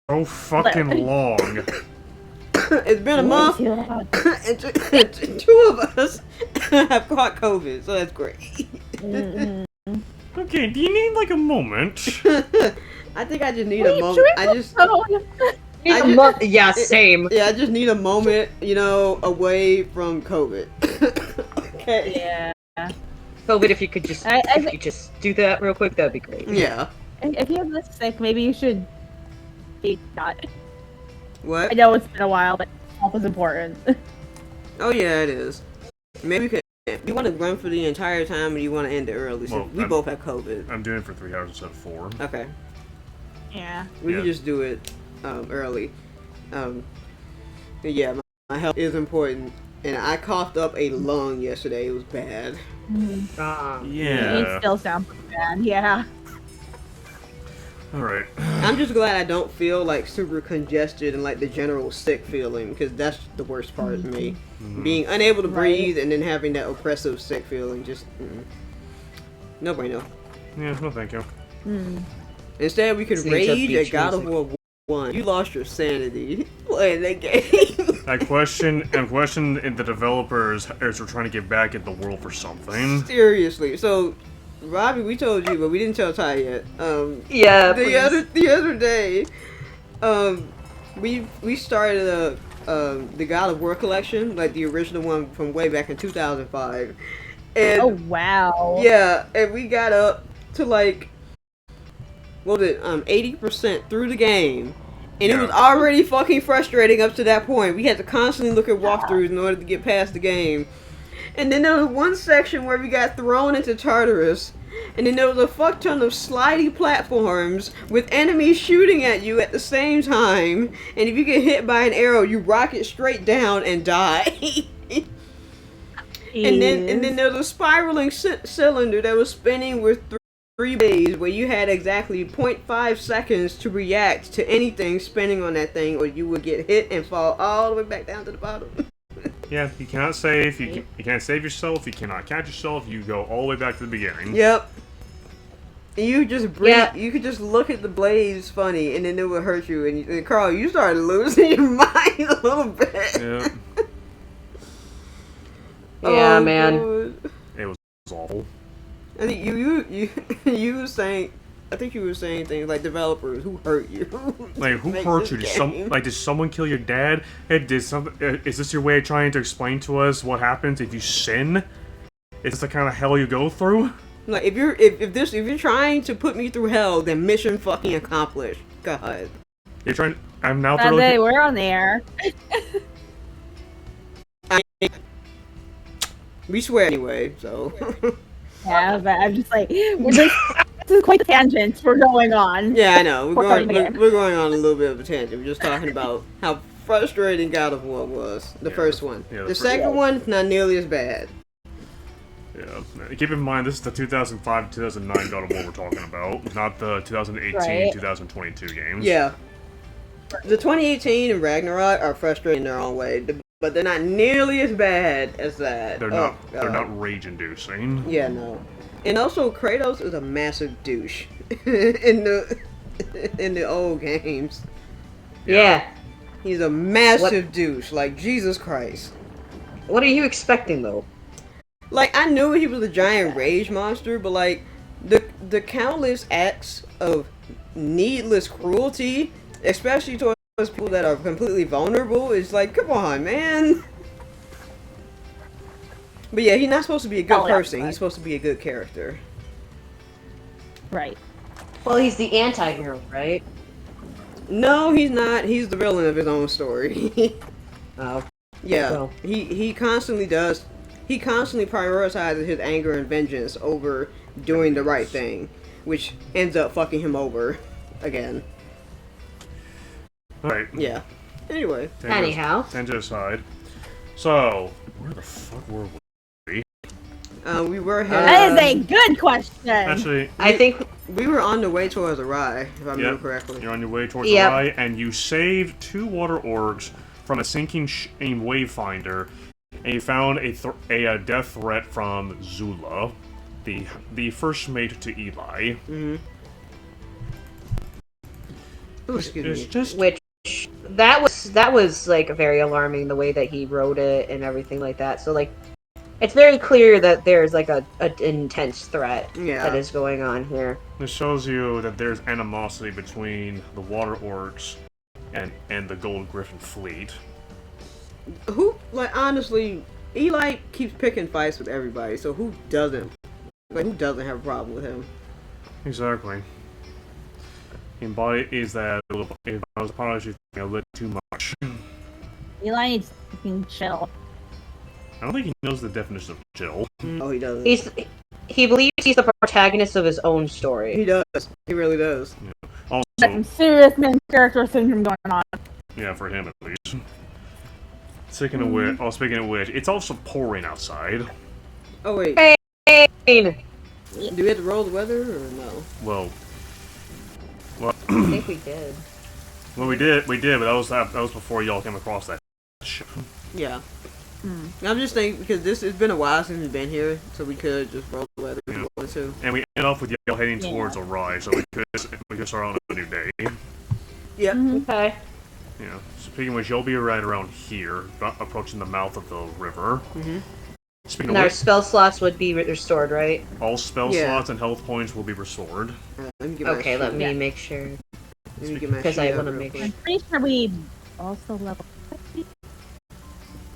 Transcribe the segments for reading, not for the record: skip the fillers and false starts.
so fucking long. It's been a month, and two of us have caught COVID, so that's great. Okay, do you need like a moment? I think I just need a moment. Yeah, same. Yeah, I just need a moment, away from COVID. Okay. Yeah. COVID, if you could just do that real quick, that'd be great. Yeah. If you're this sick, maybe you should take that. What? I know it's been a while, but health is important. Oh yeah, it is. Maybe you want to run for the entire time, or you want to end it early? So we both have COVID. I'm doing it for 3 hours instead of 4. Okay. Yeah. We can just do it early. Yeah, my health is important, and I coughed up a lung yesterday. It was bad. Yeah. It still sounds pretty bad. Yeah. Alright. I'm just glad I don't feel like super congested and like the general sick feeling, because that's the worst part of me. Being unable to breathe and then having that oppressive sick feeling, just no bueno. Yeah, no thank you. Instead, we could rage at God of War 1. You lost your sanity playing that game. I question if the developers are trying to get back at the world for something. Seriously. So, Robbie, we told you, but we didn't tell Ty yet. Yeah. The other day, we started the God of War collection, like the original one from way back in 2005. And, oh wow. Yeah, and we got up to like, what was it, 80% through the game. And it was already fucking frustrating up to that point. We had to constantly look at walkthroughs in order to get past the game. And then there was one section where we got thrown into Tartarus. And then there was a fuck ton of slidey platforms with enemies shooting at you at the same time. And if you get hit by an arrow, you rocket straight down and die. And then there was a spiraling cylinder that was spinning with three bays where you had exactly 0.5 seconds to react to anything spinning on that thing, or you would get hit and fall all the way back down to the bottom. Yeah, you cannot save. You can't save yourself. You cannot catch yourself. You go all the way back to the beginning. Yep. And you just breathe. Yeah. You could just look at the blades funny, and then it would hurt you. And Carl, you started losing your mind a little bit. Yeah. Yeah, man. God. It was awful. I think you were saying. I think you were saying things like developers who hurt you. Like, who hurt you? Did someone kill your dad? Hey, is this your way of trying to explain to us what happens if you sin? Is this the kind of hell you go through? Like, if you're trying to put me through hell, then mission fucking accomplished. God. You're trying. I'm now. We're on the air. We swear anyway, so. Yeah, but I'm just like, this is quite the tangent we're going on. Yeah, I know. We're going on a little bit of a tangent. We're just talking about how frustrating God of War was. The first one. Yeah, the second one, not nearly as bad. Yeah. Keep in mind, this is the 2005-2009 God of War we're talking about, not the 2018-2022 games. Yeah. The 2018 and Ragnarok are frustrating in their own way, but they're not nearly as bad as that. They're not. They're not rage-inducing. Yeah, no. And also, Kratos is a massive douche in the old games. Yeah. He's a massive douche. Like, Jesus Christ. What are you expecting, though? Like, I knew he was a giant rage monster, but like the countless acts of needless cruelty, especially towards people that are completely vulnerable, is like, come on, man. But yeah, he's not supposed to be a good person. He's supposed to be a good character. Right. Well, he's the anti-hero, right? No, he's not. He's the villain of his own story. Oh. Yeah. Well. He constantly does. He constantly prioritizes his anger and vengeance over doing the right thing, which ends up fucking him over again. Alright. Yeah. Anyway. Anyhow. Tangent aside. So, where the fuck were we? We were That is a good question. Actually, I think we were on the way towards the Rye, if I remember correctly. You're on your way towards the Rye, and you saved 2 water orgs from a sinking wayfinder, and you found a death threat from Zula, the first mate to Eli. Mm-hmm. Ooh, excuse It's me. just Which that was like very alarming the way that he wrote it and everything like that. So like, it's very clear that there's like an intense threat Yeah. that is going on here. this shows you that there's animosity between the Water Orcs and the Gold Griffin fleet. Who, like, honestly, Eli keeps picking fights with everybody, so who doesn't? Like, who doesn't have a problem with him? Exactly. Embody is that if I was apologizing a little too much. Eli needs to fucking chill. I don't think he knows the definition of chill. Oh, he doesn't. He believes he's the protagonist of his own story. He does. He really does. Also, Some serious main character syndrome going on. yeah, for him at least. Speaking of which, it's also pouring outside. Oh, wait. Pain! Do we have to roll the weather, or no? Well, I think we did. we did, but that was before y'all came across that shit. Yeah. I'm just thinking, because it's been a while since we've been here, so we could just roll the weather if we wanted to. And we ended off with y'all heading towards a rise, so we could start on a new day. Yeah. Okay. Yeah. Speaking of which, you'll be right around here, approaching the mouth of the river. Speaking And of our which, spell slots would be restored, right? all spell Yeah. slots and health points will be restored. Let me get my Okay, let sheet. me make sure. Let me get my Because sheet I up want to real make quick. I'm sure. pretty sure we also level.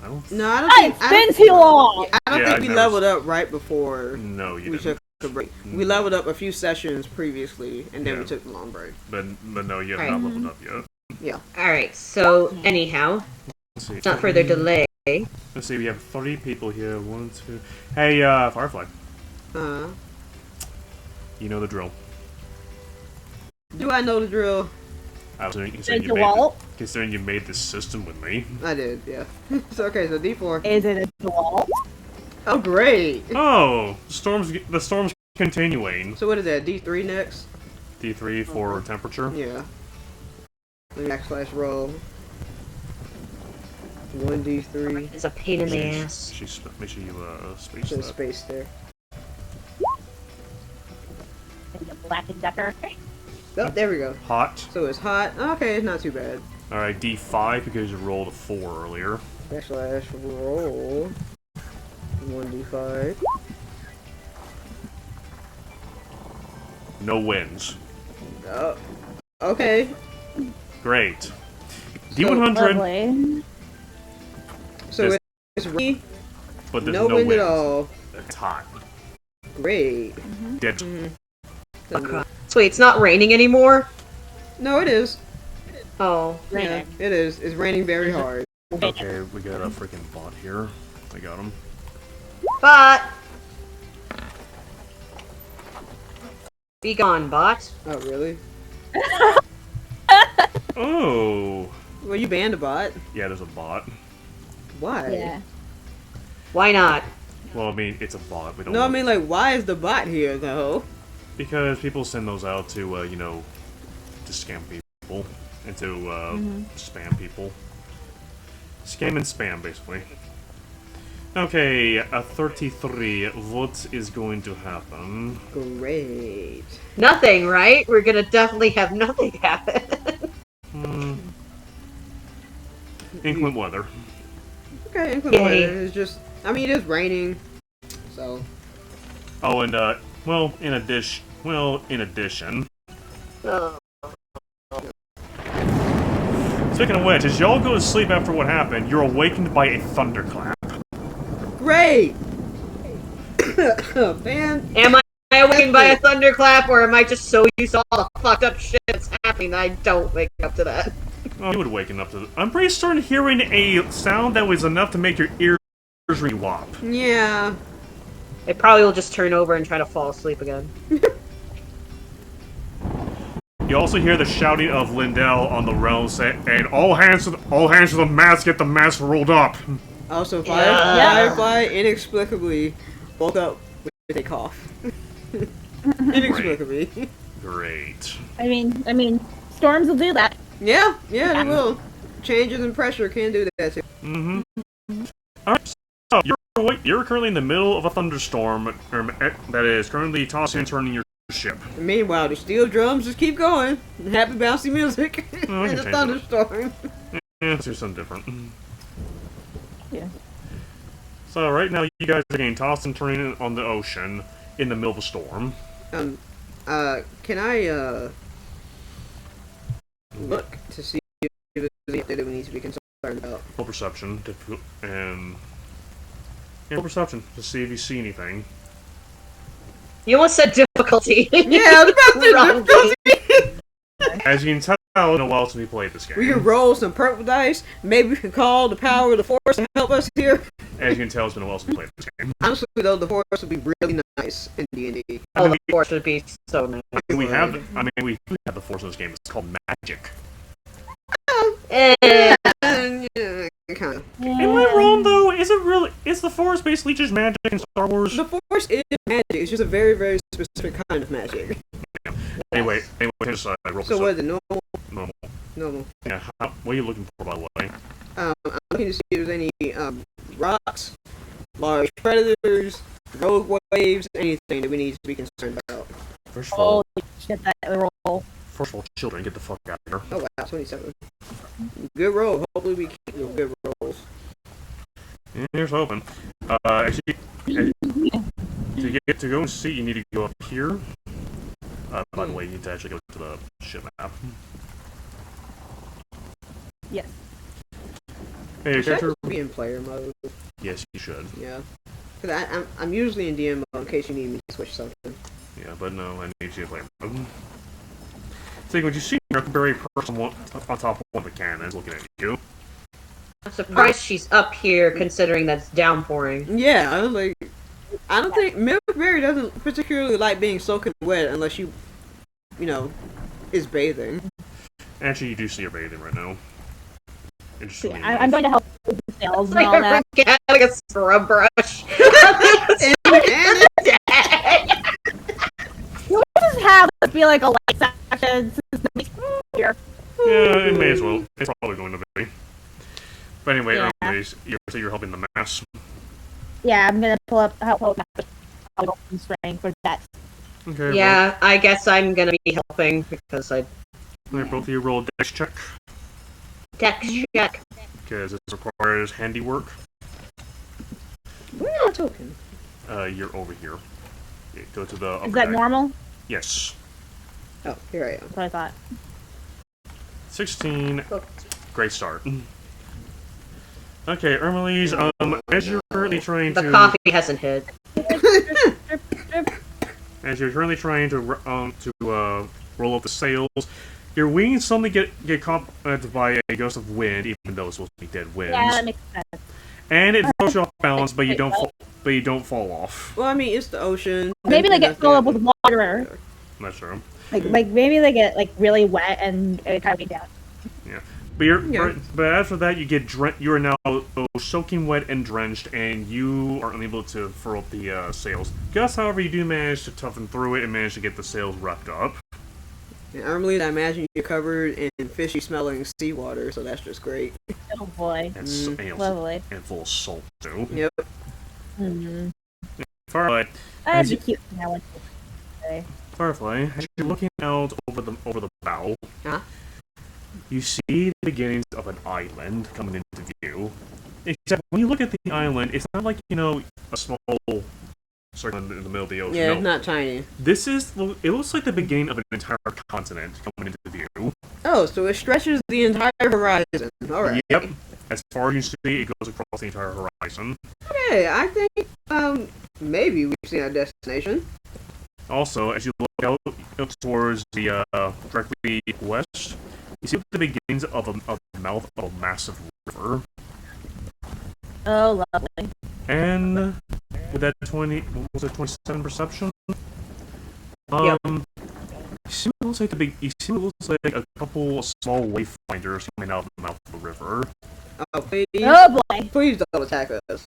I don't. No, I don't Hey, think. it's been too long! I don't Yeah, think I've we never leveled up right before No, you we didn't. took a break. We leveled up a few sessions previously, and then Yeah. we took the long break. But no, you have Alright. not leveled up yet. Yeah. Alright, so anyhow, Let's see. not further delay. Let's see. We have 3 people here. 1, 2. Hey, Firefly. Uh, You know the drill. do I know the drill? Did you wall? Considering you made this system with me. I did, yeah. So okay, so D4. Is it a wall? Oh, great. Oh, the storm's continuing. So what is that? D3 next? D3 for temperature. Yeah. Let me / roll. 1d3. It's a pain in the ass. Make sure you space There's that. space there. Is it Black and Decker? Oh, there we go. Hot. So it's hot. Okay, it's not too bad. All right, D5 because you rolled a 4 earlier. / roll. 1d5. No wins. Oh. Okay. Great. D100, Lovely. So There's- it's we. but there's No no wind wins. at all. It's hot. Great. Dead. So wait, it's not raining anymore? No, it is. Oh. Yeah, Raining. it is. It's raining very hard. Okay, we got a freaking bot here. I got him. Bot! Be gone, bot. Oh, really? Oh. Well, you banned a bot. Yeah, there's a bot. Why? Yeah. Why not? Well, I mean, it's a bot. We don't. No, I want- mean, like, why is the bot here, though? because people send those out to, to scam people and to spam people. Scam and spam, basically. Okay, a 33. What is going to happen? Great. Nothing, right? We're gonna definitely have nothing happen. Mm. Inclement weather. Okay, inclement Yay. weather is just... I mean, it is raining, so... Oh, and, in addition. Oh. Speaking of which, as y'all go to sleep after what happened, you're awakened by a thunderclap. Great! Man, Am I awakened by a thunderclap, or am I just so used to all the fucked up shit that's happening that I don't wake up to that? Oh, you would waken up to the... I'm pretty certain hearing a sound that was enough to make your ears re-wop. yeah. I probably will just turn over and try to fall asleep again. You also hear the shouting of Lindell on the realm saying, and all hands to the mast, get the mast rolled up. Also, Yeah. Firefly inexplicably woke up with a cough. Inexplicably. Great. I mean, storms will do that. Yeah, they will. Changes in pressure can do that too. Alright, so you're currently in the middle of a thunderstorm that is currently tossing and turning your ship. And meanwhile, the steel drums just keep going. Happy bouncy music. Oh, I And can the change thunderstorm. Yeah, let's do something different. Yeah. So right now, you guys are getting tossed and turned on the ocean in the middle of a storm. Can I, look to see if there's anything that we need to be concerned about? Roll perception, and roll perception to see if you see anything. You almost said difficulty. Yeah, I was about to Wrong difficulty. As you can tell, no one else we played this game. We can roll some purple dice. Maybe we can call the power of the force to help us here. As you can tell, it's been a while since we played this game. Honestly, though, the force would be really nice in D&D. Oh, the force would be so nice. We do have the force in this game. It's called magic. Eh, And, yeah, kind of. Am I wrong though? Is it really? Is the force basically just magic in Star Wars? The force is magic. It's just a very, very specific kind of magic. Anyway, just roll So what is it? Normal? normal. Normal. Yeah. What are you looking for, by the way? I'm looking to see if there's any rocks, large predators, rogue waves, anything that we need to be concerned about. First of all, Holy shit, that roll. children, get the fuck out of here. Oh wow, 27. Good roll. Hopefully we keep the good rolls. Yeah, here's hoping. Actually, to go and see, you need to go up here. By the way, you need to actually go to the ship map. Yes. Hey, your Should I character. just be in player mode? Yes, you should. Yeah. Because I'm usually in DM mode in case you need me to switch something. Yeah, but no, I need you to play mode. See, when you see a very person on top of one of the cannons looking at you. I'm surprised she's up here considering that's downpouring. Yeah, I was like, I don't think Milkberry doesn't particularly like being soaking wet unless you know, is bathing. Actually, you do see her bathing right now. Interestingly I'm enough. going to help with the sales and Like all that. like a scrub brush. You just have it be like a light section here. Yeah, it may as well. It's probably going to be. But anyway, Yeah. anyways, you're helping the mass. Yeah, I'm gonna help my strength for that. Okay. Yeah, I guess I'm gonna be helping because I Both of you roll a dex check dex check. because it requires handiwork. Where's our token? You're over here. Yeah, go to the. upper Is that deck. normal? Yes. Oh, here I am. That's what I thought. 16. Great start. Okay, Ermelise, as you're currently trying The to coffee hasn't hit. as you're currently trying to roll up the sails, your wings suddenly get caught by a gust of wind, even though it's supposed to be dead winds. Yeah, that makes sense. And it throws you off balance, but you don't fall off. Well, I mean, it's the ocean. Maybe they and get that's filled up it. with water. That's true. Like maybe they get like really wet and it kind of get down. Yeah. But you're Yeah. but after that you get you are now soaking wet and drenched, and you are unable to furl up the sails. Gus, however, you do manage to toughen through it and manage to get the sails wrapped up. And Armelene, I imagine you're covered in fishy smelling seawater, so that's just great. Oh boy. And, Lovely. and full of salt too. Yep. Mm-hmm. Firefly, That'd be cute. I want to say. Firefly, as you're looking out over the bow, Huh? you see the beginnings of an island coming into view. Except when you look at the island, it's not like, a small circle in the middle of the ocean. Yeah, No. it's not tiny. It looks like the beginning of an entire continent coming into view. Oh, so it stretches the entire horizon. Alright. Yep. As far as you see, it goes across the entire horizon. Okay, I think, maybe we've seen our destination. Also, as you look out towards the directly west, you see the beginnings of the mouth of a massive river. Oh, lovely. And with that 27 perception? Yep. You see what looks like a couple of small wayfinders coming out of the mouth of the river. Oh, please. Oh boy. Please don't attack us.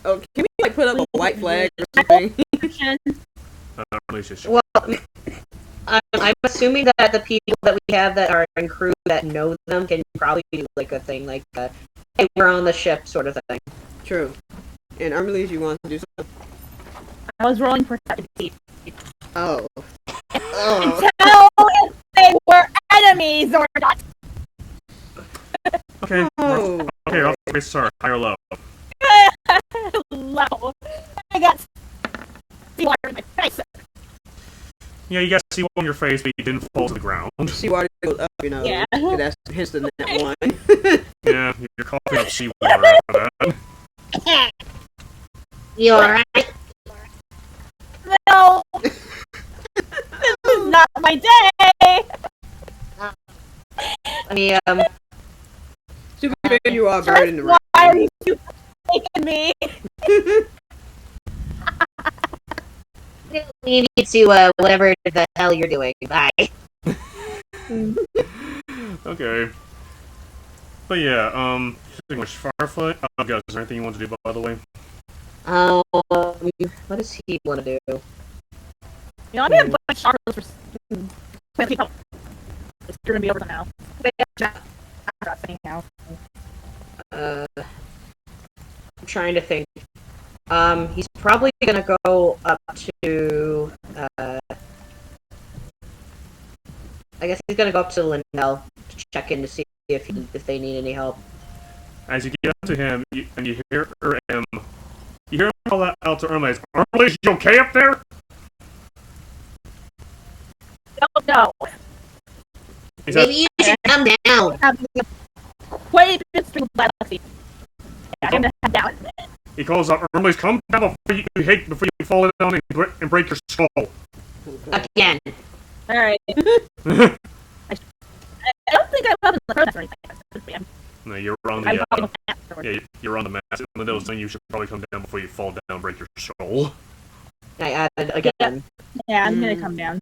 Oh, can we, put up a white flag or something? Really just- Well, I'm assuming that the people that we have that are in crew that know them can probably do like a thing like, hey, we're on the ship sort of thing. True. And Armelise, you want to do something? I was rolling for 17. Oh. Tell if they were enemies or not. Okay. Oh. Okay, okay, sir. High or low? Low. I got seawater in my face. Yeah, you got seawater on your face, but you didn't fall to the ground. Seawater goes up, you know. Yeah. That's hence the net one. Yeah, you're coughing up seawater after that. You alright? No. This is not my day. I mean, To be fair, you are buried in the Why rain. are you taking me? leave you to whatever the hell you're doing. Bye. Okay. But yeah, pretty much Firefly. Guys, is there anything you want to do, by the way? What does he want to do? You know, I'm gonna put chocolates for it's gonna be over now. Anyhow. I'm trying to think. He's probably gonna go up to, I guess he's gonna go up to Lindell to check in to see if they need any help. As you get up to him, you hear him. You hear him call out to Irma. Irma, you okay up there? No. He says, Maybe you should come down. Wait, this string of Lexi. Yeah, I'm gonna head down. he calls out, Irma, come down before you fall down and break your skull. Again. Alright. I don't think I'm up in the protest or anything. No, you're on I'm the probably afterwards. yeah, you're on the mat. One of those things you should probably come down before you fall down and break your skull. I added again. Yeah, I'm gonna come down.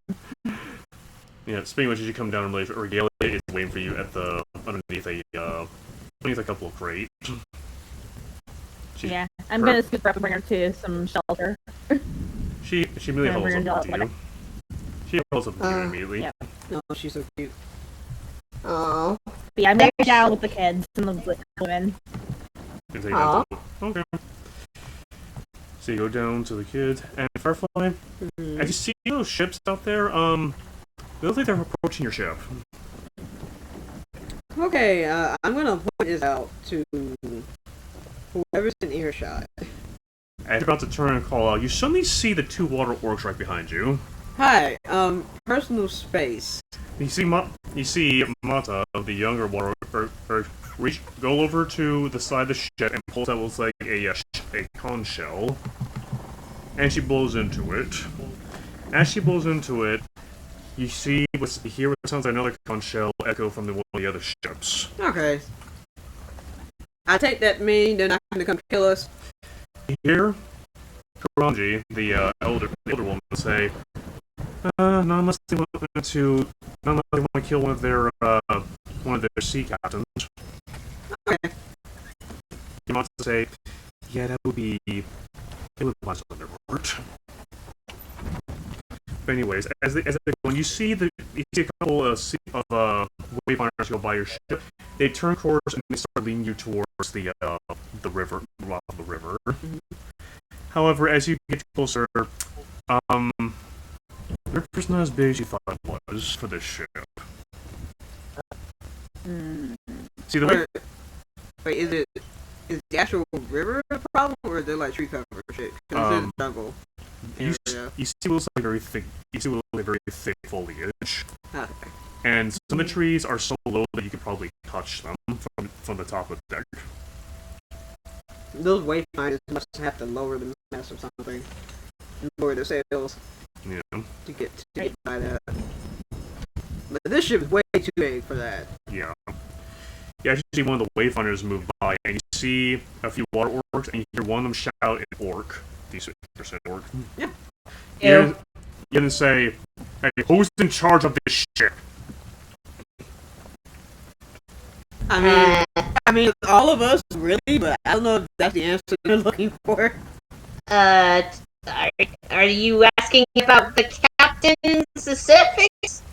Yeah, speaking of which, you come down and Regalia is waiting for you at the underneath a couple of crates. Yeah, I'm gonna scoop her up and bring her to some shelter. She really Yeah, holds we're up gonna to do it you. She holds up to you immediately. yeah. No, she's so cute. Oh. But yeah, I'm back down with the kids and the women. And so you have to- okay. So you go down to the kids and Firefly. As you see those ships out there, they look like they're approaching your ship. Okay, I'm gonna point this out to whoever's in earshot. As you're about to turn and call out, you suddenly see the two water orcs right behind you. Hi, personal space. You see Mata, the younger water orc, go over to the side of the ship and pulls out what looks like a conch shell, and she blows into it. As she blows into it, you hear what sounds like another conch shell echo from one of the other ships. Okay. I take that to mean they're not gonna come kill us. Here, Karanji, the elder woman, say, not unless they want to kill one of their sea captains. Okay. You want to say, yeah, it would be wise on their part. But anyways, as they go, you see a couple of wayfinders go by your ship. They turn course and they start leading you towards the river. However, as you get closer, the river's not as big as you thought it was for this ship. See the way. Wait, is the actual river a problem, or is there like tree cover shit? Because it's jungle. You see what looks like very thick. You see what looks like very thick foliage, Okay. and some of the trees are so low that you could probably touch them from the top of the deck. Those wayfinders must have to lower the mast or something. Lower their sails Yeah. to get by that. But this ship is way too big for that. Yeah. You actually see one of the wayfinders move by, and you see a few water orcs, and you hear one of them shout in orc. Decent percent orc. Yeah. You then say, hey, who's in charge of this ship? I mean, all of us, really, but I don't know if that's the answer they're looking for. Are you asking about the captain specifics?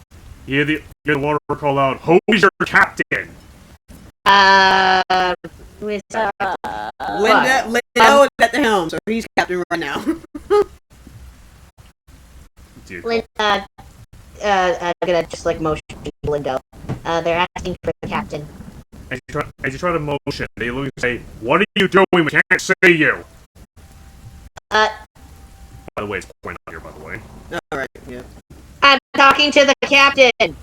You hear the water orc call out, who's your captain? Who is that? Lindell is at the helm, so he's captain right now. Dude, gonna just like motion Lindo. They're asking for the captain. As you try to motion, they look and say, "What are you doing? We can't see you." By the way, it's quite out here. By the way. All right. Yeah. I'm talking to the captain.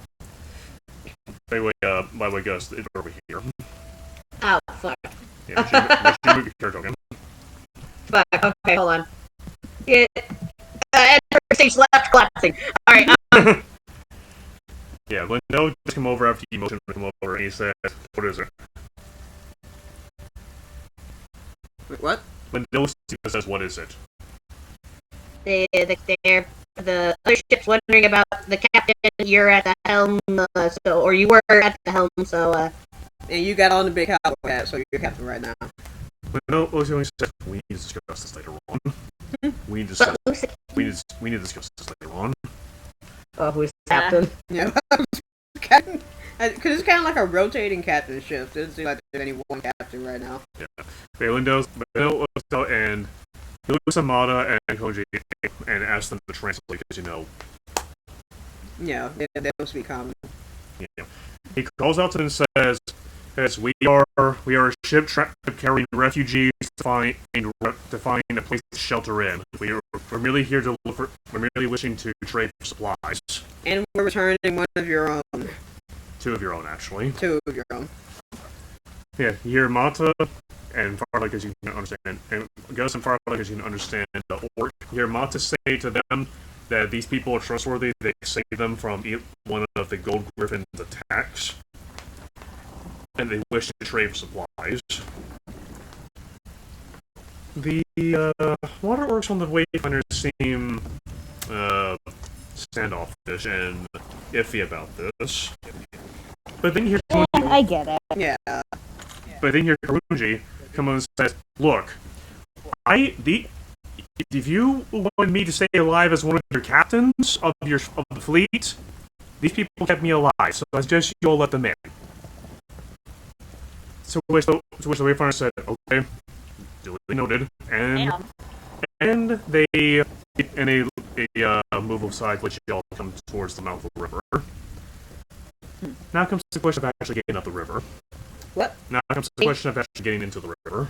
By the way, Gus, it's over here. Oh fuck. Yeah, make sure you move your character token. Fuck. Okay, hold on. Get. And stage left collapsing. All right. Yeah, Lindo just come over after you motion to come over, and he says, "What is it?" Wait, what? Lindo says, "What is it?" The other ship's wondering about the captain. You're at the helm, or you were at the helm, so. And you got on the big cowboy hat, so you're captain right now. Lindo only says, "We need to discuss this later on. We need to discuss this later on." Oh, who's captain? Yeah. Captain. Because it's kind of like a rotating captainship. It doesn't seem like there's any one captain right now. Yeah. Lindo looks out and he looks at Mata and Koji and asks them to translate because Yeah, they don't speak common. Yeah. He calls out to them and says, "We are a ship carrying refugees to find a place to shelter in. We're merely here to look for. We're merely wishing to trade for supplies." And we're returning one of your own. 2 of your own, actually. 2 of your own. Yeah, you hear Mata and Farlight, as you can understand, and Gus and Farlight, as you can understand the orc. You hear Mata say to them that these people are trustworthy. They save them from one of the Gold Griffin's attacks, and they wish to trade for supplies. The water orcs on the Wayfinders seem standoffish and iffy about this. But then you hear I get it. Yeah. But then you hear Karunji come on and says, "Look, if you wanted me to stay alive as one of your captains of the fleet, these people kept me alive, so I suggest you all let them in." To which the Wayfinder said, "Okay, duly noted," and they move aside, which y'all come towards the mouth of the river. Now comes the question of actually getting up the river. What? Now comes the question of actually getting into the river.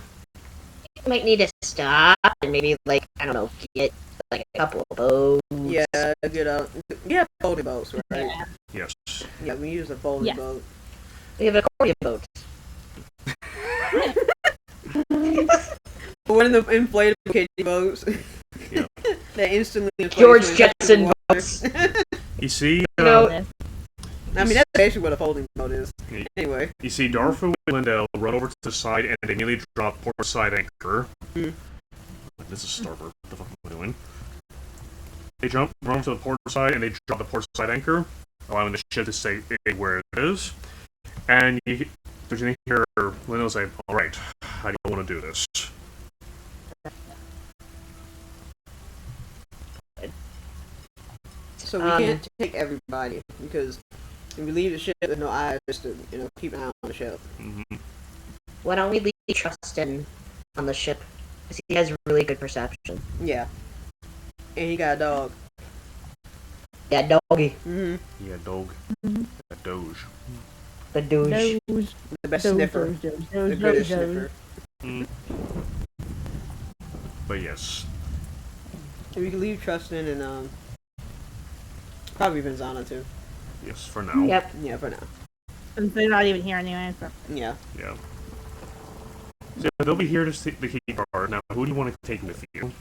You might need to stop and maybe, like, I don't know, get like a couple of boats. Yeah, get out. We have folding boats, right? Yeah. Yes. Yeah, we use a folding boat. We have accordion boats. One of the inflatable kiddie boats. Yeah. That instantly inflates George when it Jetson touches the water. boats. You see, I mean, that's basically what a folding boat is. Anyway. You see Darfu and Lindell run over to the side and they immediately drop port side anchor. This is starboard. What the fuck am I doing? They run to the port side and they drop the port side anchor, allowing the ship to stay where it is. And you hear Lindell say, "Alright, how do you want to do this?" So we can't take everybody because if we leave the ship with no eyes, just to keep an eye on the ship. Mm-hmm. Why don't we leave Trustin on the ship? Because he has really good perception. Yeah. And he got a dog. Yeah, doggy. Mm-hmm. Yeah, dog. A doge. The douche. The best sniffer. The greatest sniffer. But yes. So we can leave Trustin and probably Vinzana too. Yes, for now. Yep. Yeah, for now. Since they're not even here anyway. So. Yeah. Yeah. So they'll be here to see the key card. Now, who do you want to take with you?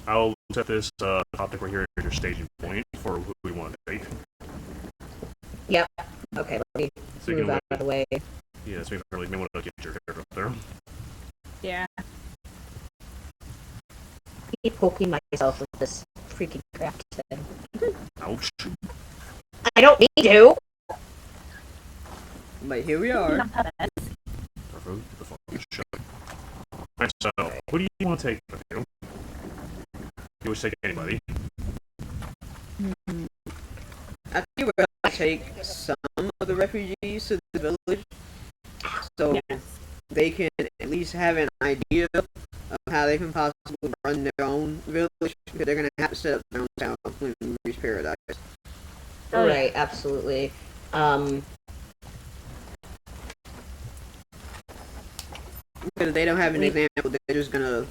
I'll set this topic right here as your staging point for who we want to take. Yep. Okay, let me move out of the way. Yeah, so you may want to get your character up there. Yeah. I keep poking myself with this freaking craft thing. Ouch. I don't need to! But here we are. Alright, so, who do you want to take with you? You wish to take anybody. I think we're going to take some of the refugees to the village. So they can at least have an idea of how they can possibly run their own village, because they're gonna have to set up their own town when we reach Paradise. Oh, yeah. Right, absolutely. Because they don't have an example, they're just gonna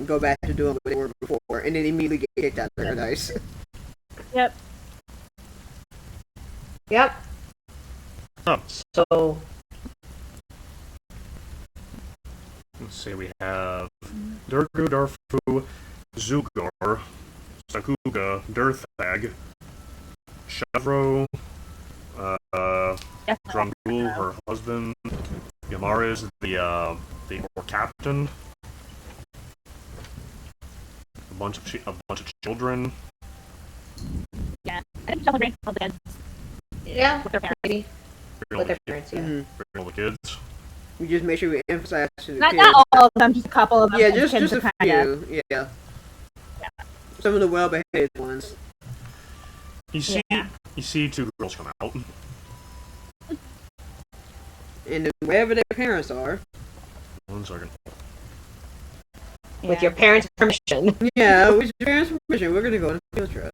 go back to doing what they were before, and then immediately get kicked out of Paradise. Yep. Yep. Oh, So, let's see, we have Durgu, Darfu, Zugar, Sakuga, Durthag, Shavro, Drangul, her husband, Yamar is the orc captain, a bunch of children. Yeah. I think celebrate all the kids yeah, with their parents. maybe. Bring all With the their kids. parents, yeah. Bring all the kids. We just make sure we emphasize to the Not, kids. not all of them, just a couple of them. Yeah, and just kids a are kinda, few. Yeah. Some of the well-behaved ones. You see two girls come out. And then wherever their parents are. 1 second. With your parents' permission. Yeah, with your parents' permission, we're gonna go on a field trip.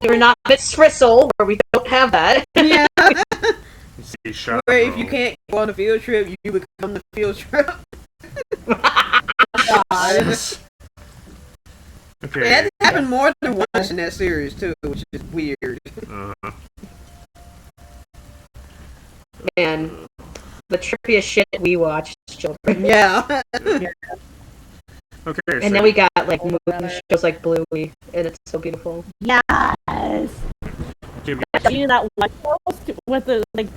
We're not at Swissel, where we don't have that. Yeah. You see Shavro. Where if you can't go on a field trip, you become the field trip. God. Okay. It happened more than once in that series too, which is weird. Man, the trippiest shit we watched as children. Yeah. Okay. And so then we got like moon shows like Bluey, and it's so beautiful. Yes. okay, we You know that one post with the like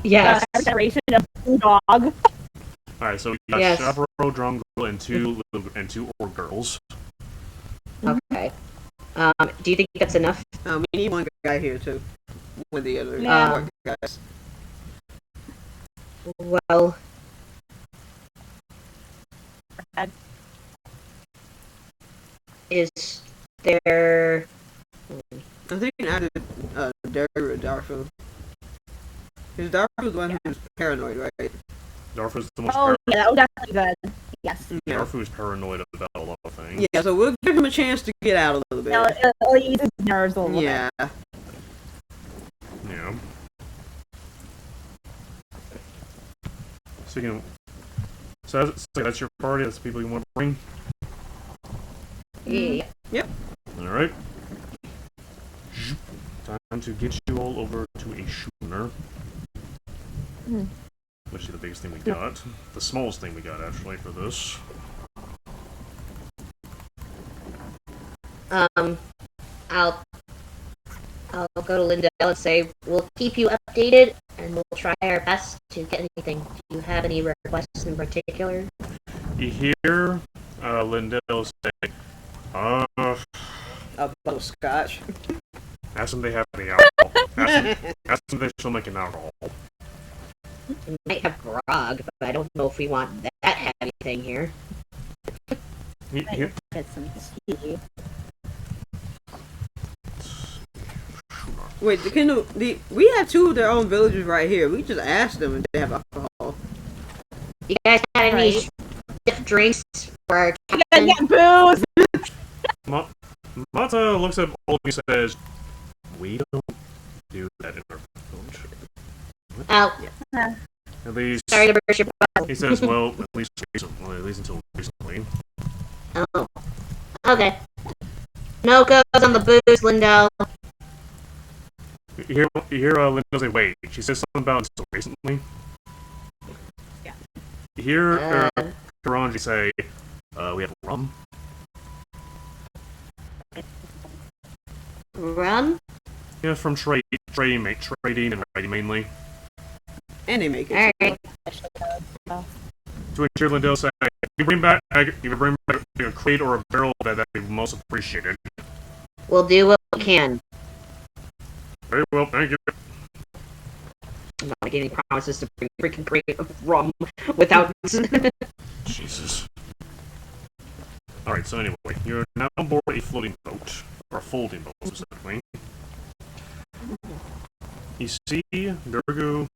Yes. generation of blue dog. Alright, so we got Yes. Shavro, Drangul, and two orc girls. Okay. Do you think that's enough? We need one guy here too. One of the other guys. Well, is there? I think I added Darfu. Because Darfu's the one who's paranoid, right? Darfu's the most Oh yeah, that was definitely good. Yes. Yeah. Darfu's paranoid about a lot of things. Yeah, so we'll give him a chance to get out a little bit. No, it'll ease his nerves a little Yeah. Yeah. So that's your party. That's the people you want to bring. Yeah. All right. Time to get you all over to a schooner. Which is the biggest thing we got. The smallest thing we got actually for this. I'll go to Linda and say we'll keep you updated, and we'll try our best to get anything. Do you have any requests in particular? You hear Lindell say, A bottle of scotch. ask them they have any alcohol. Ask them they still making alcohol. We might have grog, but I don't know if we want that heavy thing here. Here, Get some tea. Wait, we have two of their own villages right here. We just asked them if they have alcohol. You guys got any Right. drinks for our You captain? guys got booze. Mata looks at all of you and says, we don't do that in our village. Oh, At least, sorry to burst your bubble. he says, well, at least until recently. Oh, okay. No goes on the booze, Lindell. You hear Linda say, wait, she says something about until recently? Yeah. You hear Uh. Karanji say, we have rum? Rum? Yeah, from trading and writing mainly. And they make it. Alright. To which hear Lindell say, if you bring back a crate or a barrel, that'd be most appreciated. We'll do what we can. Very well, thank you. I'm not making any promises to bring freaking crate of rum without. Jesus. Alright, so anyway, you're now on board a floating boat, or a folding boat specifically. You see Durgu,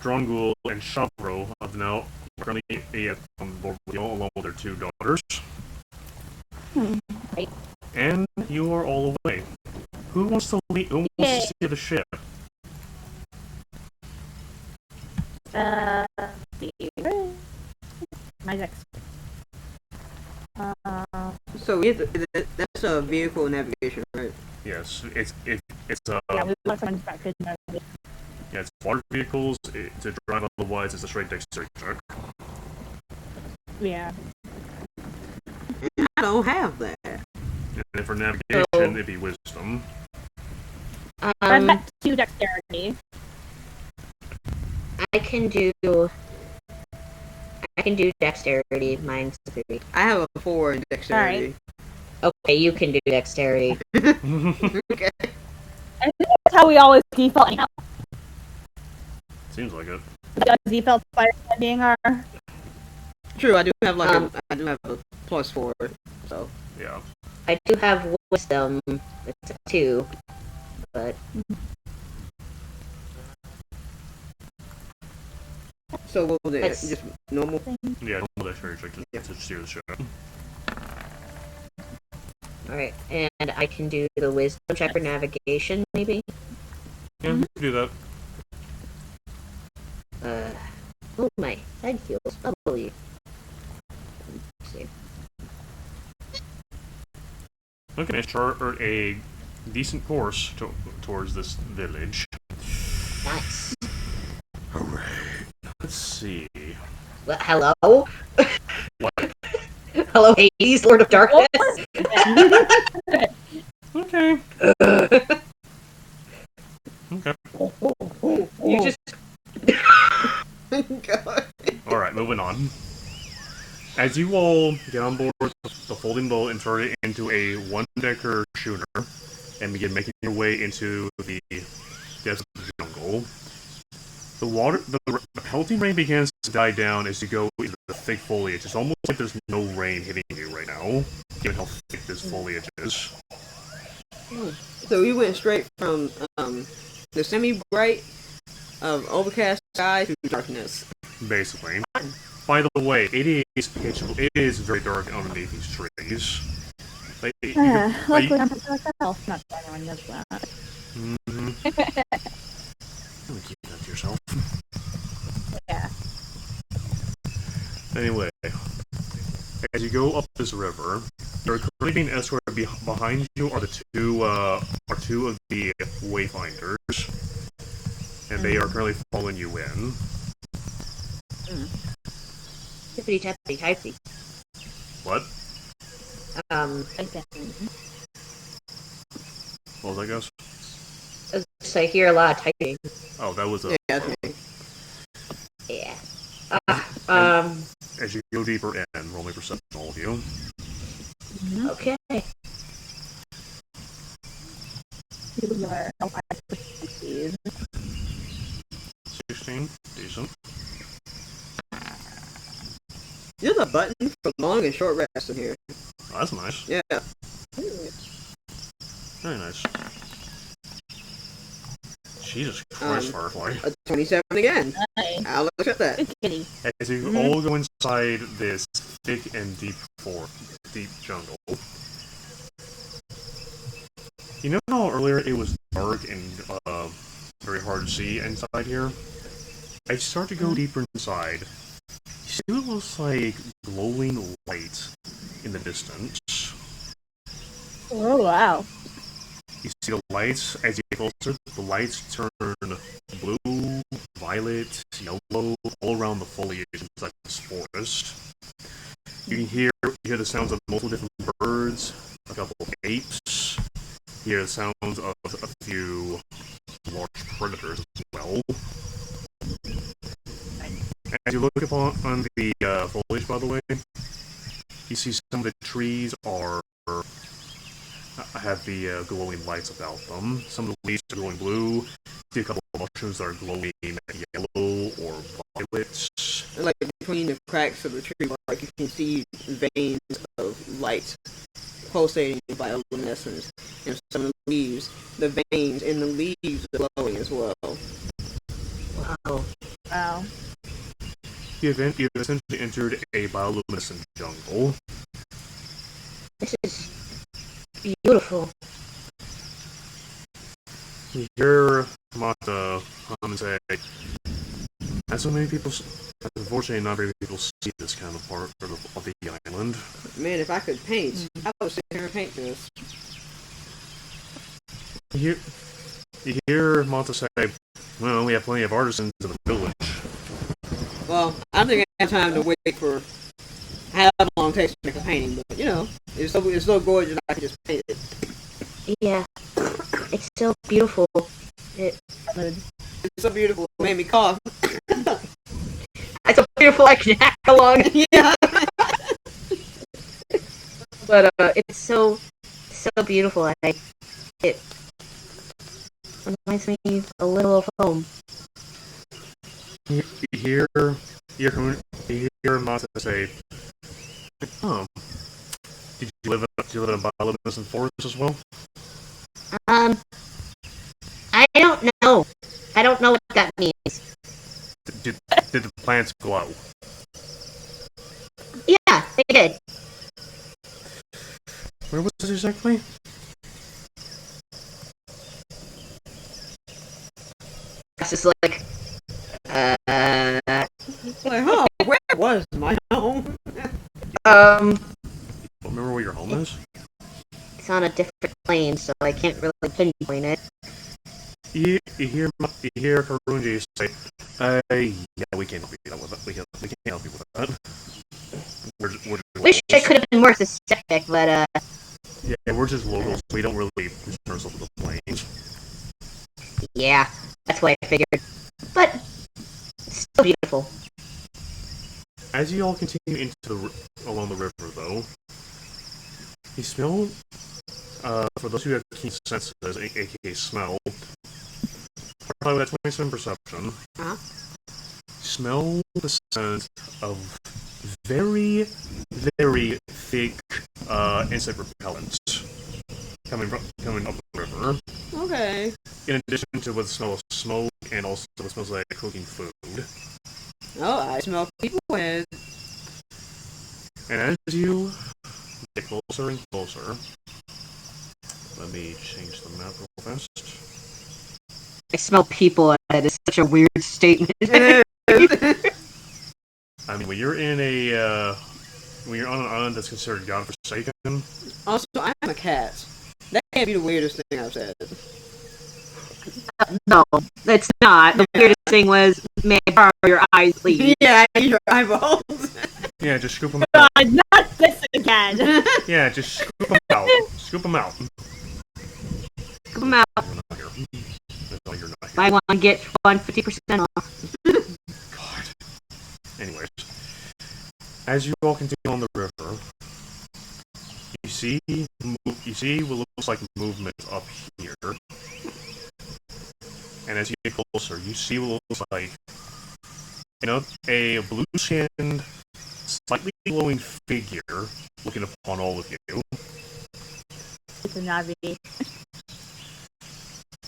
Drongul and Shavro have now currently on board with you along with their 2 daughters. Right. And you are all away. Who wants to lead? Who wants to steer the ship? My next. So that's a vehicle navigation, right? Yes, it's Yeah, we want someone back to navigate. yeah, it's water vehicles. To drive otherwise, it's a straight dexterity check. Yeah. I don't have that. And then for navigation, it'd be wisdom. I'm back to dexterity. I can do dexterity. Mine's 3. I have a 4 in dexterity. Okay, you can do dexterity. Okay. I think that's how we always default. Anyhow, Seems like it. default fire being our. True, I do have a +4, so. Yeah. I do have wisdom. It's a 2, but So what was it? It's- Just normal? Yeah, normal dexterity check to steer the ship. alright. And I can do the wisdom check for navigation, maybe? Yeah, you can do that. Oh, my head feels bubbly. Let's see. Okay, chart a decent course towards this village. Nice. Hooray. Let's see. Well, hello? What? Hello, Hades, Lord of Darkness? Okay. Okay. You just... God. Alright, moving on. As you all get on board the folding boat and turn it into a 1-decker schooner and begin making your way into the desert jungle, the pelting rain begins to die down as you go into the thick foliage. It's almost like there's no rain hitting you right now, given how thick this foliage is. So we went straight from the semi-bright overcast sky to darkness. Basically. By the way, it is very dark underneath these trees. Like, Luckily, I'm myself. Not that anyone does that. Really keep that to yourself. Yeah. Anyway, as you go up this river, you're currently being escorted. Behind you are two of the wayfinders, and they are currently following you in. Tippity tappity typey. What? I What was that, guys? hear a lot of typing. Oh, that was a. Yeah, that's me. Yeah. As you go deeper in, roll me perception, all of you. Okay. You are 5%. 16, decent. There's a button for long and short rest in here. Oh, that's nice. Yeah. Very nice. Jesus Christ, Firefly. A 27 again. Nice. I'll accept that. Good kitty. As you all go inside this thick and deep jungle. You know how earlier it was dark and very hard to see inside here? As you start to go deeper inside, you see what looks like glowing light in the distance. Oh, wow. You see the lights as you get closer, the lights turn blue, violet, yellow, all around the foliage inside this forest. You can hear the sounds of multiple different birds, a couple of apes, you hear the sounds of a few large predators as well. As you look on the foliage, by the way, you see some of the trees have the glowing lights about them. Some of the leaves are glowing blue. You see a couple of mushrooms that are glowing yellow or violet. Like between the cracks of the tree bark, you can see veins of light pulsating bioluminescence. And some of the leaves, the veins in the leaves are glowing as well. Wow. Wow. You've essentially entered a bioluminescent jungle. This is beautiful. You hear Mata hum and say, "Not so many people. Unfortunately, not very many people see this kind of part of the island." Man, if I could paint, I would sit here and paint this. You hear Mata say, "Well, we have plenty of artisans in the village." Well, I don't think I have time to wait for how long it takes to make a painting, but you know, it's so gorgeous I can just paint it. Yeah, it's so beautiful. It's so beautiful, it made me cough. It's so beautiful I can hack along. Yeah. But it's so beautiful. It reminds me a little of home. You hear Mata say, "Oh, did you live in a bioluminescent forest as well?" I don't know. I don't know what that means. Did the plants glow? Yeah, they did. Where was this exactly? It's just like, Like, huh, where was my home? Remember where your home is? it's on a different plane, so I can't really pinpoint it. You hear Karunji say, yeah, we can't help you with that. We can't help you with that. We're just Wish I locals." could have been more specific, but Yeah, we're just locals. We don't really concern ourselves with the planes. yeah, that's what I figured. But it's still beautiful. As you all continue along the river, though, you smell. For those who have keen senses, aka smell, probably with that 27 perception, smell the scent of very, very thick insect repellents coming up the river. Okay. In addition to the smell of smoke and also the smells like cooking food. Oh, I smell people heads. And as you get closer and closer, let me change the map real fast. I smell people. That is such a weird statement. I mean, when you're on an island that's considered godforsaken. Also, I am a cat. That can't be the weirdest thing I've said. No, it's not. The weirdest thing was, may I borrow your eyes, please? Yeah, I need your eyeballs. Yeah, just scoop them out. God, not this again. Yeah, just scoop them out. Scoop them out. Scoop them out. You're not here. No, you're not here. Buy one, get one, 50% off. God. Anyways, as you all continue on the river, you see what looks like movement up here. And as you get closer, you see what looks like, a blue-skinned, slightly glowing figure looking upon all of you. It's a Navi.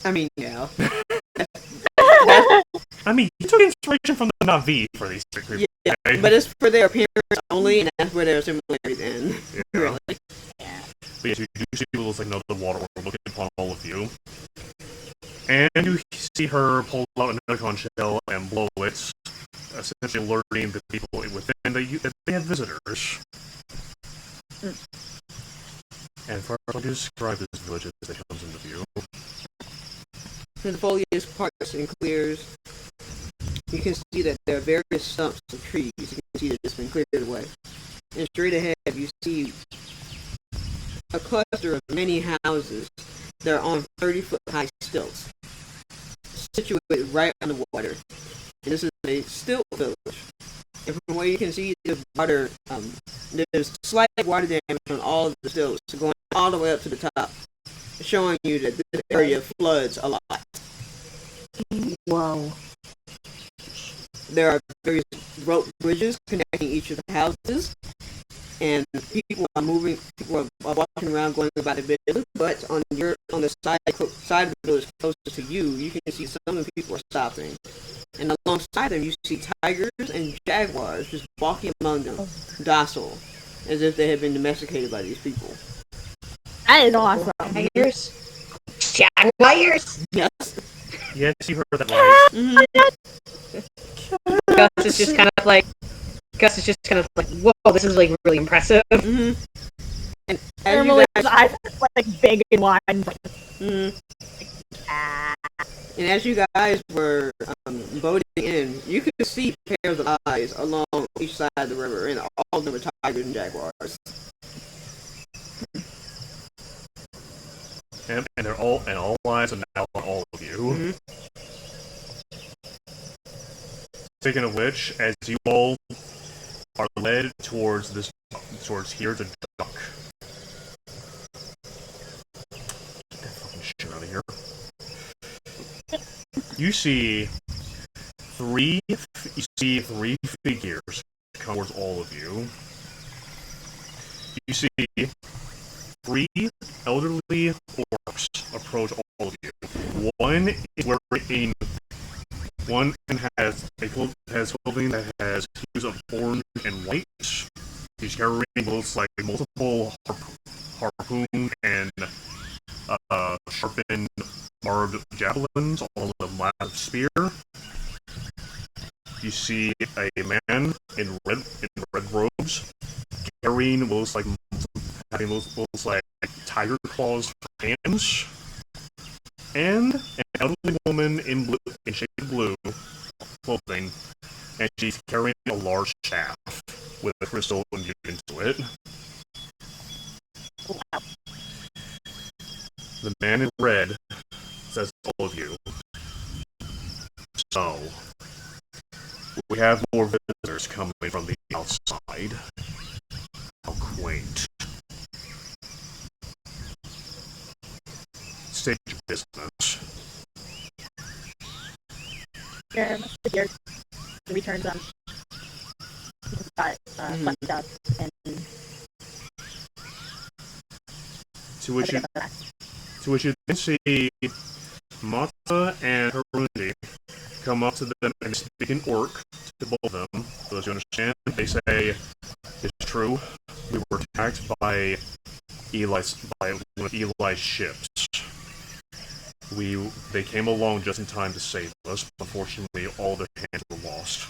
I mean, yeah. I mean, you took inspiration from the Navi for these creatures. Yeah, okay? but it's for their appearance only, and that's where their similarities end. Yeah. Really. But yes, you do see what looks like another water orb looking upon all of you. And you see her pull out another conch shell and blow it, essentially alerting the people within that they have visitors. And for how to describe this village as it comes into view. When the foliage parts and clears, you can see that there are various stumps of trees. You can see that it's been cleared away. And straight ahead, you see a cluster of many houses that are on 30-foot high stilts, situated right on the water. And this is a stilt village. And from what you can see, the water, there's slight water damage on all of the stilts, going all the way up to the top, showing you that this area floods a lot. Whoa. There are various rope bridges connecting each of the houses, and people are moving. People are walking around, going about their business. But on the side of the village closest to you, you can see some of the people are stopping, and alongside them, you see tigers and jaguars just walking among them, docile, as if they had been domesticated by these people. That is awesome. Tigers. Jaguars. Yes. Yes, you heard that right. Mm-hmm. Gus is just kind of like, whoa, this is like really impressive. Mm-hmm. And as you Normally, guys, his eyes are like big and wide. mm-hmm. And as you guys were boating in, you could see pairs of eyes along each side of the river, and all of them were tigers and jaguars. And they're all eyes are now on all of you. Mm-hmm. Speaking of which, as you all are led towards here, the dock. Get that fucking shit out of here. You see three figures come towards all of you. You see three elderly orcs approach all of you. One is wearing one has clothing that has hues of orange and white. He's carrying looks like multiple harpoon and sharpened barbed javelins on a massive spear. You see a man in red robes carrying what looks like tiger claws for hands, and an elderly woman in shaded blue clothing, and she's carrying a large staff with a crystal imbued into it. The man in red says to all of you, "So, we have more visitors coming from the outside. How quaint. State your business." Here, returns them. Got fucked up and To which you then see Mata and Harundi come up to them and speak in orc to both of them. So as you understand, they say, "It's true. We were attacked by one of Eli's ships. They came along just in time to save us, but unfortunately all their hands were lost."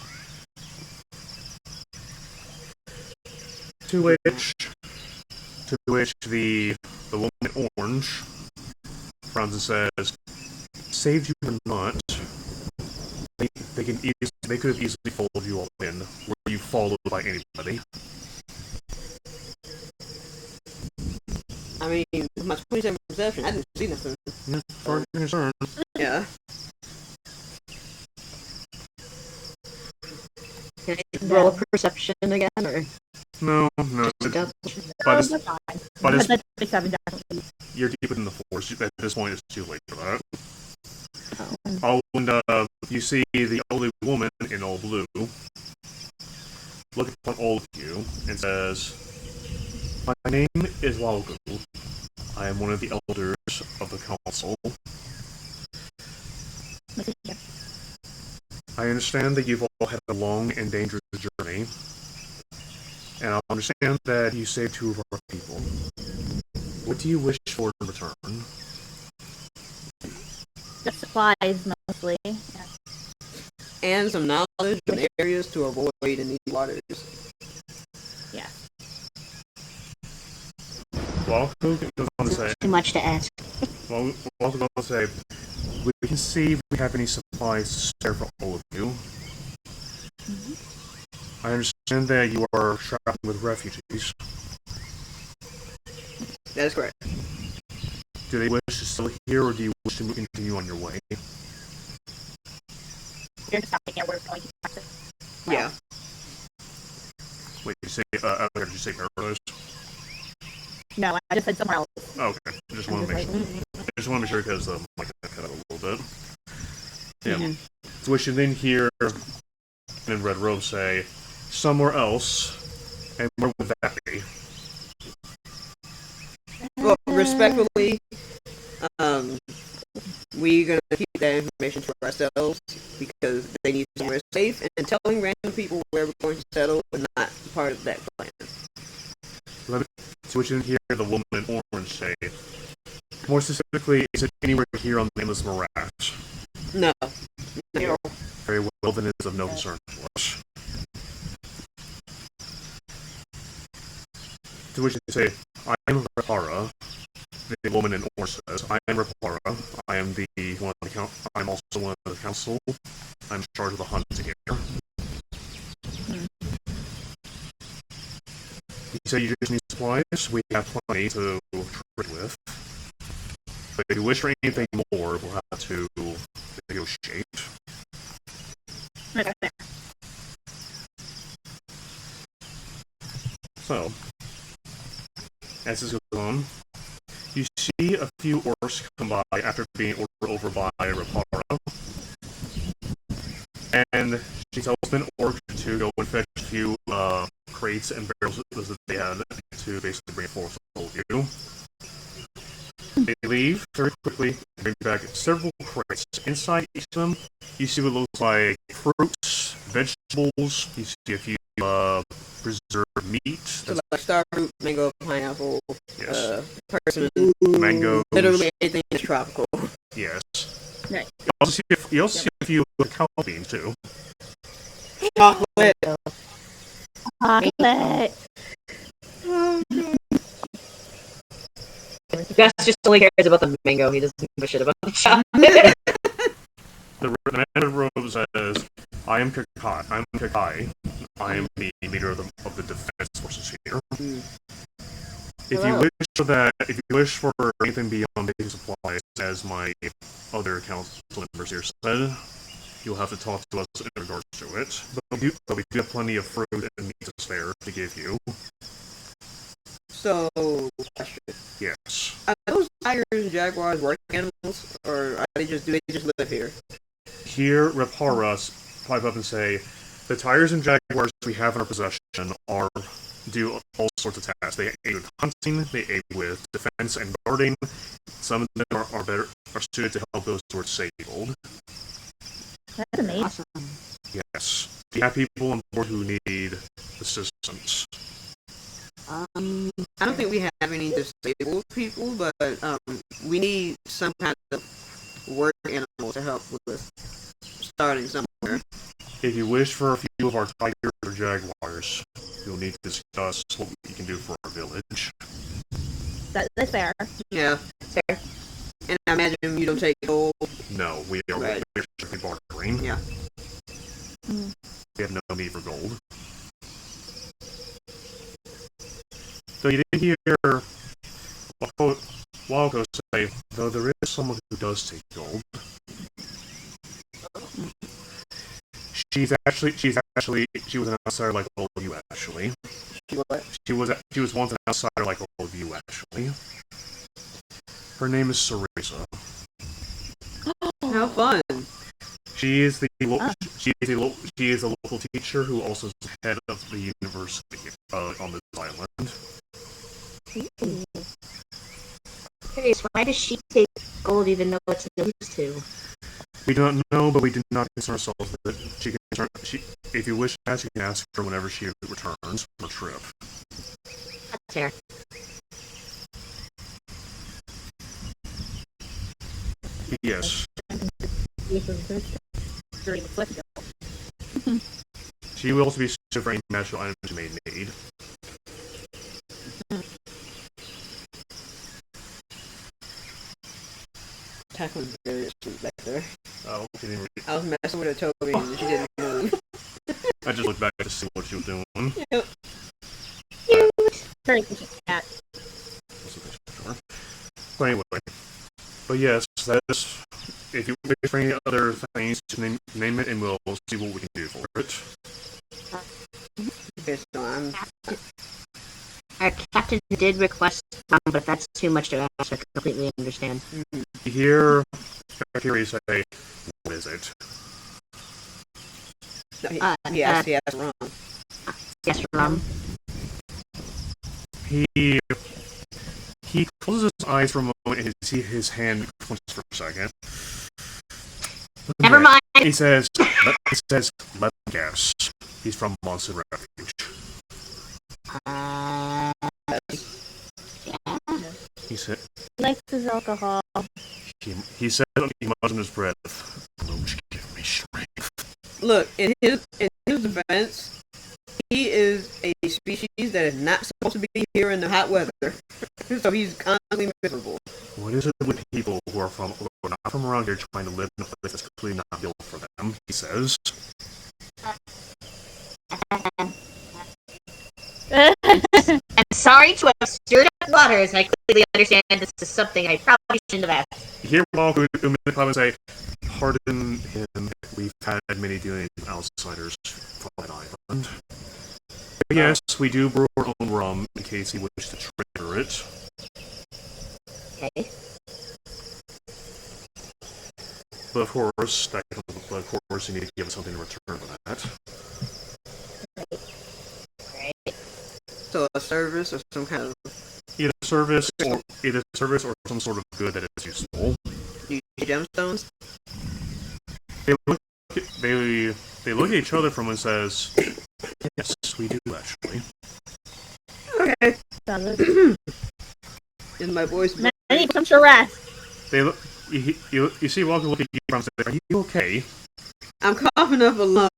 To which the woman in orange frowns and says, "Saved you or not, they could have easily followed you all in. Were you followed by anybody?" I mean, with my 27 perception, I didn't see nothing. As far as you're concerned. Yeah. Can I roll a perception again, or? No. By this, that's 7 definitely. you're deep within the force. At this point, it's too late for that. Oh. And you see the elderly woman in all blue look upon all of you and says, "My name is Walgu. I am one of the elders of the council. I understand that you've all had a long and dangerous journey, and I understand that you saved 2 of our people. What do you wish for in return?" Just supplies mostly. Yeah. And some knowledge on areas to avoid in these waters. Yeah. Walgu goes on to say, Too much to ask. Walgu goes on to say, "We can see if we have any supplies to spare for all of you. I understand that you are traveling with refugees. That is correct. Do they wish to stay here, or do you wish to continue on your way?" You're just stopping here. We're going to practice. Yeah. Wait, did you say Paradise? No, I just said somewhere else. Oh, okay. I just want to make sure because the mic got cut out a little bit. Yeah. So we should then hear in Red Robe say, "Somewhere else, And where would that be? Well, respectfully, we're gonna keep that information to ourselves because they need somewhere safe, and telling random people where we're going to settle is not part of that plan. Let me switch in here the woman in orange say. More specifically, is it anywhere here on the Nameless Mirage? No. No. Very well, then it is of no concern to us. To which they say, I am Repara. The woman in orange says, I am Repara. I am I'm also one of the council. I'm in charge of the hunt here. You say you just need supplies? We have plenty to trade with. But if you wish for anything more, we'll have to negotiate. So, as this goes on, you see a few orcs come by after being ordered over by Repara. And she tells an orc to go and fetch a few crates and barrels that they had to basically bring forth all of you. They leave very quickly and bring back several crates. Inside each of them, you see what looks like fruits, vegetables, you see a few preserved meat. So like starfruit, mango, pineapple, Yes. persimmon, Mangoes. literally anything is tropical. Yes. Right. You also see a few cacao beans too. Chocolate. Chocolate. Gus just only cares about the mango. He doesn't give a shit about the chocolate. The man in the robe says, I am Kakai. I am the leader of the defense forces here. If you wish for anything beyond basic supplies, as my other council members here said, you'll have to talk to us in regards to it. But we do have plenty of fruit and meat to spare to give you. So, question. Yes. Are those tigers and jaguars working animals, or do they just live here? Here, Repara pipe up and say, the tigers and jaguars we have in our possession do all sorts of tasks. They aid with hunting, they aid with defense and guarding. Some of them are suited to help those who are disabled. That's amazing. Awesome. Yes. We have people on board who need assistance. I don't think we have any disabled people, but we need some kind of work animal to help with starting somewhere. If you wish for a few of our tigers or jaguars, you'll need to discuss what we can do for our village. That's fair. Yeah. Fair. And I imagine you don't take gold. No, we are Right. strictly bartering. Yeah. We have no need for gold. So you did hear Walko say, though there is someone who does take gold. She was an outsider like all of you actually. What? She was once an outsider like all of you actually. Her name is Cereza. How fun. She is a local teacher who also is the head of the university on this island. Okay, so why does she take gold even though it's used to? We do not know, but we do not concern ourselves with it. If you wish to ask, you can ask her whenever she returns from a trip. That's fair. Yes. She will also be suited for any magical items you may need. Tackling various food back there. Oh, she didn't I was messing with her Toby and she didn't move. I just looked back to see what she was doing. Yep. Very efficient cat. But anyway. But yes, that is. If you wish for any other things, name it and we'll see what we can do for it. Okay, so I'm... Our captain did request, but that's too much to ask. I completely understand. You hear Akiri say, what is it? No, he asked rum. Yes, Rum. he closes his eyes for a moment and his hand clenches for a second. Never mind. He says, let him guess. He's from Monster Refuge. He said, Likes his alcohol. he said he mutters his breath. Blues give me strength. Look, in his defense, he is a species that is not supposed to be here in the hot weather. So he's constantly miserable. What is it with people who are not from around here trying to live in a place that's clearly not built for them? He says. I'm sorry to have stirred up waters. I clearly understand this is something I probably shouldn't have asked. You hear Wong probably say, pardon him, we've had many dealings with outsiders from that island. But yes, we do brew our own rum in case he wishes to trigger it. Okay. But of course, you need to give us something in return for that. So a service or some kind of Either service or some sort of good that is useful. gemstones. They look at each other from and says, yes, we do actually. Okay. I In my voice. need some Shiraz. They look. You see Walker look at you from and say, are you okay? I'm coughing up a lung.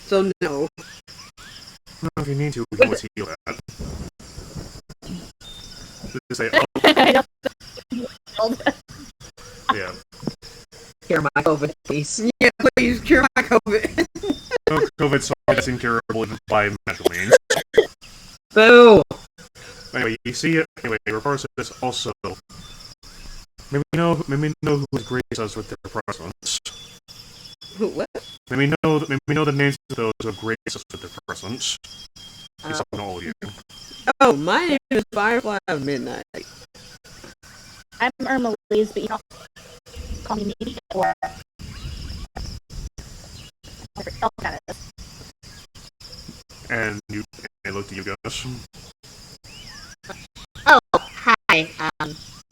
So no. Well, if you need to, we can always heal that. They say, oh, yeah. Cure my COVID, please. Yeah, please cure my COVID. No, COVID sorry, that's incurable even by medical means. Boo! Anyway, you see it. Anyway, in regards to this, also, maybe know who has graced us with their presence. What? Maybe know the names of those who have graced us with their presence. It's on all of you. Oh, my name is Firefly of Midnight. I'm Irma Louise, but you don't call me Nate or kind of. And they looked at you guys. Oh, hi.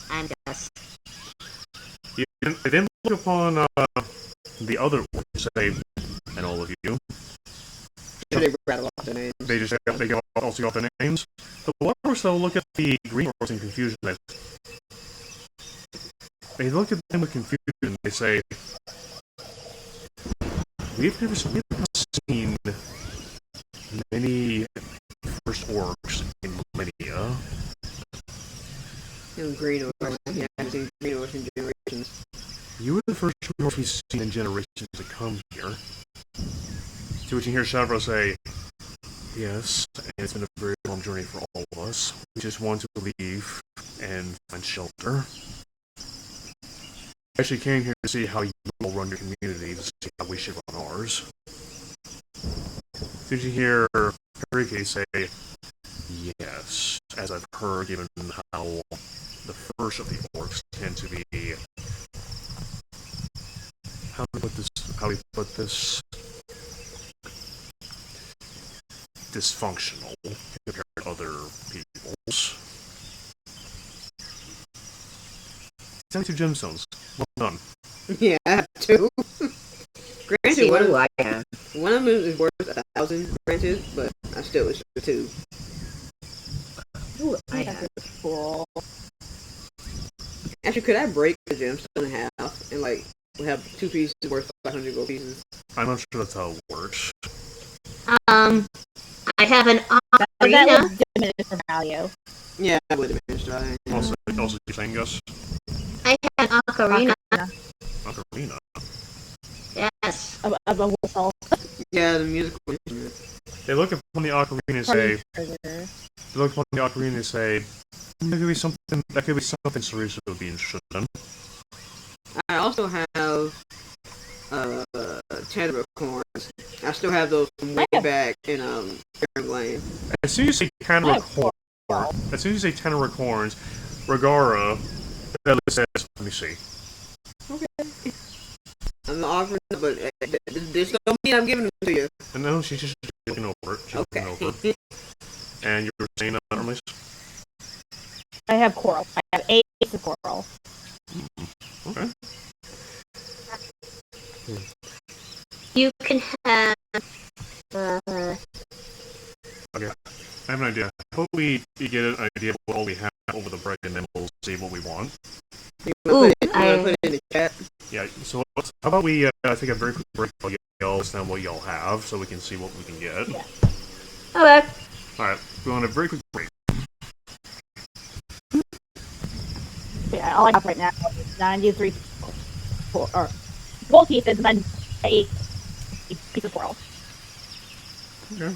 I'm Gus. They didn't look upon the other one, say, and all of you. They rattle off their names. They just they also got their names. The Warriors though look at the green horse in confusion. They look at them with confusion. They say, "We've never seen many first orcs in millennia." Green orcs. Yeah, I've seen green orcs in generations. You were the first orcs we've seen in generations to come here. To which you hear Shavro say, yes, and it's been a very long journey for all of us. We just want to leave and find shelter. I actually came here to see how you all run your community, to see how we should run ours. Did you hear Harike say, yes, as I've heard, given how the first of the orcs tend to be... How do we put this? Dysfunctional compared to other people's. 72 gemstones. Well done. Yeah, I have two. Granted, See, what do I have? one of them is worth 1,000, granted, but I still wish for two. Ooh, I have. Cool. Actually, could I break the gemstone in half and we have two pieces worth 500 gold pieces? I'm not sure that's how it works. I have an That ocarina. would diminish the value. Yeah, I would have managed that. Also, you're saying, Gus? I have an ocarina. Ocarina. Yes. Of a whistle. Yeah, the musical instrument. They look upon the ocarina and say, that could be something Sarisa would be interested in. I also have Tanner corns. I still have those from way back in Fair Lane. As soon as you say Tanner corns, Regara says, let me see. Okay. I'm not offering, but this don't mean I'm giving them to you. No, she's just looking over it. She's looking over Okay. it. And you're saying Armis? I have coral. I have 8 of coral. Okay. You can have. Okay. I have an idea. How about we get an idea of what all we have over the break, and then we'll see what we want. You wanna put it in the chat? Yeah, so how about we take a very quick break while y'all understand what y'all have, so we can see what we can get. Yeah. Okay. Alright, we want a very quick break. Yeah, all I have right now is 93 or gold pieces and then 8 pieces of coral. Okay.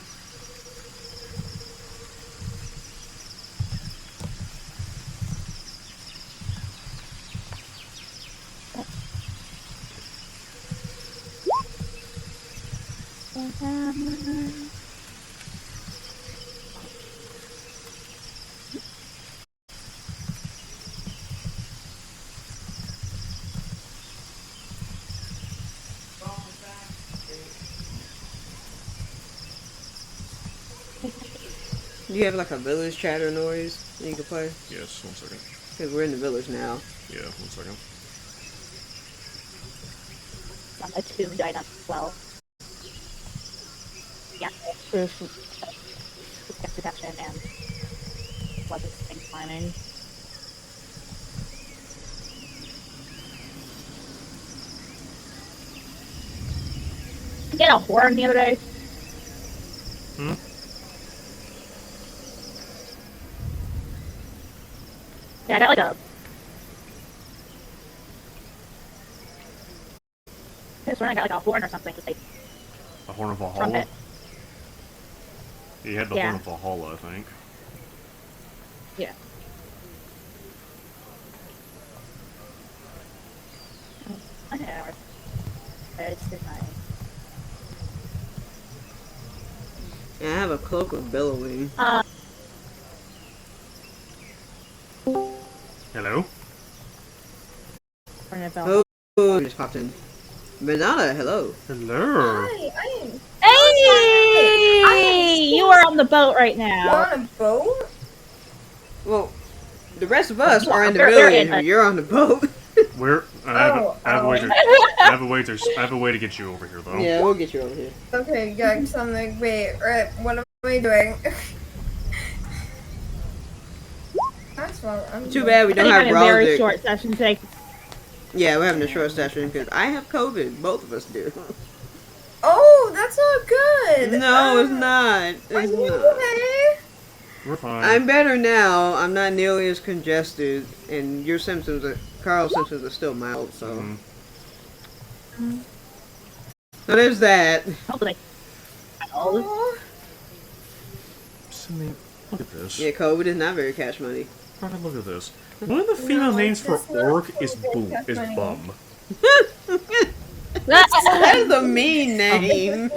Do you have like a village chatter noise that you can play? Yes, 1 second. Because we're in the village now. Yeah, 1 second. I'm attuned item as well. Yeah, proof detection and pleasant thing climbing. I get a horn the other day. Hmm? Yeah, I got like a. I swear I got like a horn or something. Just like The Horn of Valhalla? trumpet. You had the Yeah. Horn of Valhalla, I think. Yeah. I know. It's fine. And I have a cloak of billowing. Hello? Oh, just popped in. Banana, hello. Hello? Hey! You are on the boat right now. You're on a boat? Well, the rest of us are in the They're village, in but it. you're on the boat. Where? I have a way to. I have a way to get you over here, though. Yeah, we'll get you over here. Okay, yeah, so I'm like, wait, right, what am I doing? That's well, I'm Too bad we I don't think have I'm a very Raldic. short session today. Yeah, we're having a short session because I have COVID. Both of us do. Oh, that's not good. No, it's not. Are It's you not. okay? We're fine. I'm better now. I'm not nearly as congested, and your symptoms, Carl's symptoms are still mild. So, so there's that. Hopefully. Oh, Sydney, look at this. Yeah, COVID is not very cash money. Robert, look at this. One of the female names for that's not orc is really boom, is funny. bum. That is a mean name.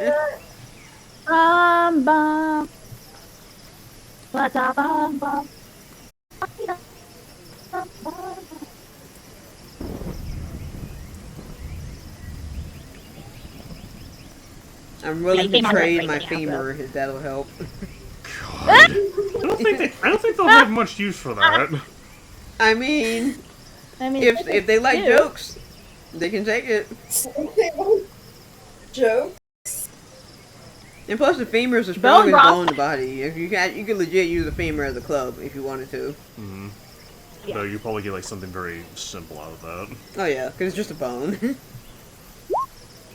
Bum. What's up, bum? I'm willing Yeah, to you came on trade right my now, femur if that'll help. I don't think they'll have much use for that. I mean, I mean, if they like do. jokes, they can take it. joke. And plus, the femur is the strongest broth. bone in the body. If you could legit use the femur as a club if you wanted to. Mm-hmm. Yeah. Though you probably get like something very simple out of that. Oh yeah, because it's just a bone.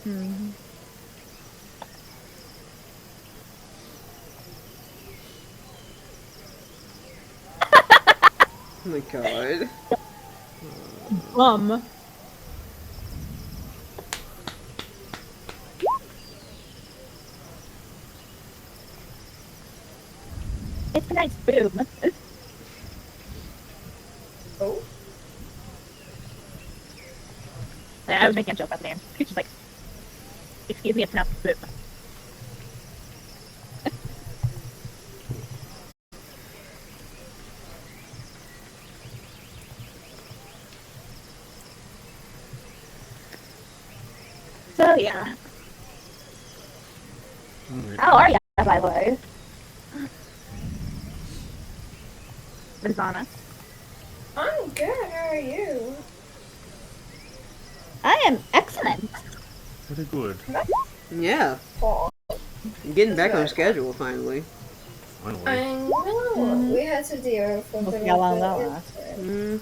Mhm. Oh my god. Bum. It's a nice boom. Oh, I was making a joke about the name. It's just like, excuse me, it's pronounced boom. So yeah. How are you, by the way? Rizana. I'm good. How are you? I am excellent. Pretty good. Yeah, Paul. getting That's back on very schedule finally. Finally. I know. We had to deal with We'll something see how long that like lasts. that. Mm.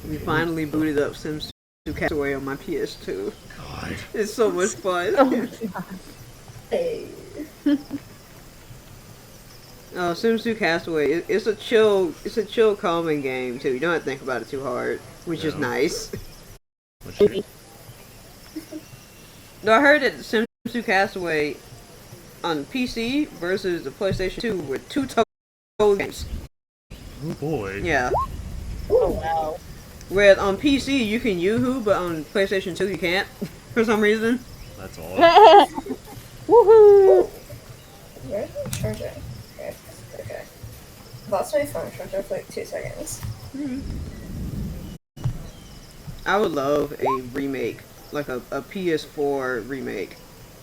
We finally booted up Sims 2 Castaway on my PS2. God. It's so much fun. Oh, Hey. Sims 2 Castaway. It's a chill, calming game too. You don't have to think about it too hard, which is Yeah. nice. What's your- Though I heard that Sims 2 Castaway on PC versus the PlayStation 2 were two total games. Oh boy. Yeah. oh wow. Whereas on PC you can Yoo-hoo, but on PlayStation 2 you can't for some reason. That's all. Woohoo! Where's my charger? Okay. Lost my phone charger for like 2 seconds. I would love a remake, like a PS4 remake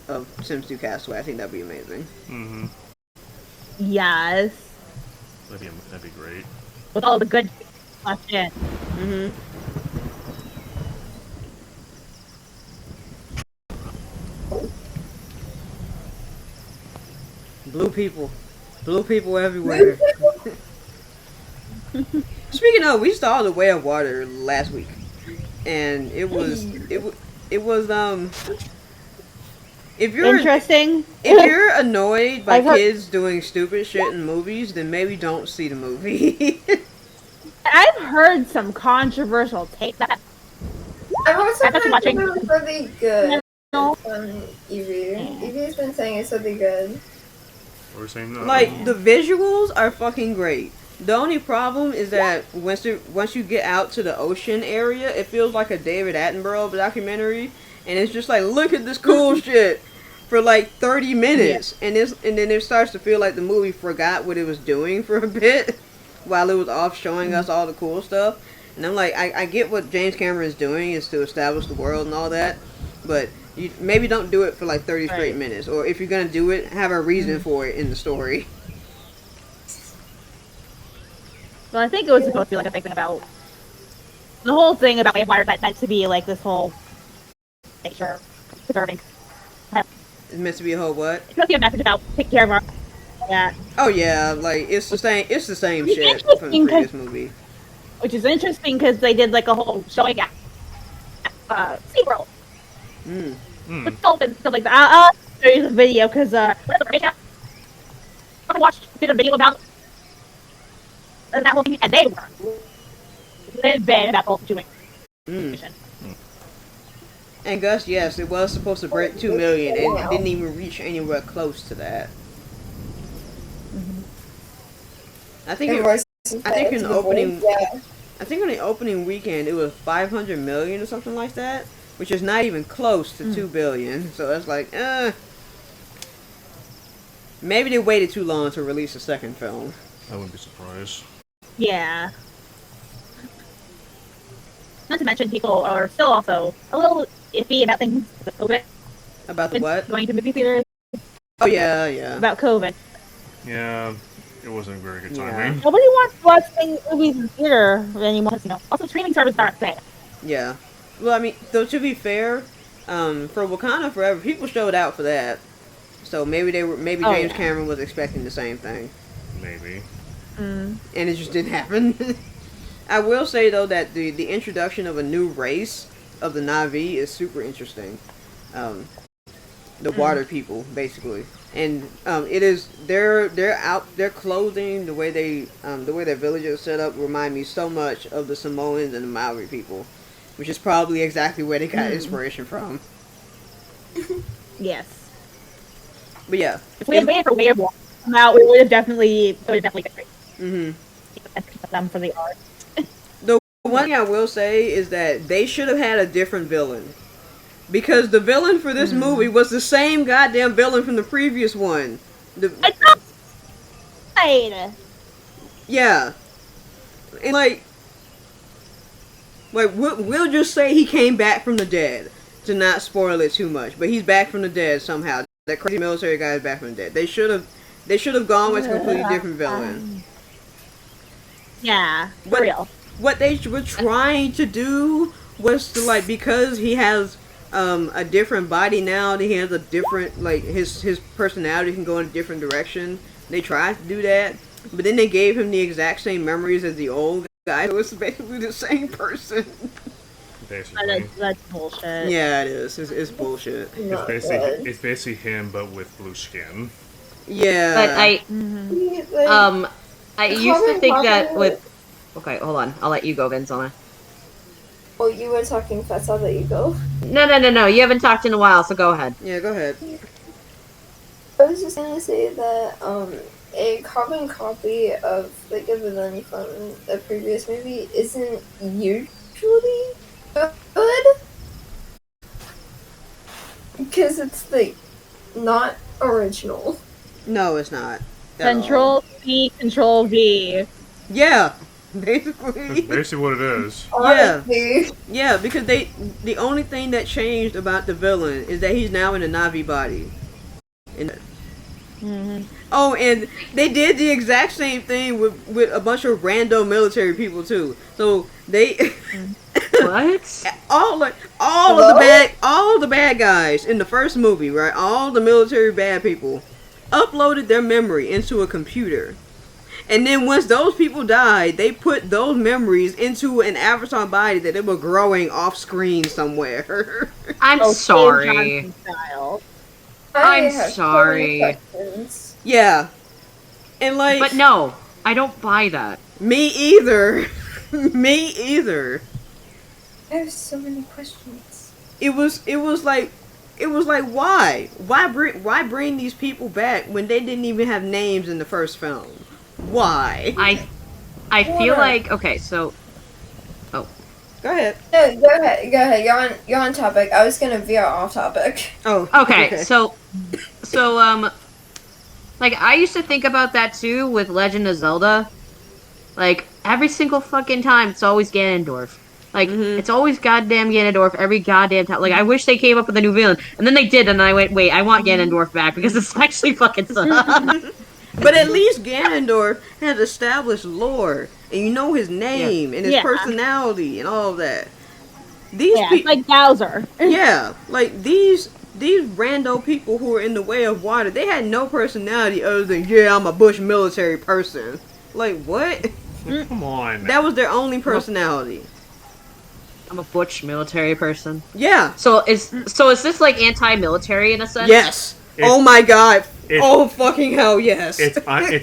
of Sims 2 Castaway. I think that'd be amazing. Mm-hmm. Yes. That'd be great. With all the good left in. Mm-hmm. Blue people everywhere. Speaking of, we saw The Way of Water last week, and it was if you're Interesting. if you're annoyed by I've heard- kids doing stupid shit in movies, then maybe don't see the movie. I've heard some controversial takes that I've also I'm just heard watching- it was really good No. on Evie. Evie's been saying it's really good. We're saying Like the visuals are fucking great. The only problem is that once you get out to the ocean area, it feels like a David Attenborough documentary, and it's just like, look at this cool shit for like 30 minutes, and then it starts to feel like the movie forgot what it was doing for a bit while it was off showing us all the cool stuff. And I'm like, I get what James Cameron is doing is to establish the world and all that, but you maybe don't do it for like 30 straight Right. minutes, or if you're gonna do it, have a reason for it in the story. Well, I think it was supposed to be like a big thing about the whole thing about vampires that meant to be like this whole nature preserving. It's meant to be a whole what? It's supposed to be a message about taking care of our that, Oh yeah, like it's the same It's shit from the interesting 'cause- previous movie. which is interesting because they did like a whole showing at SeaWorld. Mm. With dolphins and stuff like that. I'll show you the video because I did a video about that whole thing, and they've been about the whole situation. Mm. And Gus, yes, it was supposed to break 2 million, and it didn't even reach anywhere close to that. I think And it, voices I think to in the the opening- voice, yeah. I think on the opening weekend it was 500 million or something like that, which is not even close to 2 billion. So that's like, maybe they waited too long to release a second film. I wouldn't be surprised. Yeah. Not to mention, people are still also a little iffy about things with COVID. About the what? Going to movie theaters Oh yeah, yeah. about COVID. Yeah, it wasn't a very good Yeah. timing. Nobody wants to watch movies in theater anymore. You know. Also, streaming services aren't safe. Yeah. Well, I mean, though to be fair, for Wakanda Forever, people showed out for that. So maybe Oh, James yeah. Cameron was expecting the same thing, Maybe. and it just didn't happen. I will say though that the introduction of a new race of the Na'vi is super interesting. The water people, basically, and it is their clothing, the way their villages are set up remind me so much of the Samoans and the Maori people, which is probably exactly where they got inspiration from. Yes. But yeah. If we had waited for Weird War to come out, it would have definitely been great. Mm-hmm. Keep them for the art. The one thing I will say is that they should have had a different villain. Because the villain for this movie was the same goddamn villain from the previous one. I know. died. Yeah. And we'll just say he came back from the dead to not spoil it too much, but he's back from the dead somehow. That crazy military guy is back from the dead. They should have gone with a completely different villain. Yeah, for But real. what they were trying to do was to because he has a different body now, that he has a different his personality can go in a different direction. They tried to do that, but then they gave him the exact same memories as the old guy. So it's basically the same person. Basically. That's bullshit. Yeah, it is. It's bullshit. It's basically him, but with blue skin. Yeah. But I The used to common think that problem with. Okay, hold on. I'll let you go, Vinzona. Oh, you were talking fast. I'll let you go. No. You haven't talked in a while, so go ahead. Yeah, go ahead. I was just gonna say that a carbon copy of a villain from the previous movie isn't usually good because it's not original. No, it's not. At all. Control C, Control V. Yeah, That's basically. basically what it is. Honestly. Yeah, because the only thing that changed about the villain is that he's now in a Navi body. Oh, and they did the exact same thing with a bunch of random military people too. So they What? all of the bad guys in the first movie, right? All the military bad people uploaded their memory into a computer. And then once those people died, they put those memories into an avatar body that they were growing off screen somewhere. I'm Oh, sorry. Dave Johnson style. I I'm have so sorry. many questions. Yeah. And But no, I don't buy that. me either. Me either. I have so many questions. It was like why bring these people back when they didn't even have names in the first film? Why? I feel like okay, so Go ahead. No, go ahead. You're on topic. I was gonna veer off topic. Oh. okay, so like I used to think about that too with Legend of Zelda. Like every single fucking time, it's always Ganondorf. Like it's always goddamn Ganondorf every goddamn time. Like I wish they came up with a new villain, and then they did, and I went, wait, I want Ganondorf back because it's actually fucking sucks. But at least Ganondorf has established lore, and you know his name and his Yeah. personality and all of that. These Yeah, it's people, like Bowser. yeah, like these rando people who are in the way of water, they had no personality other than I'm a bush military person. Like what? Come on. That was their only personality. I'm a butch military person. Yeah. So is this like anti-military in a sense? Yes. Oh my god. It's- Oh fucking hell yes. It's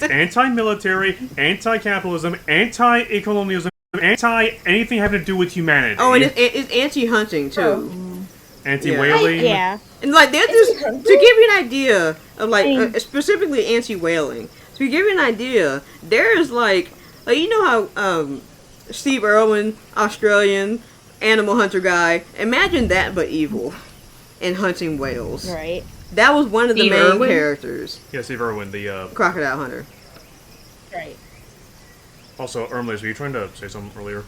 anti-military, anti-capitalism, anti-colonialism, anti-anything having to do with humanity. Oh, and it's anti-hunting too. Anti-whaling. Yeah. And like they're just to hunting? give you an idea of specifically anti-whaling. To give you an idea, there is like you know how Steve Irwin, Australian animal hunter guy. Imagine that, but evil, and hunting whales. Right. That was one of the Steve main Irwin? characters. Yeah, Steve Irwin, the Crocodile hunter. Right. also Ermles, were you trying to say something earlier?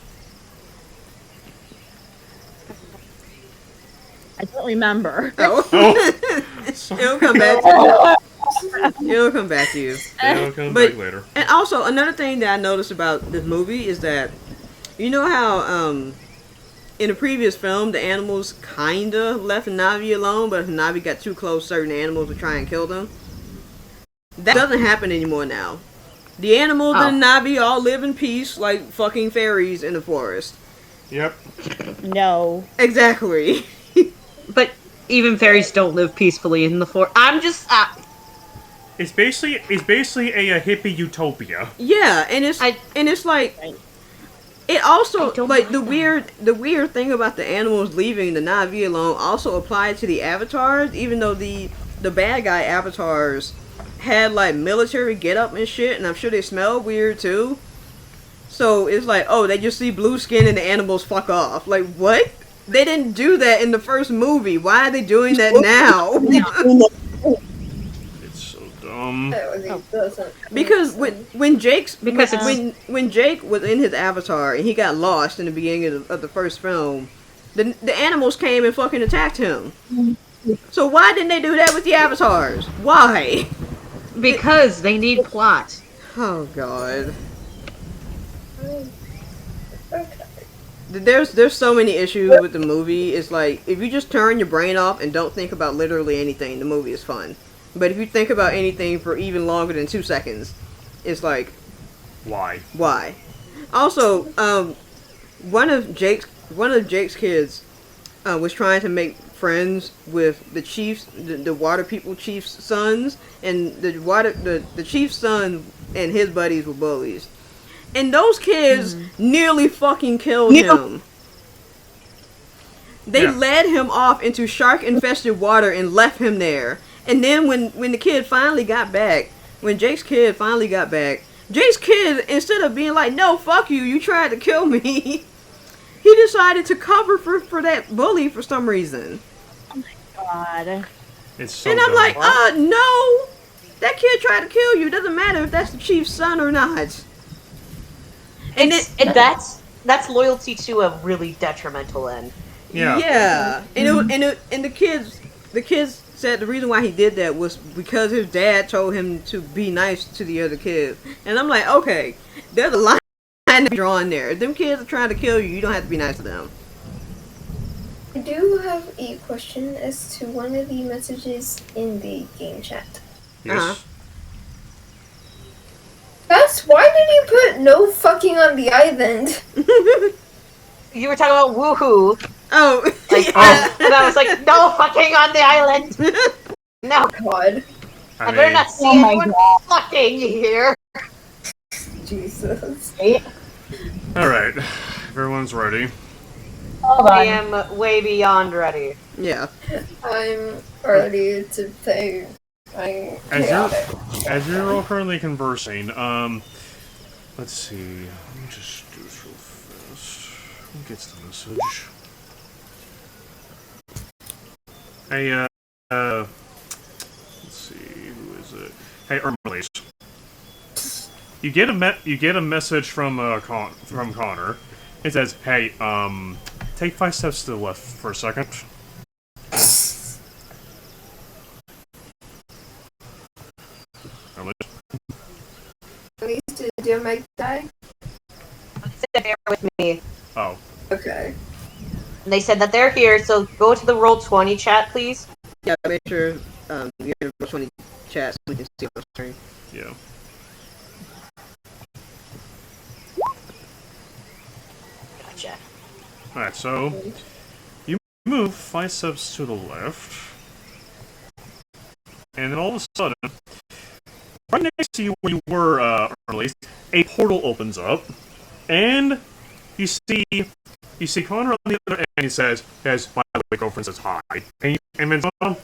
I don't remember. Oh, Oh, it'll come back to you. It'll come back to you. I'll come But- back later. And also, another thing that I noticed about this movie is that, you know how, in the previous film, the animals kinda left Navi alone, but if Navi got too close, certain animals would try and kill them? That doesn't happen anymore now. The animals in Navi all live in peace like fucking fairies in the forest. Yep. No. Exactly. But even fairies don't live peacefully in the forest. I'm just It's basically a hippie utopia. Yeah, and it's like it also don't like the mind weird thing about the animals leaving the Navi alone also applied to the avatars, even though the bad guy avatars had like military getup and shit, and I'm sure they smell weird too. So it's like, oh, they just see blue skin and the animals fuck off. Like what? They didn't do that in the first movie. Why are they doing that now? It's so dumb. It doesn't. Because when Jake's Because when Jake was in his avatar and he got lost in the beginning of the first film, the animals came and fucking attacked him. So why didn't they do that with the avatars? Why? because they need plot. Oh god. Okay. There's so many issues with the movie. It's like if you just turn your brain off and don't think about literally anything, the movie is fun. But if you think about anything for even longer than 2 seconds, it's like Why? Also, one of Jake's kids was trying to make friends with the chief's the water people chief's sons, and the chief's son and his buddies were bullies, and those kids nearly fucking killed him. They led him off into shark infested water and left him there. And then when the kid finally got back, when Jake's kid finally got back, Jake's kid, instead of being like, no, fuck you, you tried to kill me, he decided to cover for that bully for some reason. God. It's so And I'm dumb. like, no, that kid tried to kill you. It doesn't matter if that's the chief's son or not. And That's loyalty to a really detrimental end. Yeah. And the kids said the reason why he did that was because his dad told him to be nice to the other kids. And I'm like, okay, there's a line to be drawn there. If them kids are trying to kill you, you don't have to be nice to them. I do have a question as to one of the messages in the game chat. Yes. That's why did you put no fucking on the island? You were talking about woohoo, Oh, like, and I was like, no fucking on the island. No, God, I better not see anyone fucking here. Jesus. Alright. Everyone's ready. Hold I on. am way beyond ready. yeah. I'm ready to play. As you're all currently conversing, let's see. Let me just do this real fast. Who gets the message? Hey, let's see, who is it? Hey, Ermelace. You get a message from Connor. It says, "Hey, take 5 steps to the left for a second." At least did you make die? Sit there with me. Oh, Okay. And they said that they're here, so go to the Roll20 chat, please. Yeah, make sure you get a 20 chats so we can see on the screen. yeah. Gotcha. Alright, so you move 5 steps to the left, and then all of a sudden, right next to you where you were early, a portal opens up, and you see Connor on the other end. He says, "My girlfriend says hi," and then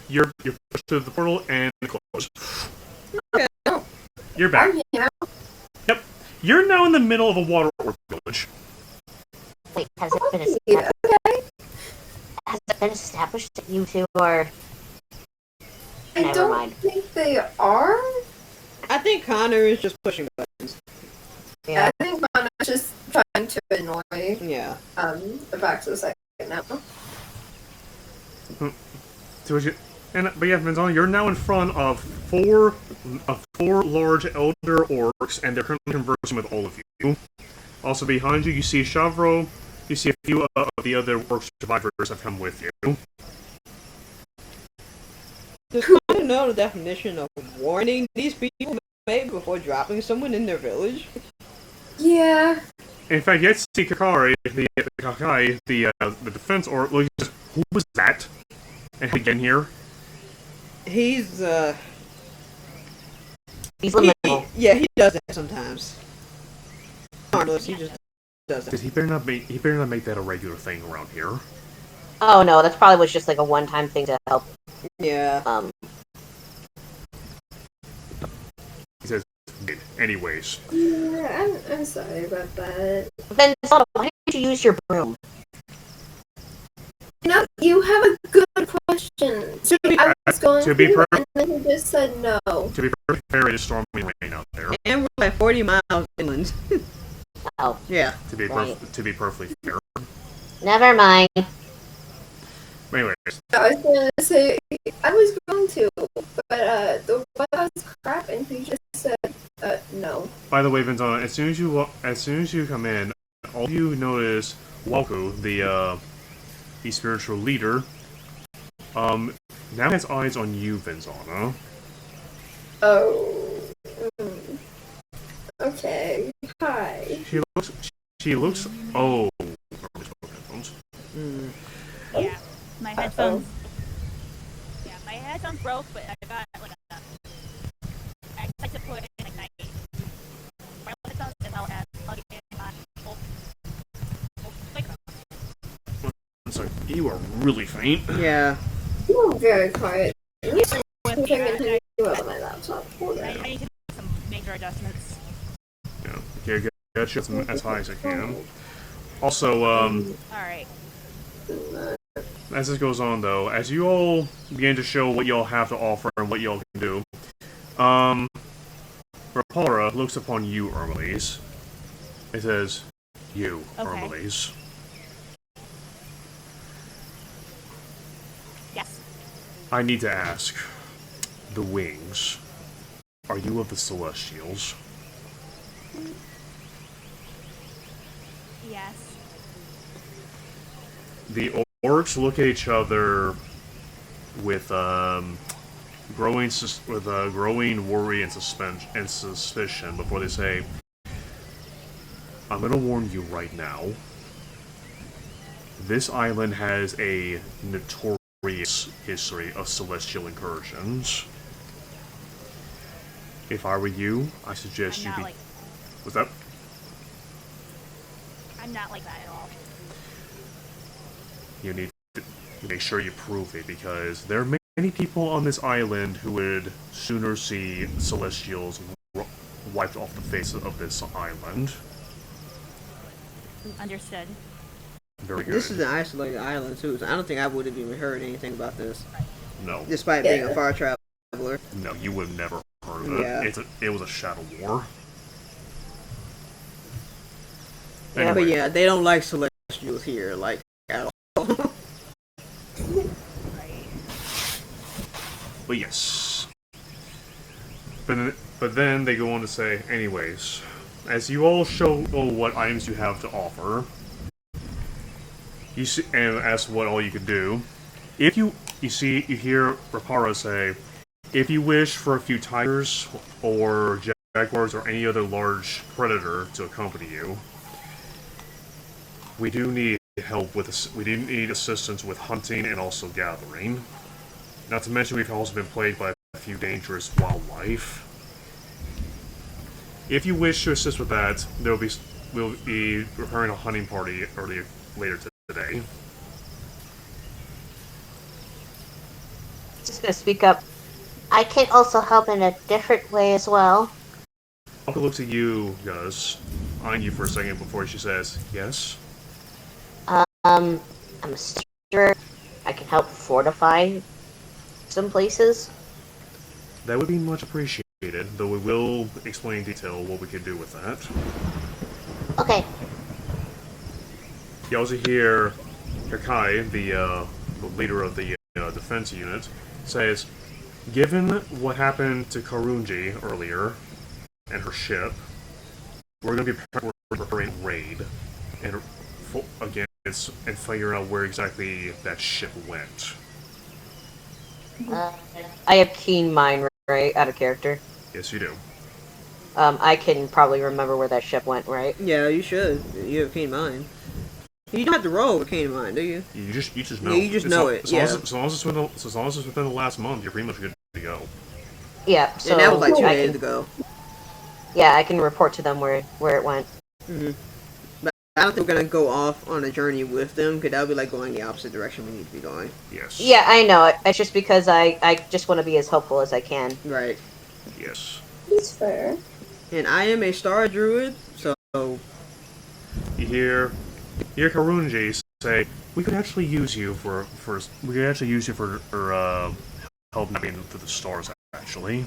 you're pushed to the portal and it closes. Okay. You're back. Yeah. Yep, you're now in the middle of a water orc village. Wait, has it been Yeah. established that you two are... I Never don't mind. think they are. I think Connor is just pushing buttons. Yeah. I think I'm just trying to annoy Yeah. the Baxter second now. But yeah, Vinzon, you're now in front of four large elder orcs, and they're currently conversing with all of you. Also behind you, you see Shavro. You see a few of the other orc survivors have come with you. Does Connor know the definition of warning these people made before dropping someone in their village? Yeah. In fact, you see Kakari, the Kakai, the defense orc, looking just, who was that? And again here. He's He's liminal. yeah, he does that sometimes. Harmless, he just does that. Because he better not make that a regular thing around here. Oh no, that's probably was just like a one-time thing to help. Yeah. He says, anyways. Yeah, I'm sorry about that. Then Zelda, why didn't you use your broom? You know, you have a good question. I was going to be to, perfect, and then he just said no. to be perfect fair, it is stormy rain out there. And we're like 40 miles inland. Oh, Yeah. To be to be perfectly fair. never mind. Anyways, I was gonna say I was going to, but the weather was crap, and he just said no. by the way, Vincent, as soon as you come in, all you notice Walku, the spiritual leader, now has eyes on you, Vinzana. Oh. Okay. Hi. She looks. Oh. Yeah, my headphones. Yeah, my headphones broke, but I got like a. I tried to put in like my headphones as well as plug in my old microphone. I'm sorry, you are really faint. Yeah. You were very quiet. You should With check that, into you on my laptop. Hold I on. need to do some major adjustments. Yeah, get you as high as I can. Also, Alright. as this goes on, though, as you all begin to show what y'all have to offer and what y'all can do, Rapara looks upon you, Ermeles. It says, "You, Okay. Ermeles." Yes. I need to ask, the wings, are you of the Celestials? Yes. The orcs look at each other with growing worry and suspicion before they say, "I'm gonna warn you right now. This island has a notorious history of celestial incursions. If I were you, I suggest I'm you not be." like What's that? I'm not like that at all. You need to make sure you prove it, because there are many people on this island who would sooner see Celestials wiped off the face of this island. Understood. Very good. This is an isolated island, too, so I don't think I would have even heard anything about this. No. Despite being a far traveler. No, you would have never heard of it. Yeah. It was a shadow war. Yeah, But Anyway, yeah, they don't like celestials here, like, at all. Right. but yes. But then they go on to say, anyways, as you all show what items you have to offer, you see, and ask what all you can do. If you hear Rapara say, if you wish for a few tigers or jaguars or any other large predator to accompany you, we do need help with. We do need assistance with hunting and also gathering. Not to mention, we've also been plagued by a few dangerous wildlife. If you wish to assist with that, we'll be preparing a hunting party later today. Just gonna speak up. I can also help in a different way as well. Alka looks at you, Gus, eyeing you for a second before she says, "Yes." I'm sure I can help fortify some places. That would be much appreciated, though we will explain in detail what we can do with that. Okay. You also hear Kakai, the leader of the defense unit, says, "Given what happened to Karunji earlier and her ship, we're going to be preparing a raid and figure out where exactly that ship went." I have keen mind, right? Out of character. Yes, you do. I can probably remember where that ship went, right? Yeah, you should. You have a keen mind. You don't have to roll with keen mind, do you? You just know. Yeah, you just know it, As long as it's within the last month, you're pretty much good to go. Yeah. So And that was like 2 I days can, ago. yeah, I can report to them where it went. But I don't think we're gonna go off on a journey with them, because that would be like going the opposite direction we need to be going. Yes. Yeah, I know. It's just because I just want to be as helpful as I can. Right. Yes. It's fair. And I am a star druid, so You hear Karunji say, we could actually use you for help navigating through the stars. Actually,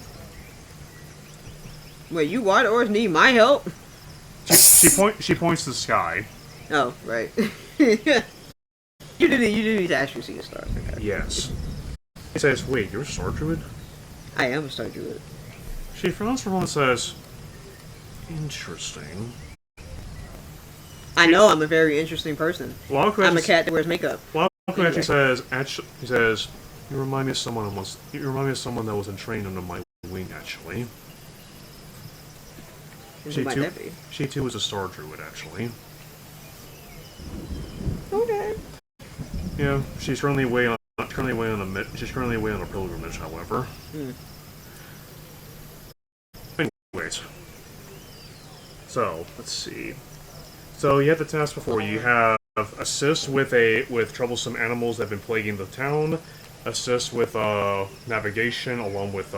Wait, you water ores need my help? she points to the sky. Oh, right. You do need to actually see the stars. Okay. Yes. He says, "Wait, you're a star druid?" I am a star druid. She frowns for a moment and says, "Interesting." I know I'm a very interesting person. Waku I'm a cat that wears makeup. Waku Anyway. he says, "You remind me of someone that was trained under my wing, actually." Who might that be? She too was a star druid, actually. Okay. Yeah, she's currently away on a pilgrimage, however. Anyways, so let's see. So you have the task before you. You have assist with troublesome animals that have been plaguing the town, assist with navigation, along with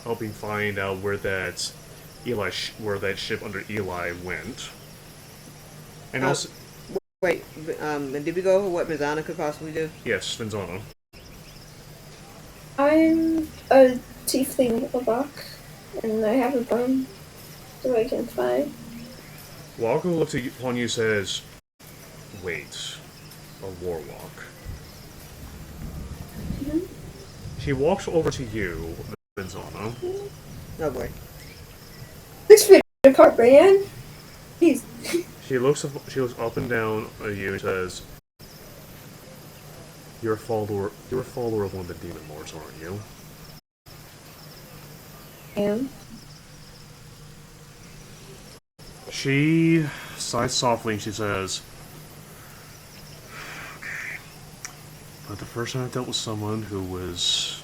helping find out where that ship under Eli went, and also. Wait, did we go over what Mizana could possibly do? Yes, Vinzana. I'm a tiefling Lobak, and I have a bone, so I can fly. Walker looks upon you and says, "Wait, a warlock." She walks over to you, Vinzana. Oh boy. 6 feet apart, man. Jeez. She looks up and down at you and says, You're a follower of one of the demon lords, aren't you?" And She sighs softly and she says, "Okay. Not the first time I dealt with someone who was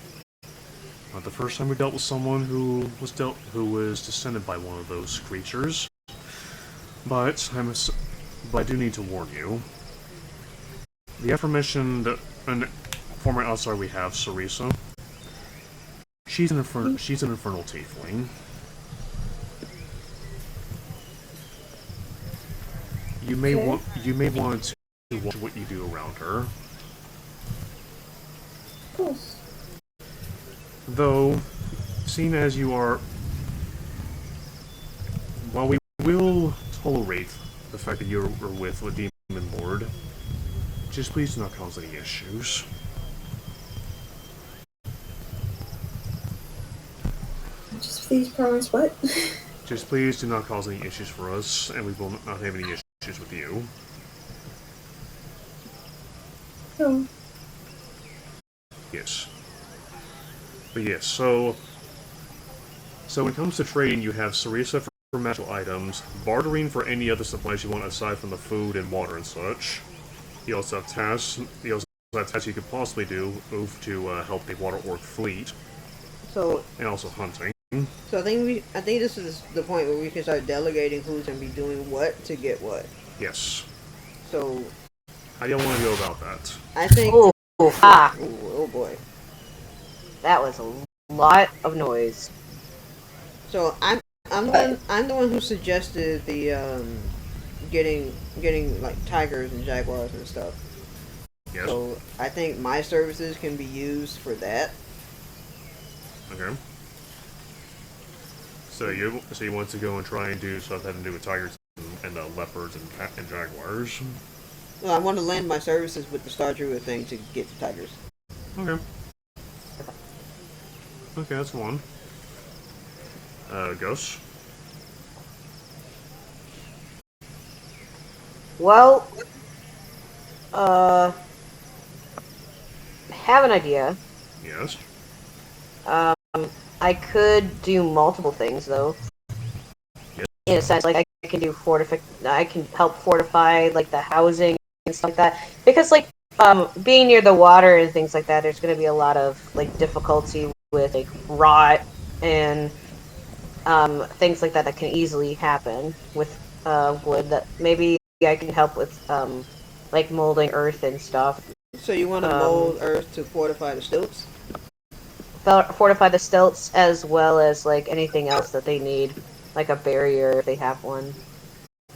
descended by one of those creatures. But I do need to warn you. The aforementioned former outsider we have, Sarisa, she's an infernal tiefling. You may want to watch what you do around her. of course. Though, seeing as you are, while we will tolerate the fact that you're with a demon lord, just please do not cause any issues." Just please promise what? Just please do not cause any issues for us, and we will not have any issues with you. No. Yes. But yes, so when it comes to trading, you have Sarisa for magical items, bartering for any other supplies you want aside from the food and water and such. You also have tasks. You could possibly do to help the water orc fleet, So, and also hunting. I think this is the point where we can start delegating who's gonna be doing what to get what. Yes. So, How do you want to go about that? I think. Ooh, ah, Oh boy. that was a lot of noise. So I'm the one who suggested the getting like tigers and jaguars and stuff. Yes. So I think my services can be used for that. Okay. So you want to go and try and do stuff having to do with tigers and leopards and jaguars. Well, I want to land my services with the Star Druid thing to get the tigers. Okay. Okay, that's one. Ghost? Well, have an idea. Yes. I could do multiple things though. Yes. In a sense, like I can do I can help fortify like the housing and stuff like that. Because like being near the water and things like that, there's going to be a lot of like difficulty with like rot and things like that can easily happen with wood. That maybe I can help with like molding earth and stuff. So you want to mold earth to fortify the stilts? Fortify the stilts as well as like anything else that they need, like a barrier if they have one.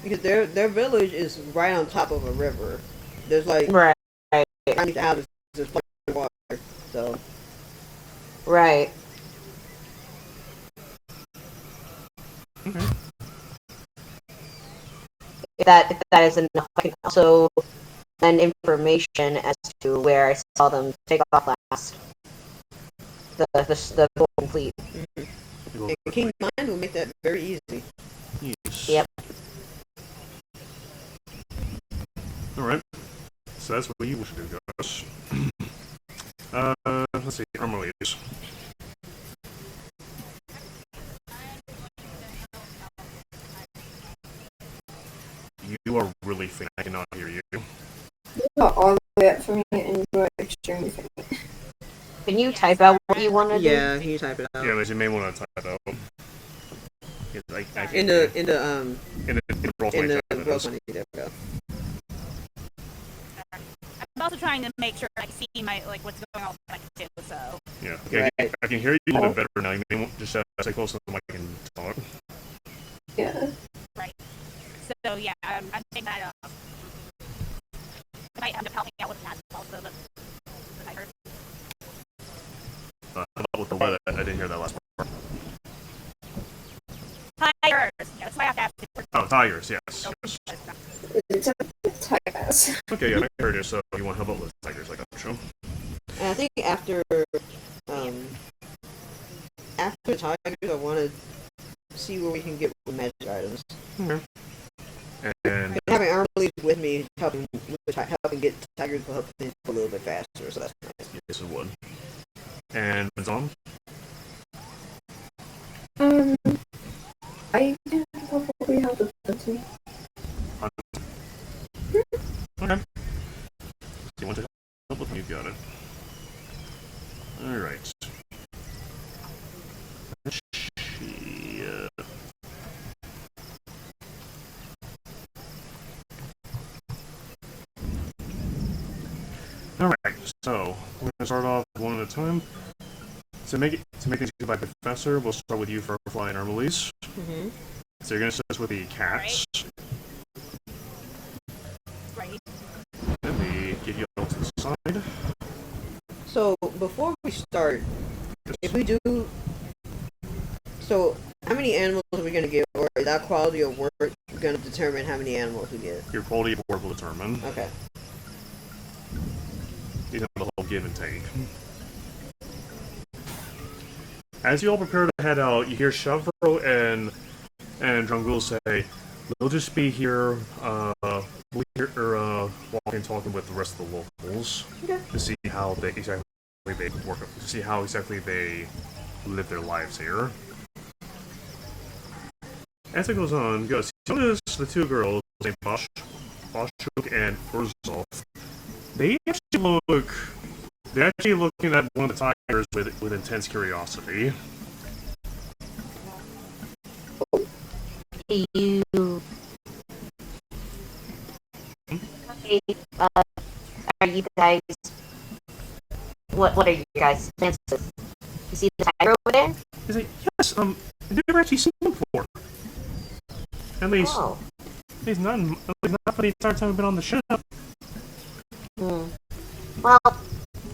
because their village is right on top of a river. There's like Right. underneath the houses, there's plenty of water. So Right. Okay. If that is enough, I can also send information as to where I saw them take off last. The Golden Fleet. and King Mind will make that very easy. Yes. Yep. Alright. So that's what you wish to do, guys. Let's see, Armalies. You are really faint. I cannot hear you. Not all the way up for me, and you are extremely faint. Can you type out what you want to do? Yeah, can you type it out? Yeah, but you may want to type that out. I can't In hear the you. in the roll in the 20 roll seconds. 20, there we go. I'm also trying to make sure I see my what's going on with my too. So Yeah, okay, Right. I can hear you a little bit better now. You may want just stay close to the mic and talk. Yeah. right. So yeah, I'm taking that up. I might end up helping out with that also, but I heard. How about with the weather? I didn't hear that last part. Tigers. Yeah, that's why I have to ask. Oh, tigers, yes. yes. It's a tight ass. Okay, yeah, I heard it, so you want to help out with tigers, I got you. And I think after Tigers, I want to see where we can get magic items. Okay. And Having Armley with me helping get Tigers will help things go a little bit faster, so that's nice. yes, it would. And Mazon? I can probably help with that too. Okay. Do you want to help with me? You got it. Alright. Alright, so we're gonna start off one at a time. To make things easy by Professor, we'll start with you, Firefly and Armalise. Mm-hmm. So you're gonna start with the cats. Right. Let me get you all to the side. So before we start, if we do, so how many animals are we gonna get, or is that quality of work gonna determine how many animals we get? Your quality of work will determine. Okay. You know, the whole give and take. As you all prepare to head out, you hear Shavro and Drangul say, "We'll just be here, walking, talking with the rest of the locals to see how they exactly work, to see how exactly they live their lives here." As it goes on, you notice the two girls named Boshuk and Urzov. They're actually looking at one of the tigers with intense curiosity. You. Okay, are you guys? What are you guys' plans? You see the tiger over there? He's like, yes, I've never actually seen him before. At least, Oh. not for the entire time I've been on the show. Well,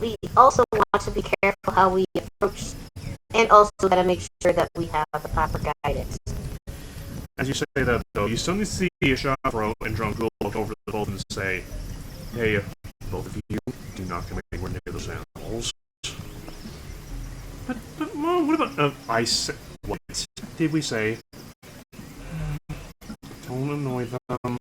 we also want to be careful how we approach, and also gotta make sure that we have the proper guidance. As you say that, though, you suddenly see Shavro and Drangul look over the both and say, "Hey, both of you, do not come anywhere near those animals." But Mom, what about, what did we say? Don't annoy them.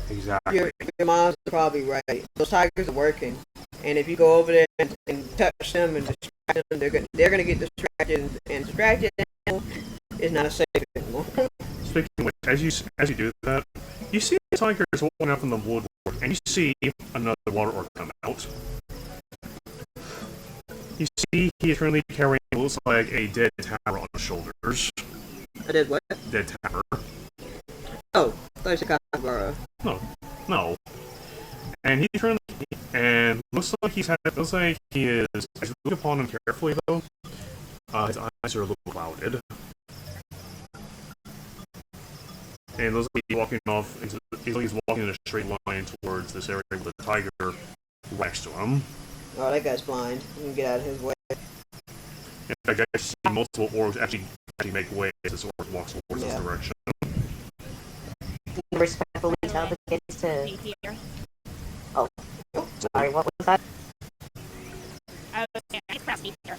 Exactly. Your mom's probably right. Those tigers are working, and if you go over there and touch them and distract them, they're gonna get distracted, and distracted animal is not a safe animal. Speaking of which, as you do that, you see the tigers walking out from the woodwork, and you see another water orc come out. You see he is currently carrying what looks like a dead tower on his shoulders. I did what? Dead tower. Oh, there's a capybara. No. And he's currently, and looks like he is. As you look upon him carefully, though, his eyes are a little clouded. And looks like he's walking off. He's walking in a straight line towards this area with a tiger next to him. Oh, that guy's blind. You can get out of his way. In fact, I see multiple orcs actually make way as this orc walks towards this direction. Respectfully tell the kids to. Stay here. Oh, sorry. What was that? I was saying, I can't stay here.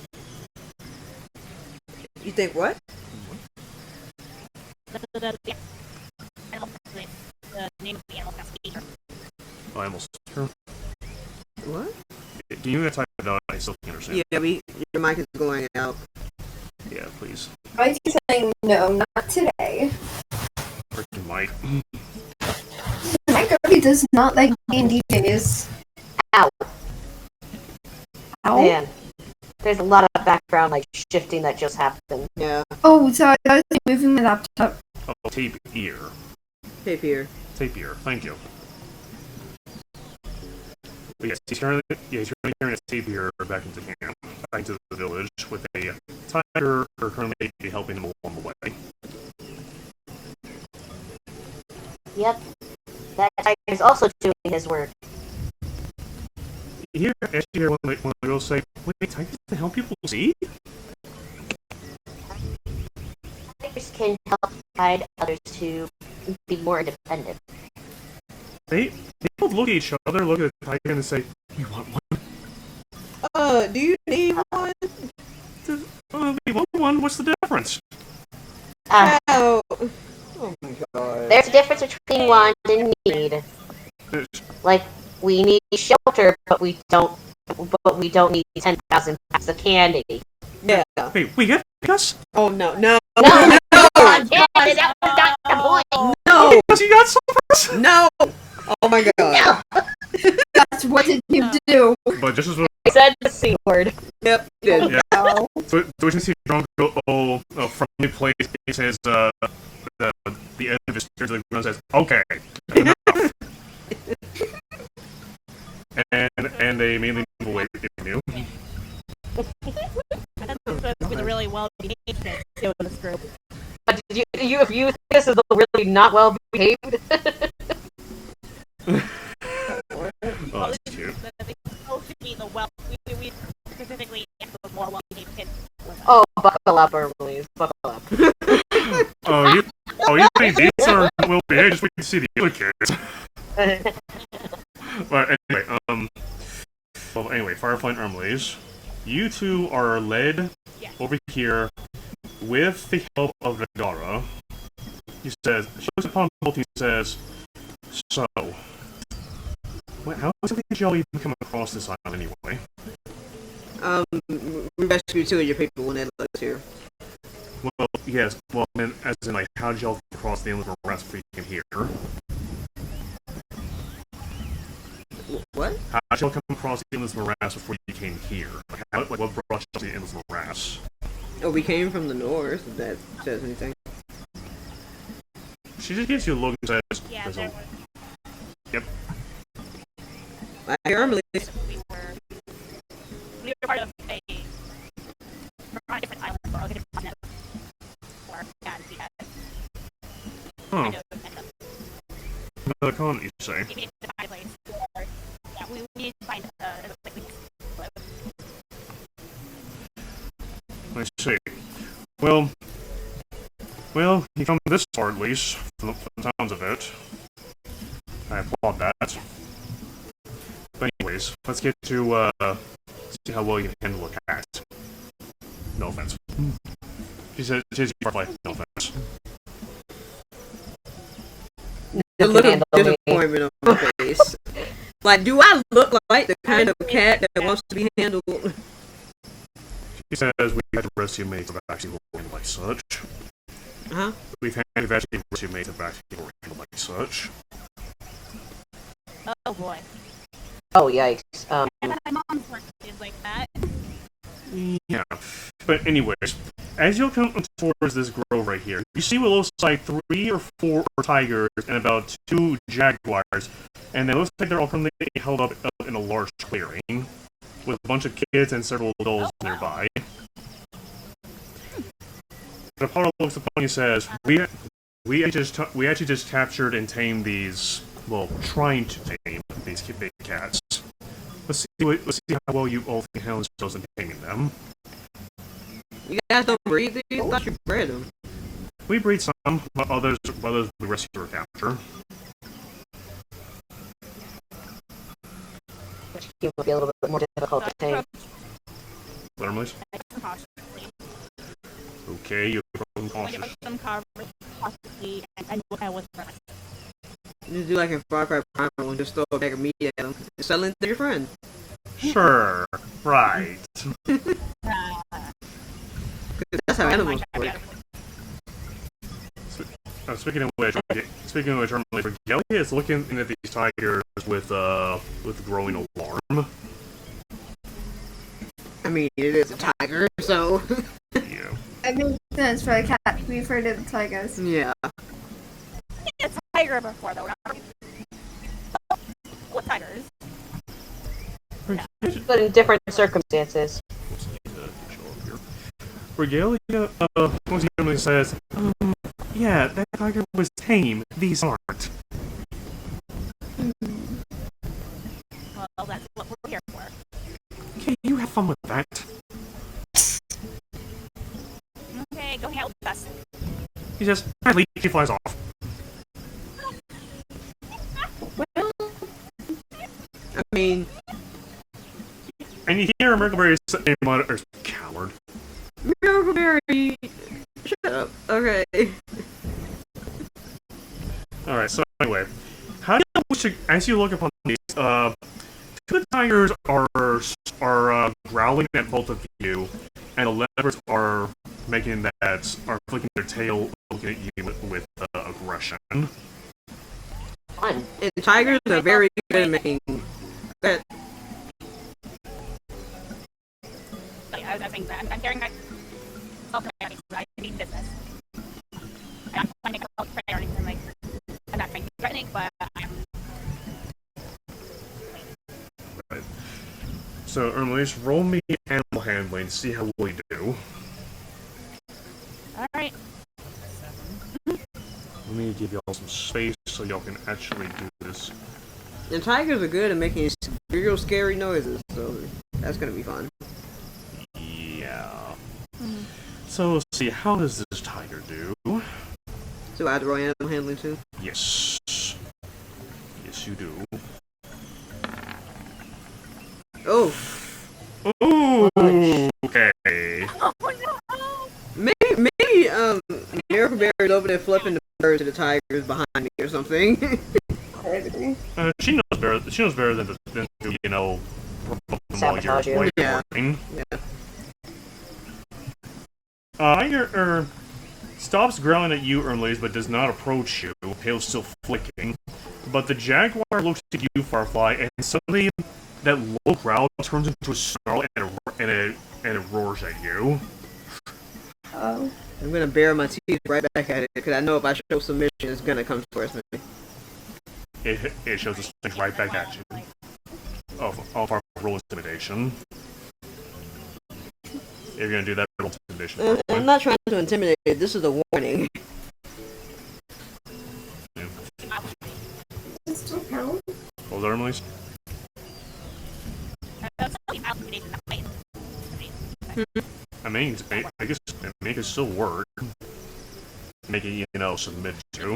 You think what? The animal the name of the animal classification. Oh, I almost. Sure. What? Can you type it out? I still can't understand. Yeah, your mic is going out. Yeah, please. I keep saying no, not today. Freaking mic. My girlie does not like D&DJs. Ow. Ow. Man, there's a lot of background like shifting that just happened. Yeah. Oh, sorry, I was moving my laptop. Oh, tape ear. Tape here. Tape ear. Thank you. But yes, he's currently carrying a tape ear back into camp, back into the village with a tiger currently helping him along the way. Yep. That tiger's also doing his work. Here, actually, hear one of the girls say, "Wait, tigers can help people see?" Tigers can help guide others to be more independent. They both look at each other, look at the tiger, and say, "You want one? Do you need one? We want one. What's the difference?" Ah, Oh. Oh my god. there's a difference between want and need. Like, we need shelter, but we don't need 10,000 packs of candy. Yeah. Hey, we get us? Oh no. No, God damn it, that was not the point. No. Because you got some. No. Oh my god. That's what did you do? But just as well. I said the C word. Yep. You did. Yeah. Oh. So we can see Drunk go, friendly place. He says, the end of his spirit says, "Okay, enough." and they immediately move away from you. I thought this was a really well-behaved kid too in this group. But you think this is really not well behaved? Oh, that's cute. They supposed to be the we specifically asked for more well-behaved kids. Oh, buckle up, please. Buckle up. You think these are well behaved? Just wait to see the other kids. But anyway, Firefly and Armlaze, you two are led over here with the help of Nagara. He says, she looks upon both. He says, "So, how did y'all even come across this island anyway?" We rescued two of your people when they left here. Well, yes. Well, as in, like, how did y'all come across the inland morass before you came here? What? How did y'all come across the endless morass before you came here? What brought you to the endless morass? Oh, we came from the north, if that says anything. She just gives you a look and says, Yeah, there's there a... was. Yep. I normally. We were part of a different island or a different continent. And we had Huh. kind of ended up Another continent, you say? we needed to find a place. Yeah, we needed to find a place we could live. I see. Well, you come this far at least, from the sounds of it. I applaud that. But anyways, let's get to, see how well you can handle a cat. No offense. She says, Firefly, no offense. The look of Handle me. disappointment on my face. Like, do I look like the kind of cat that wants to be handled? She says, we had to rescue mates of actually handled like such. Huh? We've actually rescue mates of actually handled like such. Oh boy. Oh, yikes. My mom's work is like that. Yeah. But anyways, as you come towards this grove right here, you see what looks like 3 or 4 tigers and about 2 jaguars, and it looks like they're all currently held up in a large clearing, with a bunch of kids and several adults nearby. The Apollo looks upon you and says, we we actually just captured and tamed these. Well, trying to tame these big cats. Let's see how well you all can handle yourselves in taming them. You guys don't breed these? I thought you bred them. We breed some, but others we rescue or capture. Which would be a little bit more difficult to tame. Literally. Okay, you're cautious. Some coverage, possibly, and look at what's right. You do like in Far Cry Primal and just throw a bag of meat at them. Just sell it to your friend. Sure, right. That's how animals work. Speaking of which, Regalia is looking into these tigers with growing alarm. I mean, it is a tiger, so... Yeah. It makes sense for a cat. We've heard of the tigers. Yeah. It's a tiger before, though. What tigers? But in different circumstances. Regalia, most normally says, yeah, that tiger was tame. These aren't. Well, that's what we're here for. Okay, you have fun with that. Okay, go hang out with us. He says, badly, he flies off. I mean... And you hear Mercury say, mutter, coward. Miracle shut up. Okay. Alright, so anyway, how do you wish to, as you look upon these, two of the tigers are growling at both of you, and the leopards are making that, are flicking their tail, looking at you with aggression. Fun. And tigers are very good at making that. I was saying that I'm carrying my priorities. I need business. I'm trying to call priorities and like I'm not trying to be threatening, but I'm. Right. So, Ermelis, roll me animal handling to see how well you do. Alright. Let me give y'all some space so y'all can actually do this. And tigers are good at making real scary noises, so that's gonna be fun. Yeah. So, let's see, how does this tiger do? So I have to roll animal handling too? Yes. Yes, you do. Oh! Ooh, okay. Oh no! Maybe Miracle Berry's over there flipping the birds to the tigers behind me or something. She knows better. She knows better than you know. Sabotage you. Yeah. Yeah. Tiger stops growling at you, Ermelis, but does not approach you. Tail still flicking. But the jaguar looks at you, Firefly, and suddenly that low growl turns into a snarl and it roars at you. Oh. I'm gonna bare my teeth right back at it because I know if I show submission, it's gonna come towards me. It shows its thing right back at you. Of our roll intimidation. If you're gonna do that, roll intimidation. I'm not trying to intimidate. This is a warning. Yeah. Does it still count? Hold on, Ermelis. I mean, I guess it can still work. Make it, submit to.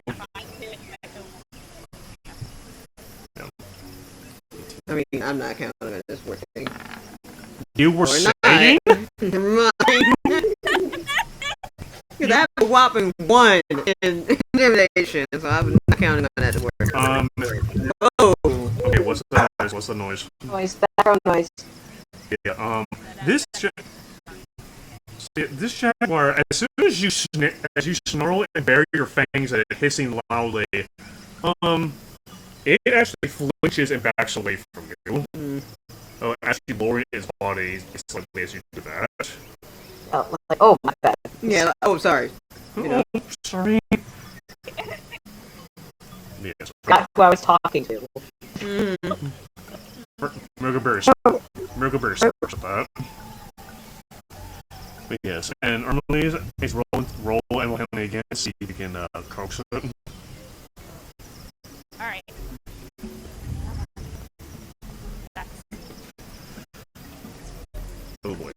Yeah. I mean, I'm not counting on this working. You were Or saying? Never mind. Because I have a whopping 1 in intimidation, so I'm not counting on that to work. Oh! Okay, what's the noise? What's the noise? Noise, background noise. Yeah, this jaguar, as soon as you snarl and bury your fangs at it, hissing loudly, it actually flinches and backs away from you. Actually lowering its body slightly as you do that. Oh, like, oh, my bad. Yeah, oh, sorry. Oh, sorry. Yes. Not who I was talking to. Miracle Berry stops at that. But yes, and normally it's roll animal handling again, see if you can coax it. Alright. That's Oh boy.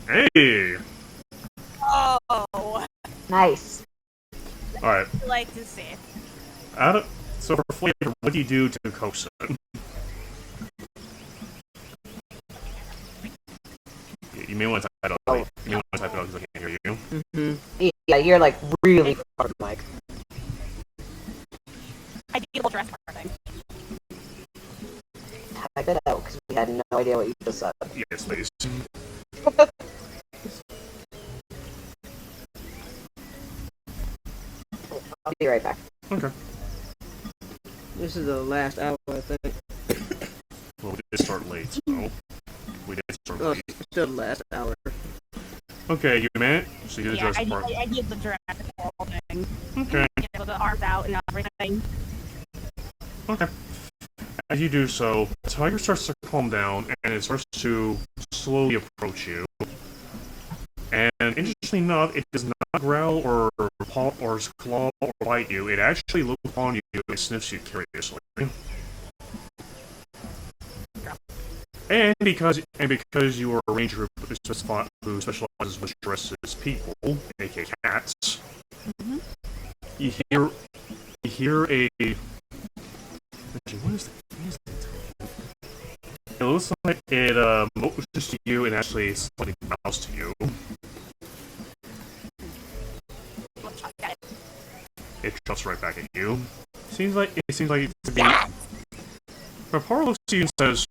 Hey! oh, Nice. Alright, I like to see. so for flavor, what do you do to coax it? You may want to type it out. You may want to type it out because I can't hear you. Mm-hmm. Yeah, you're like really far, Mike. I do the whole dress part thing. Type it out because we had no idea what you just said. Yes, please. I'll be right back. Okay. This is the last hour, I think. Well, we did start late, so we did start Oh, late. still the last hour. Okay, you man. So you did Yeah, the dress part. I did the dress whole thing. Okay. Get the arms out and everything. Okay. As you do so, the tiger starts to calm down and it starts to slowly approach you. And interestingly enough, it does not growl or paw or claw or bite you. It actually looks upon you and sniffs you curiously. And because you are a ranger who specializes with dresses people, aka cats, you hear a. Actually, what is the it looks like it motions to you and actually slightly bows to you. It jumps right back at you. Seems like it to be. Rapar looks to you and says,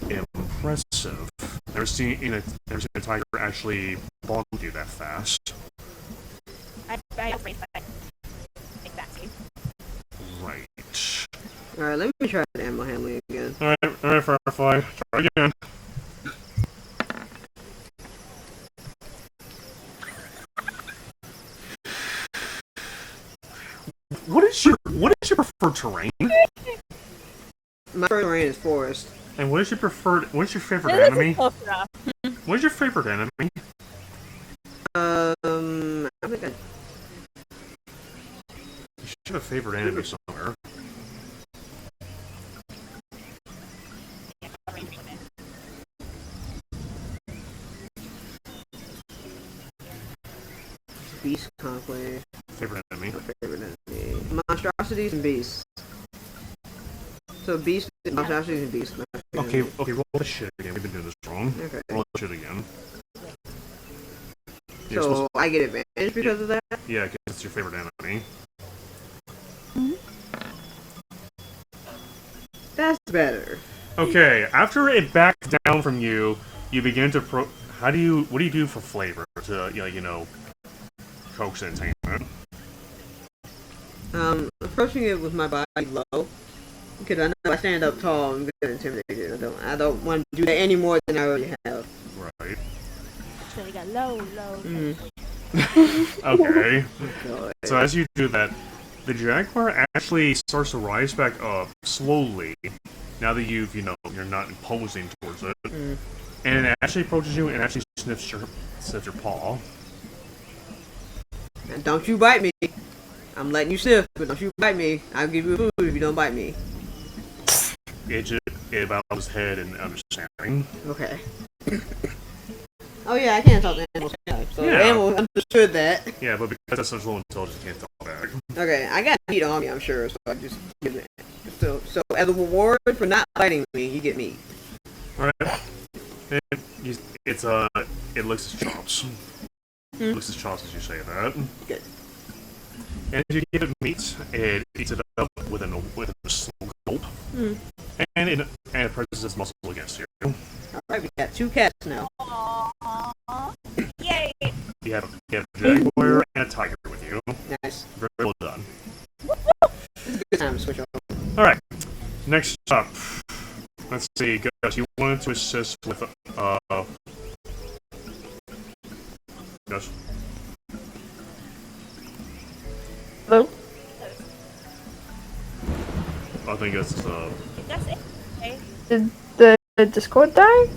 "Impressive. Never seen a tiger actually bond you that fast." I raised that. Exactly. Right. Alright, let me try the animal handling again. Alright, Firefly. Try again. What is your preferred terrain? My first terrain is forest. And what is your favorite This is enemy? close enough. What is your favorite enemy? I think You should have a favorite enemy somewhere. Beast Conclave. Favorite enemy. My favorite enemy. Monstrosities and beasts. So beasts, monstrosities and beasts. Okay, roll the shit again. We've been doing this wrong. Okay. Roll the shit again. So I get advantage because of that? Yeah, because it's your favorite enemy. That's better. Okay, after it backs down from you, you begin to what do you do for flavor to coax and tame it? Approaching it with my body low. Because I know if I stand up tall, I'm gonna intimidate it. I don't want to do that any more than I already have. Right. So we got low. Okay. God. So as you do that, the jaguar actually starts to rise back up slowly. Now that you're not imposing towards it, and it actually approaches you and actually sniffs your paw. And don't you bite me. I'm letting you sniff, but don't you bite me. I'll give you food if you don't bite me. It bows its head in understanding. Okay. Oh yeah, I can't talk to animals. So Yeah. the animal understood that. Yeah, but because that's such low intelligence, you can't talk back. Okay, I got meat on me, I'm sure, so I just give it. So as a reward for not biting me, you get meat. Alright. It licks its chops. It licks its chops as you say that. Good. And as you give it meat, it eats it up with a slow gulp. And it presses its muscle against you. Alright, we got 2 cats now. Aww. Yay! You have a jaguar and a tiger with you. Nice. Very well done. It's a good time to switch off. Alright. Next up. Let's see, Gus, you wanted to assist with Gus? Hello? I think it's That's it. Okay. Did the Discord die?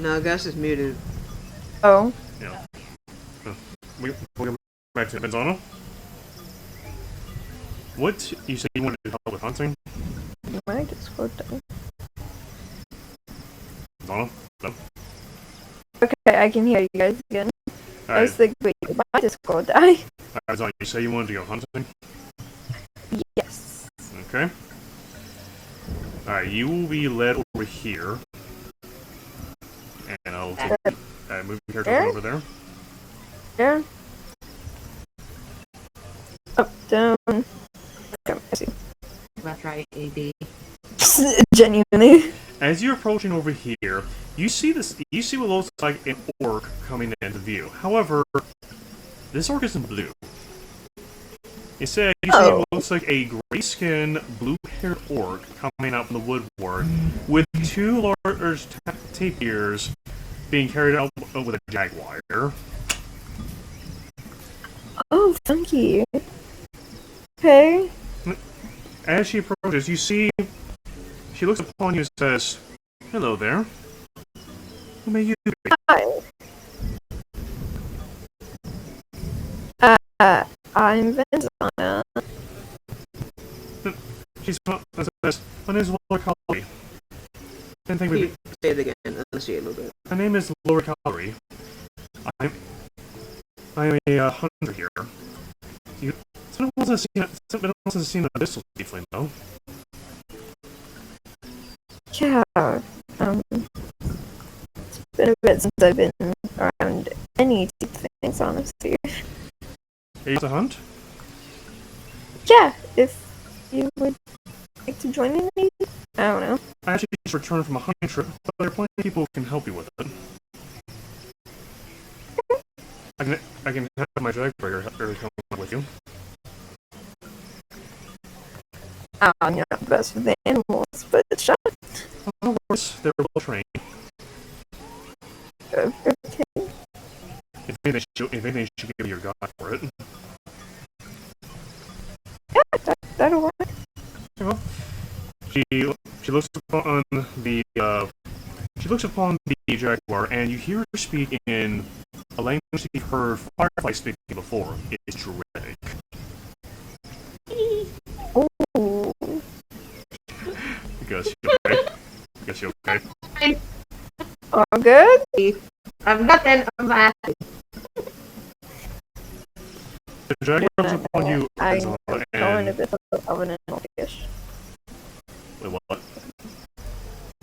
No, Gus is muted. Oh. Yeah. We'll go back to Benzano. What you said you wanted to help with hunting? My Discord died. Benzano? No. Okay, I can hear you guys again. I was Alright. like, wait, did my Discord die? Benzano, you say you wanted to go hunting? Yes. Okay. Alright, you will be led over here. And I'll take move your character over there. Yeah. Up, down. Okay, I see. Left, right, A, B. Genuinely. As you're approaching over here, you see what looks like an orc coming into view. However, this orc isn't blue. Instead, you see what looks like a gray-skinned, blue-haired orc coming out from the woodwork with two large tapirs being carried out with a jaguar. Oh, funky. Okay. As she approaches, you see she looks upon you and says, "Hello there. Who may you be?" Hi. I'm Venzana. She says, "My name is Laura Calorie. Didn't think we'd be. Say it again. Enunciate a little bit. My name is Laura Calorie. I'm a hunter here. Someone else has seen a abyssal tiefling, though. Yeah. It's been a bit since I've been around any things, honestly. Are you to hunt? Yeah, if you would like to join me, maybe? I don't know. I actually just returned from a hunting trip, but there are plenty of people who can help you with it. I can have my dragbreaker come with you. I'm not the best with the animals, but sure. Of course, they're well trained. Okay. If anything, you should give me your guide for it. Yeah, that'll work. Okay, well, she looks upon the jaguar, and you hear her speak in a language you've heard Firefly speaking before. It's Druidic. Ooh. I guess you okay? All good? I'm nothing. I'm happy. The jaguar comes upon you I'm and going a bit of an elfish. wait, what?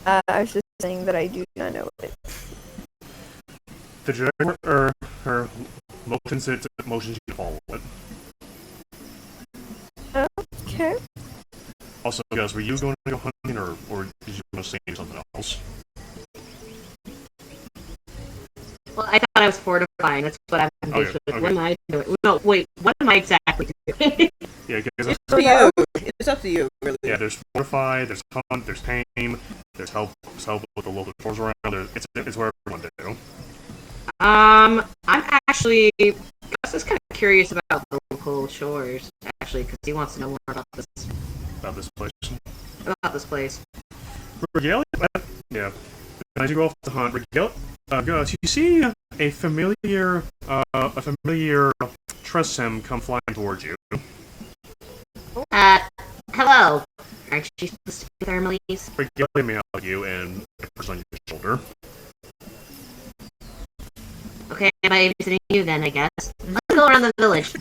I was just saying that I do not know it. The jaguar her motions you to follow it. Okay. Also, guys, were you going to go hunting, or did you want to say something else? Well, I thought I was fortifying. That's what I'm Okay. What am I doing? No, wait. What am I exactly doing? Yeah, because It's up to you. It's up to you, really. yeah, there's fortify, there's hunt, there's tame, there's help with the local chores around. It's where everyone do. I'm actually. Gus is kind of curious about the local chores, actually, because he wants to know more about this place. Regale, yeah. As you go off to hunt, Regale, Gus, you see a familiar Tressym come flying towards you. Hello. Aren't you supposed to be Thermales? Regale may hug you and puts on your shoulder. Okay, am I visiting you then, I guess? Let's go around the village.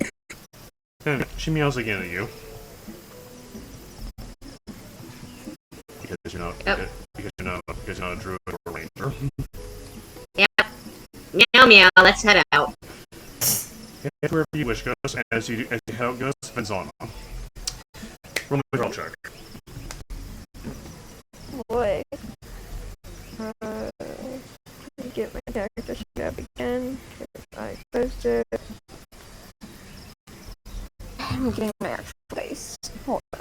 And she meows again at you. Because you're not a druid or a ranger. Yep. Meow meow, let's head out. Head wherever you wish, Gus, and as you head out, Gus, Venzana. Roll me a roll check. Boy. Let me get my character sheet up again. I closed it. I'm getting my actual place. Hold on.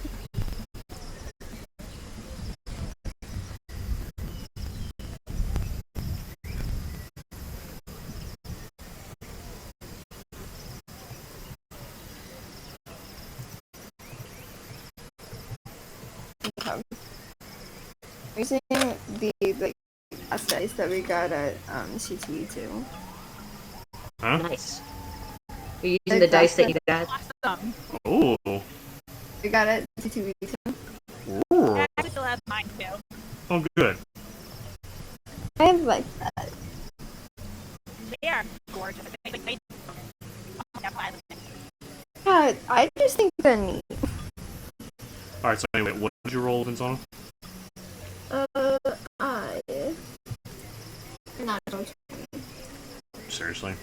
Okay. Using the like dice that we got at CTE too. Huh? Nice. You're using the dice that you got. Awesome. Ooh. We got it at CTE too. Ooh. I actually still have mine too. Oh, good. I have like that. They are gorgeous. They have five of them. Yeah, I just think they're neat. Alright, so anyway, what did you roll, Vinzana? I... Not Seriously?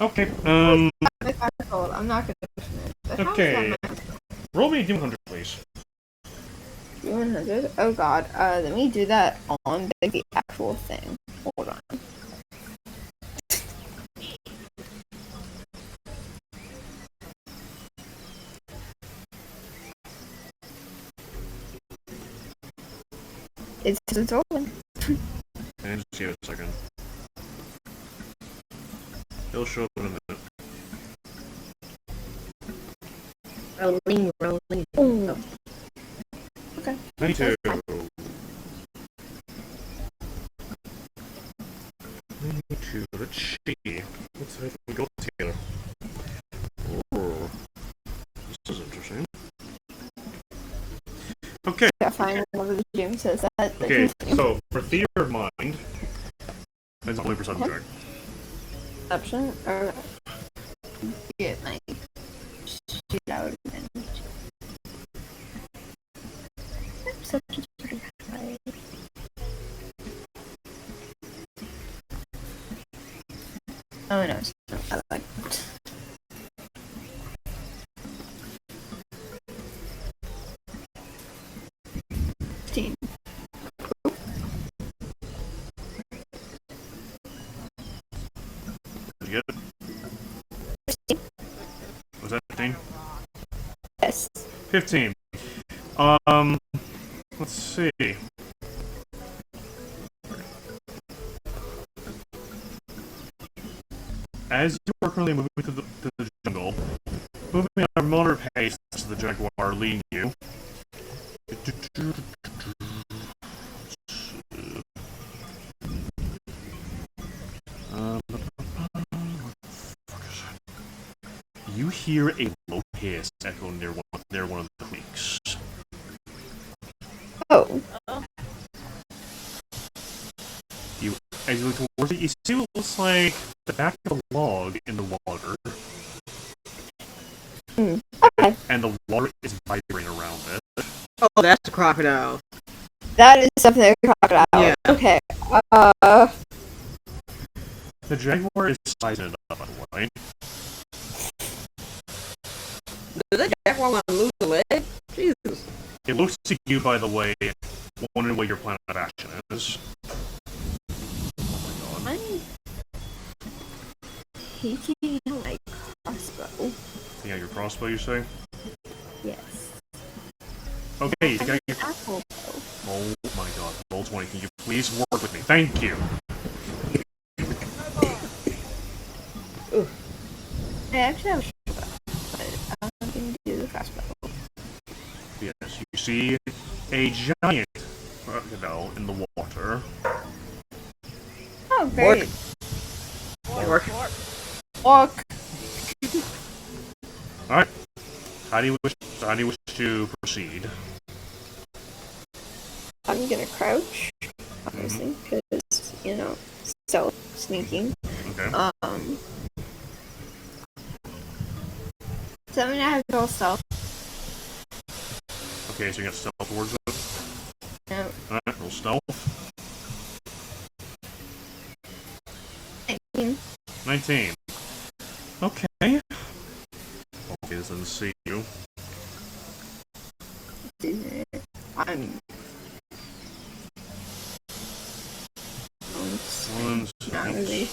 Okay, I'm not gonna question it. But how is okay. that Roll me a D100, please. 100? Oh god, let me do that on the actual thing. Hold on. It's open. And just give it a second. It'll show up in a minute. Rolling. Oh. Okay. 92. 92, let's see. Let's see if we go together. Oh, this is interesting. Okay. Yeah, fine. Whenever the game says that. Okay, so for theater of mind, that's only perception check. Perception or get my shit out and perception's pretty high. Oh no, it's not. I like it. Did you get it? Was that 15? Yes. 15. Let's see. As you are currently moving to the jungle, moving at a moderate pace to the jaguar leading you. You hear a low hiss echo near one of the creeks. Oh. As you look towards it, you see what looks like the back of a log in the water. Okay. And the water is vibrating around it. Oh, that's the crocodile. That is something to talk about. Yeah. Okay. The jaguar is sizing it up, by the way. Does that jaguar want to lose a leg? Jesus. It looks to you, by the way, wondering what your plan of action is. I'm taking my crossbow. You got your crossbow, you say? Yes. Okay, you got your... Apple bow. Oh my god, roll 20. Can you please work with me? Thank you! I actually have a short bow, but I'm going to do the crossbow. Yes, you see a giant crocodile in the water. Oh, great. Orc. Alright. How do you wish to proceed? I'm gonna crouch, obviously, because, you know, stealth, sneaking. Okay. So I'm gonna have to roll stealth. Okay, so you got stealth towards it? No, Alright, roll stealth. 19. 19. Okay. Okay, this doesn't see you. I'm... One, not really.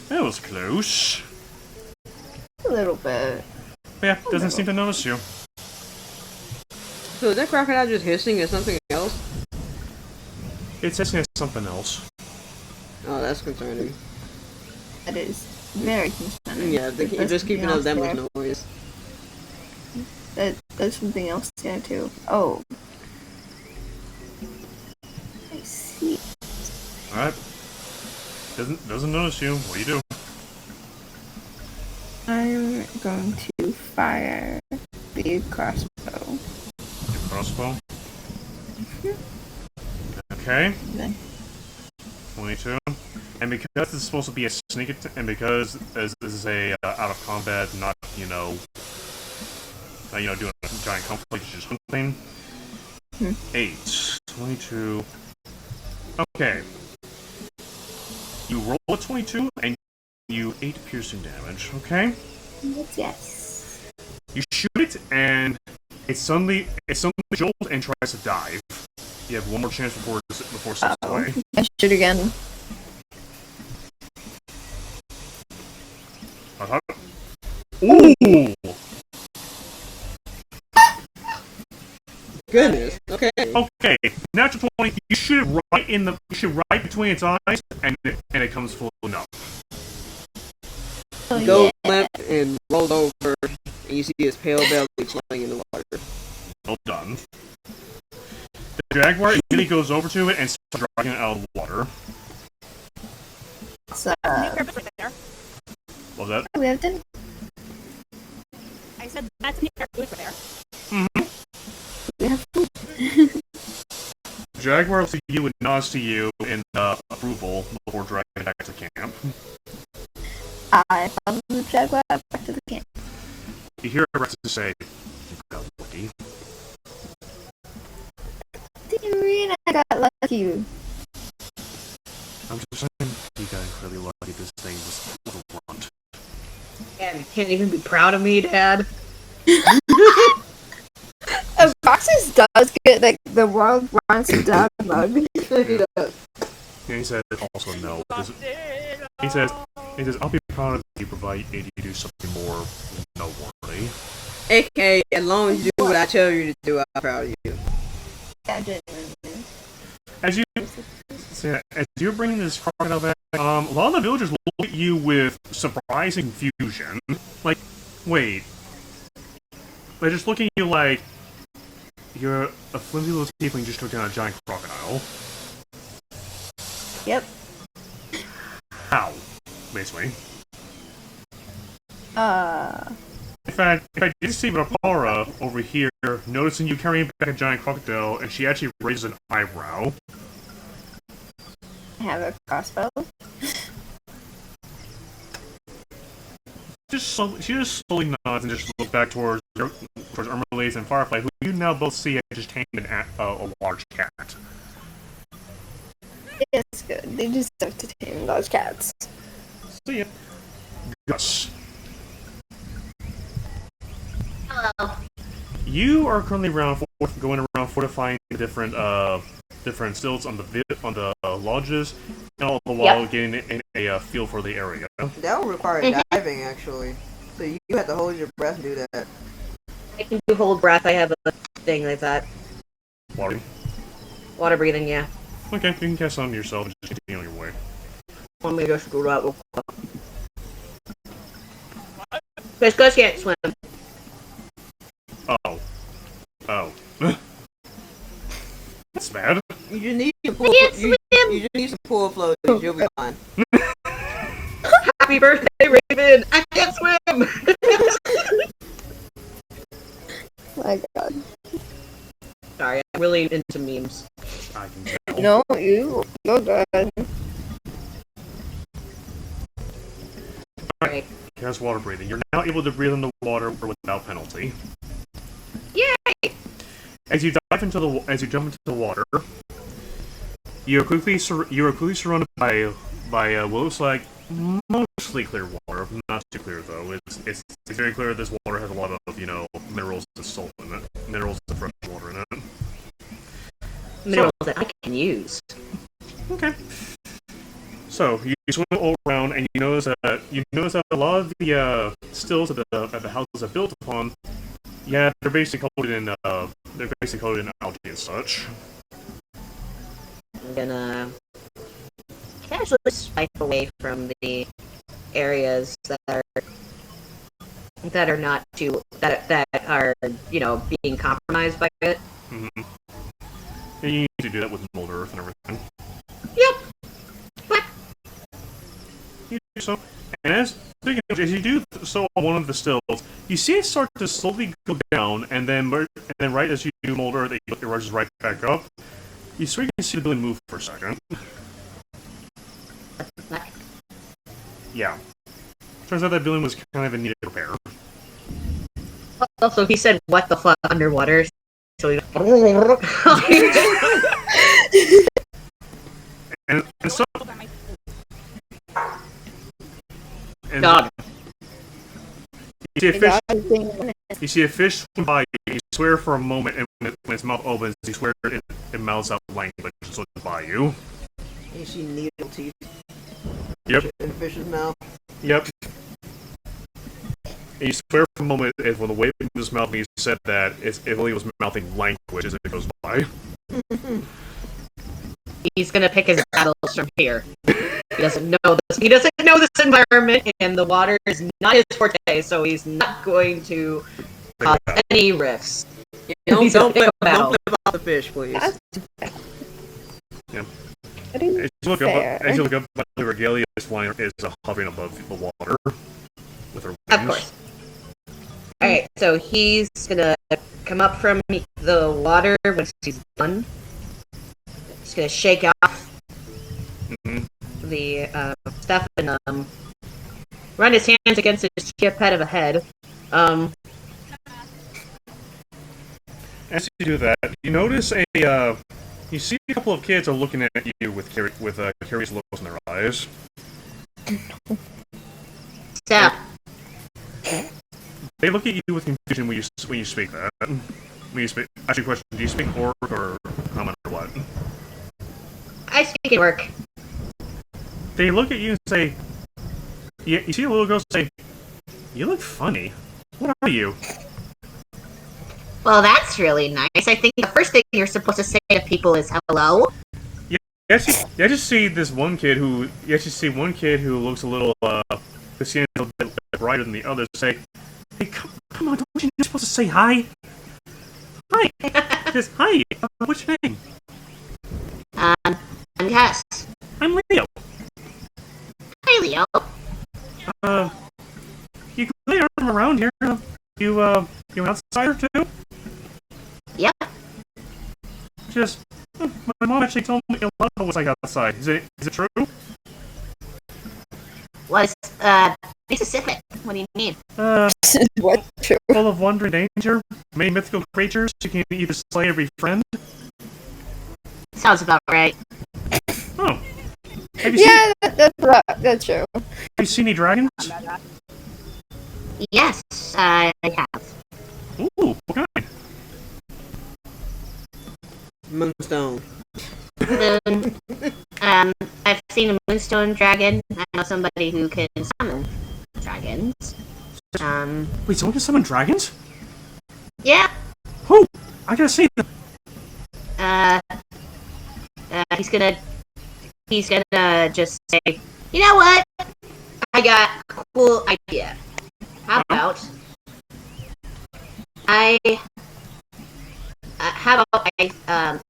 That was close. A little bit. Yeah, doesn't seem to notice you. So is that crocodile just hissing at something else? It's hissing at something else. Oh, that's concerning. That is very concerning. Yeah, But you're there's just keeping something up that else much noise. There's something else there too. Oh. I see. Alright. Doesn't notice you. What do you do? I'm going to fire the crossbow. Your crossbow? Okay. Then 22. And because this is supposed to be a sneak attack, and because this is a out of combat, not, doing a giant conflict, just something. 8. 22. Okay. You roll a 22, and you 8 piercing damage, okay? yes. You shoot it, and it suddenly jolts and tries to dive. You have one more chance before it slips away. I shoot again. Ooh! Goodness. Okay. Okay, natural 20. You shoot it right between its eyes, and it comes full enough. Oh, Goes yeah. limp and rolls over, and you see his pale belly floating in the water. Well done. The jaguar immediately goes over to it and starts dragging it out of the water. So, New purpose right there. What was that? we have done. I said that's new purpose right there. We have The jaguar looks at you and nods to you in approval before dragging it back to camp. I follow the jaguar back to the camp. You hear Rex say, "You got lucky." Theory, I got lucky. I'm just saying, you got incredibly lucky. This thing was a runt. Yeah, you can't even be proud of me, Dad. If Roxas does get like the world wants a dog mug. He does. And he says, also no. He says, I'll be proud of you, provided you do something more noteworthy. AKA, as long as you do what I tell you to do, I'm proud of you. Yeah, genuinely. As you're bringing this crocodile back, a lot of the villagers look at you with surprising confusion. Like, wait. They're just looking at you like, you're a flimsy little tiefling just took down a giant crocodile. Yep. How? Basically. In fact, I did see Rapara over here noticing you carrying back a giant crocodile, and she actually raises an eyebrow. I have a crossbow. She just slowly nods and just looks back towards Ermelise and Firefly, who you now both see had just tamed a large cat. Yes, good. They just have to tame those cats. So yeah. Gus. Hello. You are currently going around fortifying the different stilts on the lodges, and all the while getting a feel for the area. That would require diving, actually. So you have to hold your breath and do that. I can do hold breath. I have a thing like that. Water breathing, yeah. Okay, you can cast on yourself and just continue on your way. Let me just do that real quick. Because Gus can't swim. Oh. That's bad. You just need to pull. You just need some pool float. You'll be fine. Happy birthday, Raven! I can't swim! My god. Sorry, I'm really into memes. I can tell. No, you're good. Alright. Cast water breathing. You're now able to breathe in the water without penalty. Yay! As you jump into the water, you are quickly surrounded by what looks like mostly clear water. Not too clear though. It's very clear this water has a lot of minerals and salt in it, minerals and fresh water in it. Minerals that I can use. Okay. So you swim all around, and you notice that a lot of the stills that the houses are built upon, yeah, they're basically coated in algae and such. I'm gonna casually swipe away from the areas that are not too that are being compromised by it. Mm-hmm. Yeah, you need to do that with mold earth and everything. Yep. You do so, and as you do so on one of the stills, you see it start to slowly go down, and then right as you do mold earth, it rushes right back up. You sort of can see the building move for a second. Yeah. Turns out that building was kind of in need of repair. Also, he said, "What the fuck?" underwater. So he... and so. And Dog. You see a fish swim by. You swear for a moment, and when its mouth opens, you swear it mouths out language and so by you. You see needle teeth. Yep. In the fish's mouth. Yep. And you swear for a moment, when the way it moves his mouth, he said that it only was mouthing language as it goes by. He's gonna pick his battles from here. He doesn't know this. He doesn't know this environment, and the water is not his forte, so he's not going to cause any rifts. Don't flip about the fish, please. Yeah. As you look up, the regalia is hovering above the water with her wings. Of course. Alright, so he's gonna come up from the water when he's done. He's gonna shake off the stuff and run his hands against his chip head of a head. As you do that, you notice you see a couple of kids are looking at you with curious looks in their eyes. Stop. They look at you with confusion when you speak that. When you ask you a question, do you speak orc or common or what? I speak in work. They look at you and say, you see a little girl say, "You look funny. What are you?" Well, that's really nice. I think the first thing you're supposed to say to people is hello. You just see this one kid who looks a little bit brighter than the others. Say, "Hey, come on! Don't you know you're supposed to say hi? Hi, just hi. What's your name?" I'm Cass. I'm Leo. Hi, Leo. You clearly aren't from around here. You're an outsider too? Yep. My mom actually told me a lot of what's like outside. Is it true? Was, be specific. What do you mean? What? Full of wonder and danger. Many mythical creatures you can either slay or befriend. Sounds about right. Oh. That's true. Have you seen any dragons? Yes, I have. Ooh, what kind? Moonstone. Moon. I've seen a moonstone dragon. I know somebody who can summon dragons. Wait, someone can summon dragons? Yeah. Who? I gotta see them. He's gonna just say, you know what? I got a cool idea. How about I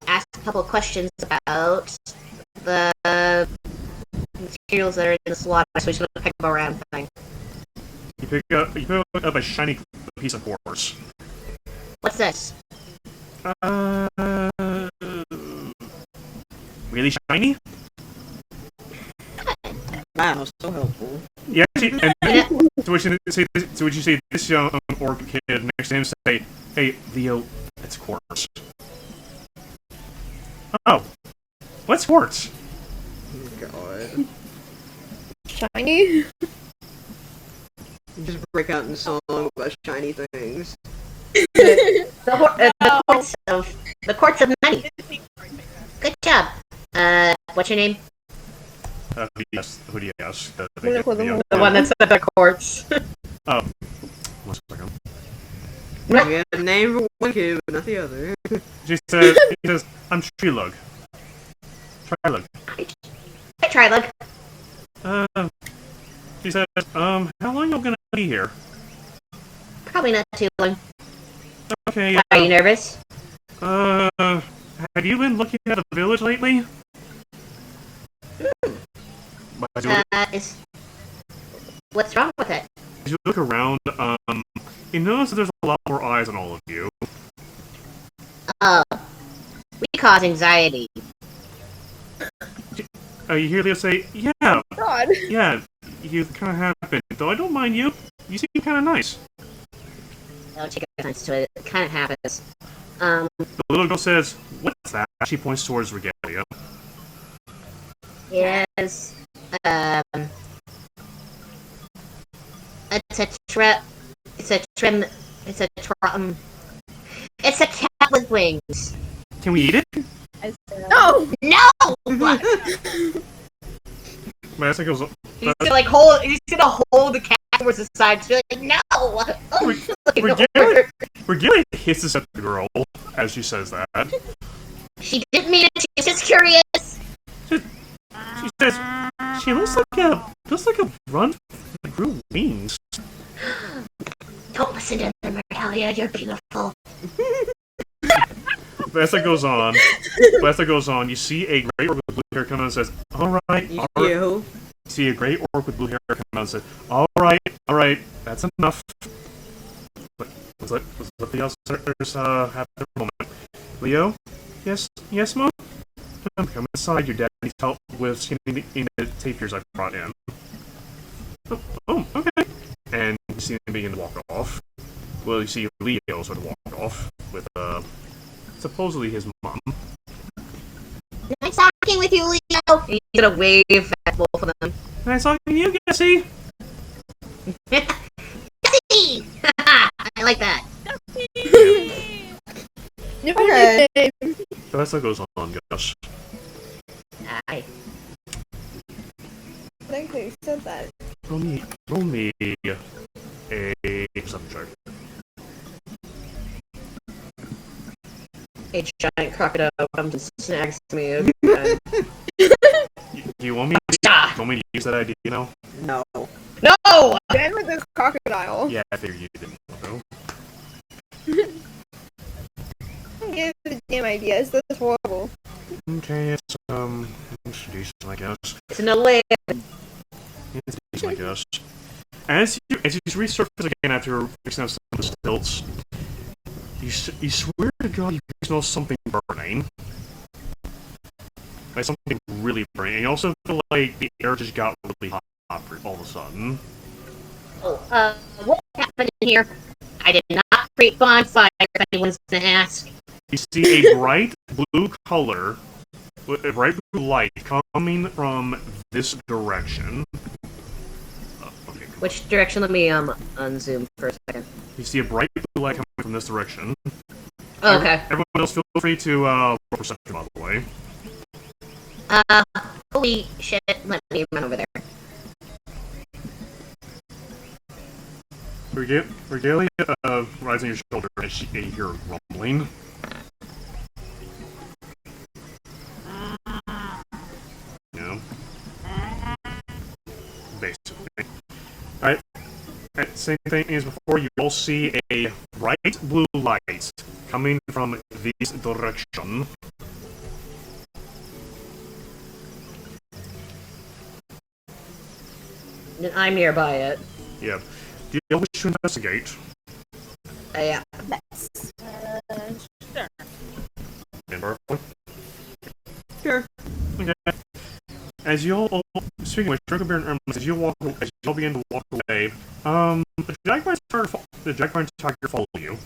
ask a couple of questions about the materials that are in the slaughter, so he's gonna pick them around thing. You pick up a shiny piece of quartz. What's this? Really shiny? Wow, so helpful. Yeah, so what you say this young orc kid next to him say, "Hey, Leo, that's quartz." Oh, what's quartz? God. Shiny? You just break out in song about shiny things. The quartz of money. Good job. What's your name? Who do you ask? The one that said the quartz. Oh, 1 second. We have a name for one kid, but not the other. He says, "I'm Trilug." Trilug. Hey, Trilug. She says, how long are you gonna be here? Probably not too long. Okay, Are you nervous? have you been looking at the village lately? What's wrong with it? As you look around, you notice that there's a lot more eyes on all of you. We cause anxiety. You hear Leo say, yeah, God. yeah, you kind of have been, though I don't mind you. You seem kind of nice. Don't take offense to it. It kind of happens. The little girl says, what's that? She points towards Regalia. Yes. It's a cat with wings. Can we eat it? No! No! Vanessa goes, He's gonna hold the cat towards the side. She's like, no! Regalia hisses at the girl as she says that. She didn't mean it. She's just curious. She says, she looks like a run that grew wings. Don't listen to them, Regalia. You're beautiful. Vanessa goes on. You see a great orc with blue hair come out and says, alright. You. See a great orc with blue hair come out and says, alright, that's enough. But let the outsiders have their moment. Leo? Yes, Mom? Come inside, your dad needs help with skinning the tapirs I brought in. Oh, okay. And you see him begin to walk off. Well, you see Leo sort of walk off with, supposedly his mom. Nice talking with you, Leo. He's gonna wave at both of them. Nice talking to you, Cassie. Cassie! I like that. Okay. Vanessa goes on, Gus. Aye. I think they said that. Roll me a perception check. A giant crocodile comes and snags me again. Do you want me to use that idea now? No. No! Then with this crocodile. Yeah, I figured you didn't know. Give the damn ideas. That's horrible. Okay, it's decent, I guess. It's an 11. It's decent, I guess. As you resurface again after fixing up some of the stilts, you swear to God you smell something burning. Like something really burning. And you also feel like the air just got really hot all of a sudden. Oh, what happened in here? I did not create bonfire, if anyone's gonna ask. You see a bright blue color, a bright blue light coming from this direction. Okay, Which direction? Let me unzoom for a second. you see a bright blue light coming from this direction. Oh, okay. Everyone else feel free to roll perception, by the way. Holy shit, let me run over there. Regalia rides on your shoulder as you hear rumbling. Yeah. Basically. Alright. Same thing as before, you all see a bright blue light coming from this direction. I'm nearby it. Yeah. Do you all wish to investigate? Yeah. Sure. And Berkeley? Sure. Okay. As you all, speaking with Sugar Bear and Irma, as you all begin to walk away, the Jaguar Tiger follow you.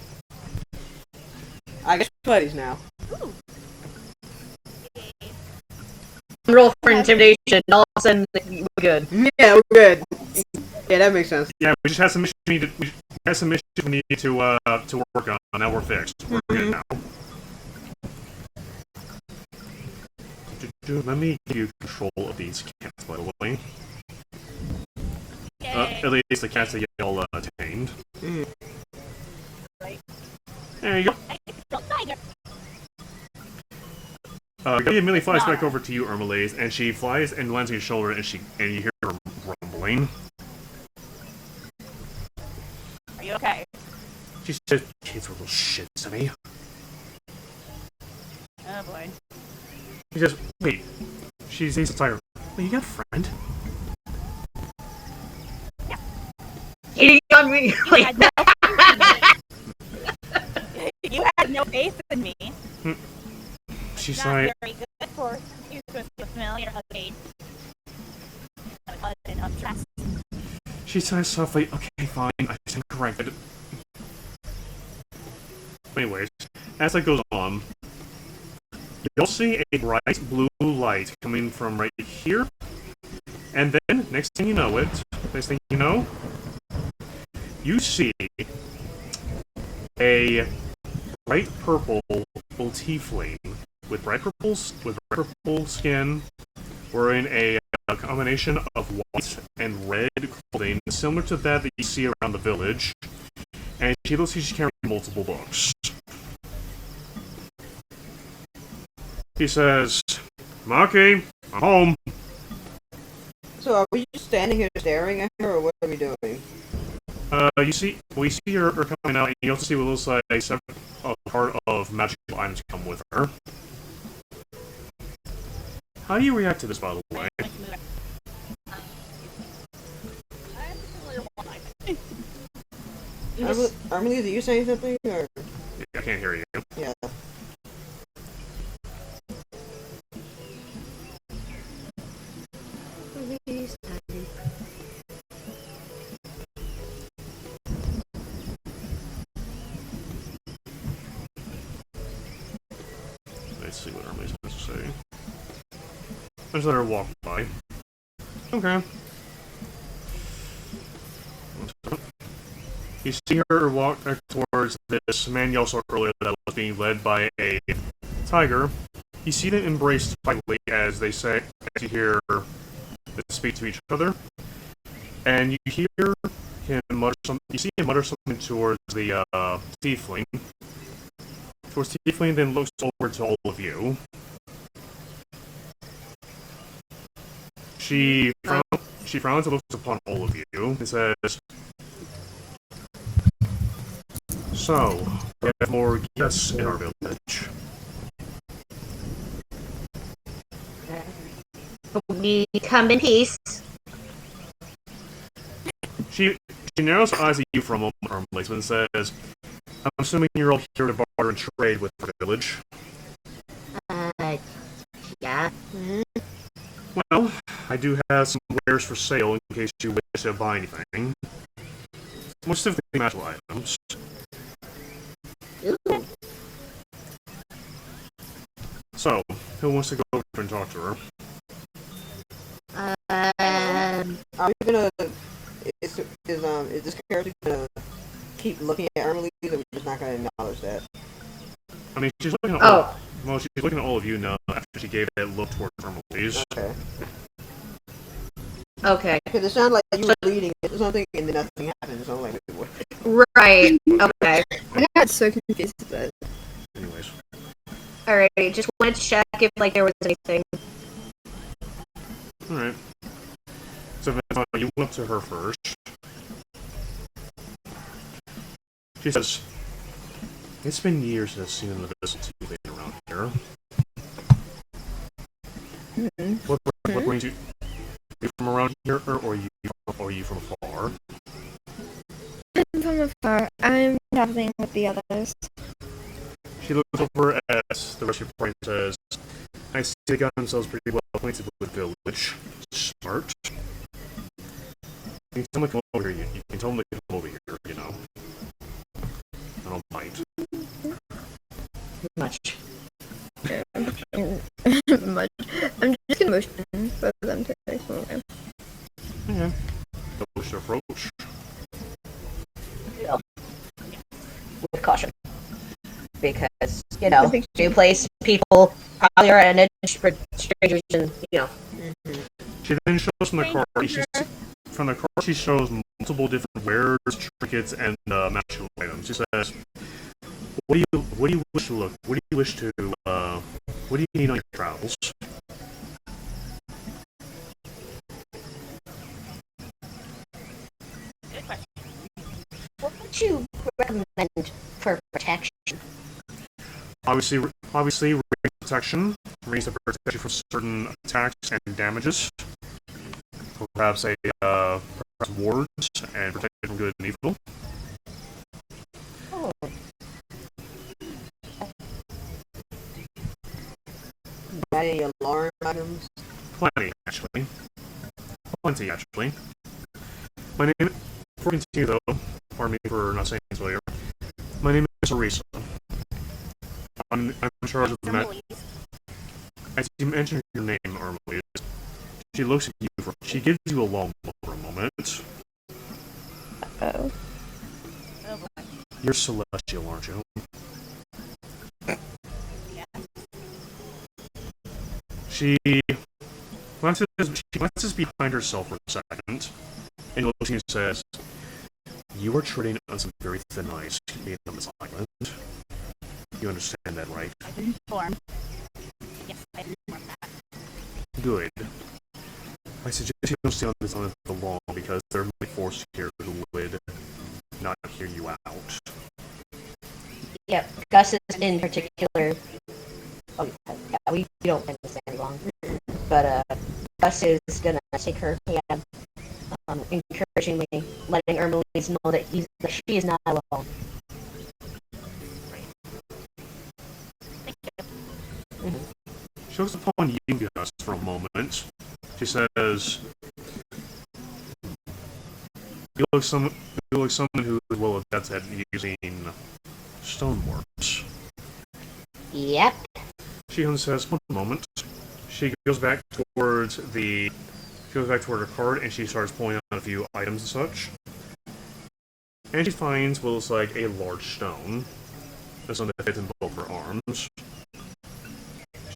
I guess we're buddies now. Roll for intimidation, all of a sudden, we're good. Yeah, we're good. Yeah, that makes sense. Yeah, we just had some mission we need to work on. Now we're fixed. We're good now. Let me give you control of these cats, by the way. At least the cats that get all tamed. There you go. Galia immediately flies back over to you, Ermalaze, and she flies and lands on your shoulder, and you hear her rumbling. Are you okay? She said, kids were little shits to me. Oh boy. He says, wait. She's a tiger. Wait, you got a friend? Hitting on me. You had no you had no faith in me. She's Not like, very good for you to smell your husband. she says softly, okay, fine, I stand corrected. Anyways, as that goes on, you'll see a bright blue light coming from right here. And then, next thing you know, you see a bright purple tiefling with bright purple skin, wearing a combination of white and red clothing, similar to that you see around the village. And she looks like she's carrying multiple books. He says, Maki, I'm home. So are we just standing here staring at her, or what are we doing? We see her coming out, and you also see what looks like a part of magical items come with her. How do you react to this, by the way? Armelia, are you saying something, or? Yeah, I can't hear you. Yeah. Let's see what Armelia's supposed to say. I just let her walk by. Okay. You see her walk towards this man you saw earlier that was being led by a tiger. You see them embrace tightly as they say, as you hear them speak to each other, and you hear him mutter something. You see him mutter something towards the tiefling. Towards tiefling, then looks over to all of you. She frowns and looks upon all of you and says, so, we have more guests in our village. We come in peace. She narrows her eyes at you for a moment, Armlace, and says, I'm assuming you're all here to barter and trade with the village. Yeah. Well, I do have some wares for sale in case you wish to buy anything. More specifically, magical items. Ooh. So, who wants to go over and talk to her? Are we gonna? Is this character gonna keep looking at Armelia, or we're just not gonna acknowledge that? I mean, she's looking at she's looking at all of you now after she gave that look towards Armelies. Okay. Okay. Because it sounded like you were leading into something, and then nothing happened. So I'm like, what? Right. Okay. I got so confused with that. Anyways. Alrighty. Just wanted to check if there was anything. Alright. So then you went up to her first. She says, it's been years since I've seen an invisible thing around here. What brings you? Are you from around here, or are you from afar? I'm from afar. I'm traveling with the others. She looks over at the rest of your party and says, I see they got themselves pretty well acquainted with the village. Smart. You can tell them to come over here, you can tell them to come over here, you know. I don't mind. Much. Much. I'm just gonna motion for them to take some away. Okay. Approach to approach. With caution. Because, new place, people probably are at an edge for strangers and, She then shows from the card. She shows multiple different wares, trinkets, and magical items. She says, "What do you wish to look? What do you wish to? What do you need on your travels?" Good question. What would you recommend for protection? Obviously, range protection. Range that protects you from certain attacks and damages. Perhaps perhaps wards and protect you from good and evil. Oh. Any alarm items? Plenty, actually. My name, before we continue though, pardon me for not saying this earlier. My name is Arisa. I'm in charge of the As you mentioned your name, Armalise, she looks at you. She gives you a long look for a moment. Oh. You're celestial, aren't you? She glances behind herself for a second, and looks and says, "You are treading on some very thin ice being on this island. You understand that, right?" I've been informed. Yes, I've been informed that. Good. I suggest you don't stay on this island for long because there are many forces here who would not hear you out. Yep, Gus is in particular. Oh, yeah, we don't plan to stay any longer. But Gus is gonna take her hand, encouragingly, letting Ermelise know that she is not alone. She looks upon you, Gus, for a moment. She says, "You look someone who is well adept at using stoneworks." Yep. She says, "One moment." She goes back toward her card and she starts pulling out a few items and such. And she finds what looks like a large stone. That's something that fits in both her arms.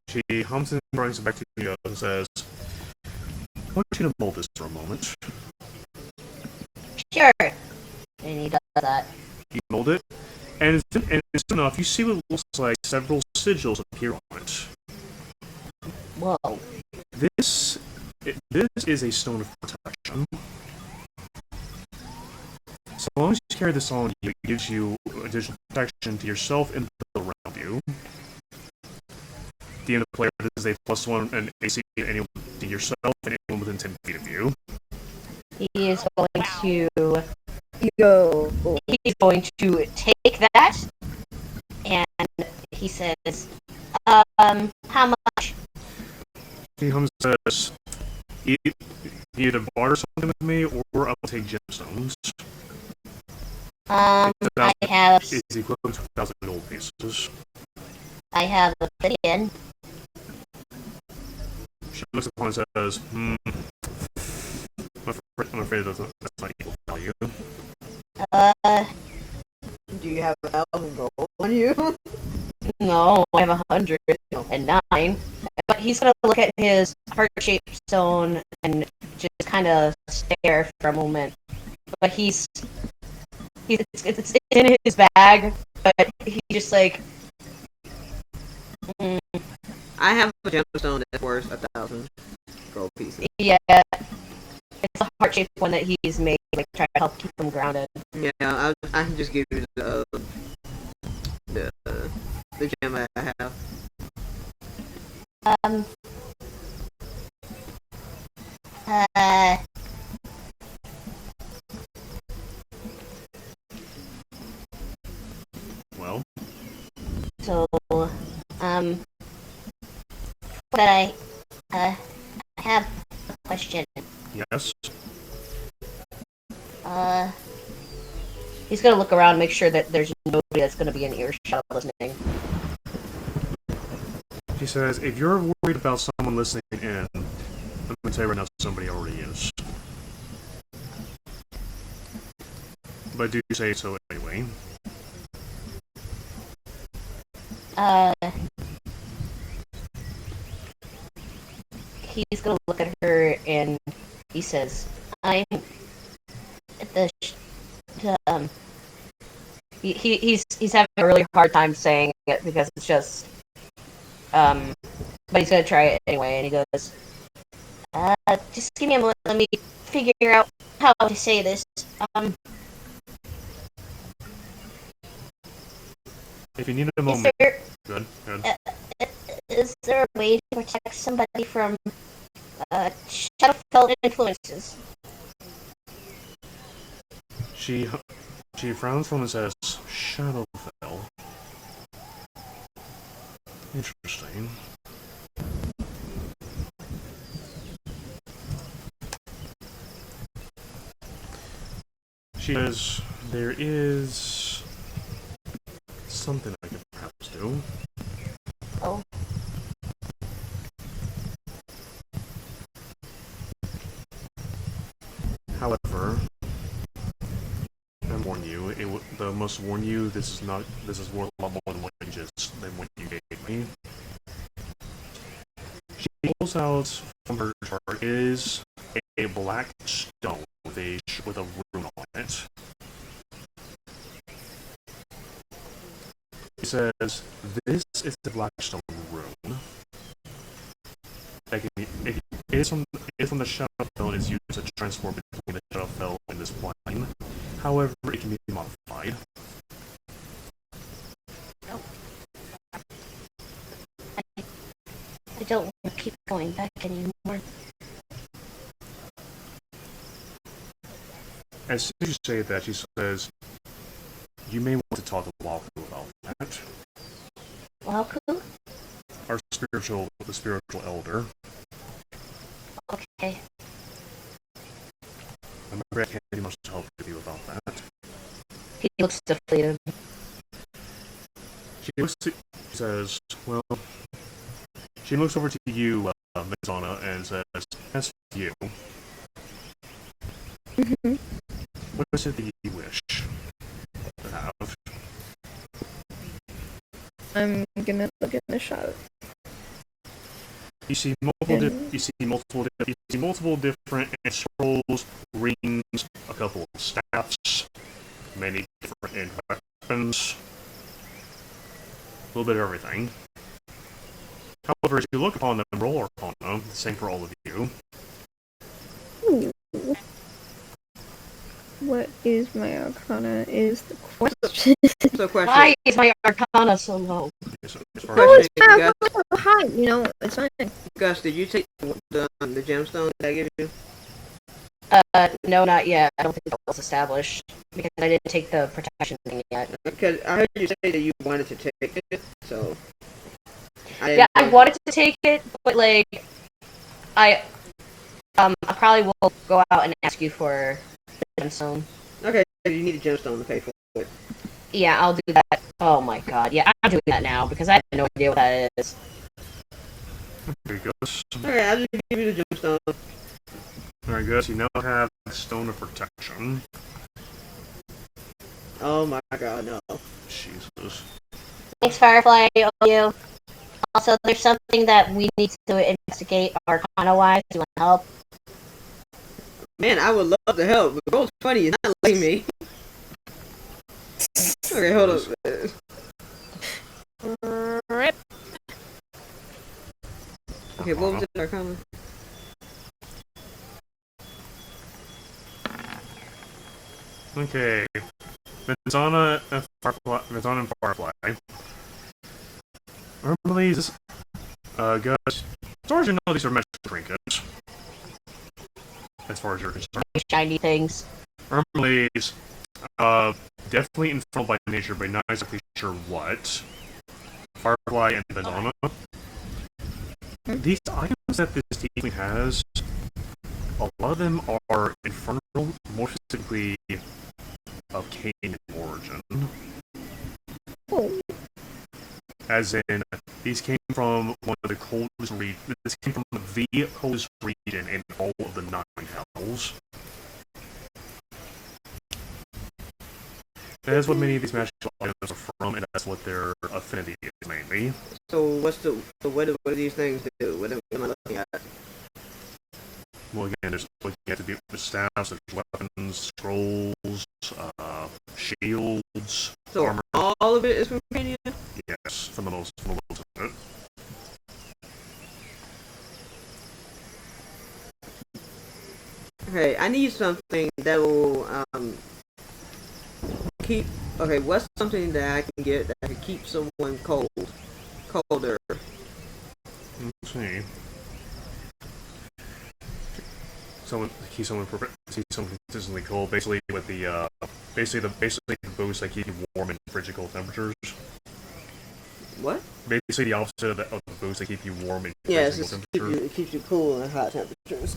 She hums and brings it back to you and says, "I want you to mold this for a moment." Sure. And he does that. You mold it, and it's enough. You see what looks like several sigils appear on it. Whoa. This is a stone of protection. So long as you carry this on you, it gives you additional protection to yourself and the people around you. At the end of the player, this is a +1 and AC to anyone to yourself and anyone within 10 feet of you. He is going to. Yo. He's going to take that, and he says, how much? He comes and says, "Either barter something with me, or I'll take gemstones." I have. It's equivalent to 1,000 gold pieces. I have obsidian. She looks upon and says, I'm afraid that's not equal value." Do you have 1,000 gold on you? No, I have 109. But he's gonna look at his heart-shaped stone and just kind of stare for a moment. But it's in his bag, but he just like. I have a gemstone that's worth 1,000 gold pieces. Yeah, it's a heart-shaped one that he's made, like try to help keep him grounded. Yeah, I can just give you the gem I have. Well, So, but I have a question. yes. He's gonna look around and make sure that there's nobody that's gonna be in earshot listening. She says, "If you're worried about someone listening in, let me tell you right now, somebody already is. But I do say so anyway." He's gonna look at her and he says, "I'm he's having a really hard time saying it because it's just but he's gonna try it anyway." And he goes, "Just give me a moment. Let me figure out how to say this. If you need a moment, good. Is there a way to protect somebody from Shadowfell influences? She frowns from and says, Shadowfell. Interesting. She says, there is something I could perhaps do. Oh. However, I warn you, must warn you, this is worth a lot more than what you gave me. She pulls out from her chart is a black stone with a rune on it. She says, "This is the Blackstone rune. It is from the Shadowfell and is used to transport between the Shadowfell and this plane. However, it can be modified." I don't want to keep going back anymore. As soon as you say that, she says, "You may want to talk to Walku about that." Walku? The spiritual elder. Okay. I'm afraid I can't do much to help you about that. He looks deflated. She says, well, she looks over to you, Mizana, and says, as for you, what is it that you wish to have? I'm gonna look in the shop. You see multiple different scrolls, rings, a couple of staffs, many different weapons, a little bit of everything. However, as you look upon them, roll Arcana, the same for all of you. Ooh. What is my Arcana is the question. So question. Why is my Arcana so low? As Oh, far as it's my Arcana so high, you know, it's fine. Gus, did you take the gemstone that I gave you? No, not yet. I don't think that was established because I didn't take the protection thing yet. Because I heard you say that you wanted to take it, so. I wanted to take it, but like, I probably will go out and ask you for the gemstone. Okay, you need a gemstone to pay for it. Yeah, I'll do that. Oh my god, yeah, I'm doing that now because I have no idea what that is. there you go. Okay, I'll just give you the gemstone. Alright, Gus, you now have the Stone of Protection. Oh my god, no. Jesus. Thanks, Firefly. I owe you. Also, there's something that we need to investigate Arcana-wise. Do you want to help? Man, I would love to help, but Roll's funny is not letting me. Okay, hold up. Rip. Okay, what was the Arcana? Okay. Mizana and Firefly. Remember these? Gus, as far as you know, these are magic trinkets. As far as you're concerned. Shiny things. Remember these? Definitely infernal by nature, but not exactly sure what. Firefly and Mizana. These items that this tiefling has, a lot of them are infernal, more specifically of Canaan origin. Oh. As in, these came from one of the coldest regions. This came from the coldest region in all of the Nine Hells. That is what many of these magical items are from, and that's what their affinity is mainly. So what do these things do? What am I looking at? Well, again, there's looking at the staffs, there's weapons, scrolls, shields, So armor. all of it is from Canaan? Yes, for the most of it. Okay, I need something that will keep. Okay, what's something that I can get that can keep someone colder? Let's see. Keep someone consistently cold. Basically, with the basically the boost that keep you warm in frigid cold temperatures. What? Basically, the opposite of the boost that keep you warm in Yeah, frigid it's cold just temperatures. it keeps you cool in hot temperatures.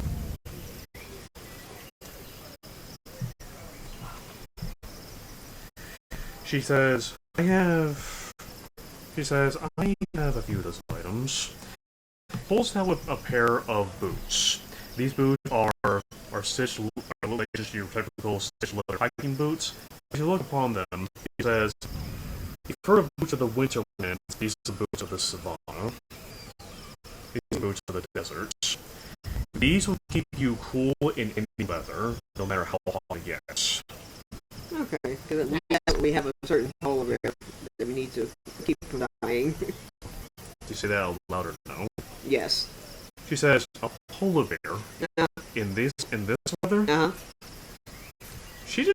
She says, I have a few of those items. Pulls out with a pair of boots. These boots are stitched, are like just your typical stitched leather hiking boots. If you look upon them, he says, you've heard of boots of the winter winds. These are the boots of the savannah. These are the boots of the deserts. These will keep you cool in any weather, no matter how hot it gets. Okay, because we have a certain polar bear that we need to keep from dying. Do you say that out loud or no? Yes. She says, a polar bear in this weather. Uh huh. She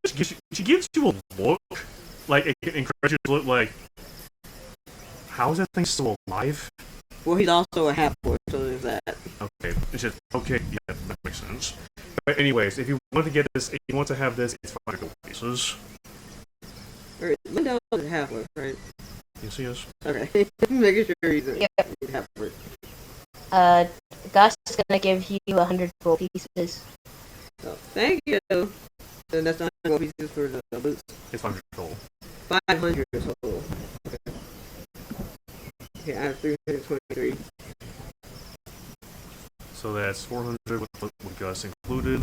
gives you a look, like an incredulous look, like, how is that thing still alive? Well, he's also a half-orc, so there's that. Okay, it's just okay. Yeah, that makes sense. But anyways, if you want to get this, if you want to have this, it's 500 gold pieces. Alright, Lindell is a half-orc, right? Yes, yes. Okay, making sure he's a half-orc. Gus is gonna give you 100 gold pieces. So, thank you. And that's not gold pieces for the boots. It's 500 gold. 500 total. Okay. Okay, I have 323. So that's 400 with Gus included.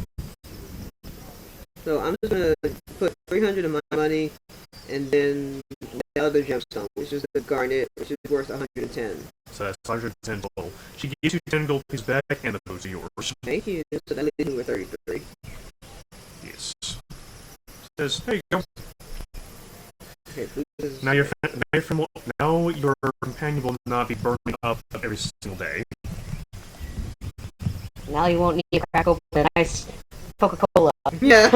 So I'm just gonna put 300 of my money, and then the other gemstone, which is the garnet, which is worth 110. So that's 510 total. She gives you 10 gold pieces back, and the boots are yours. Thank you. So that leaves me with 33. Yes. Says, there you go. Okay, boots is... Now your companion will not be burning up every single day. Now you won't need to crack open a nice Coca-Cola. Yeah.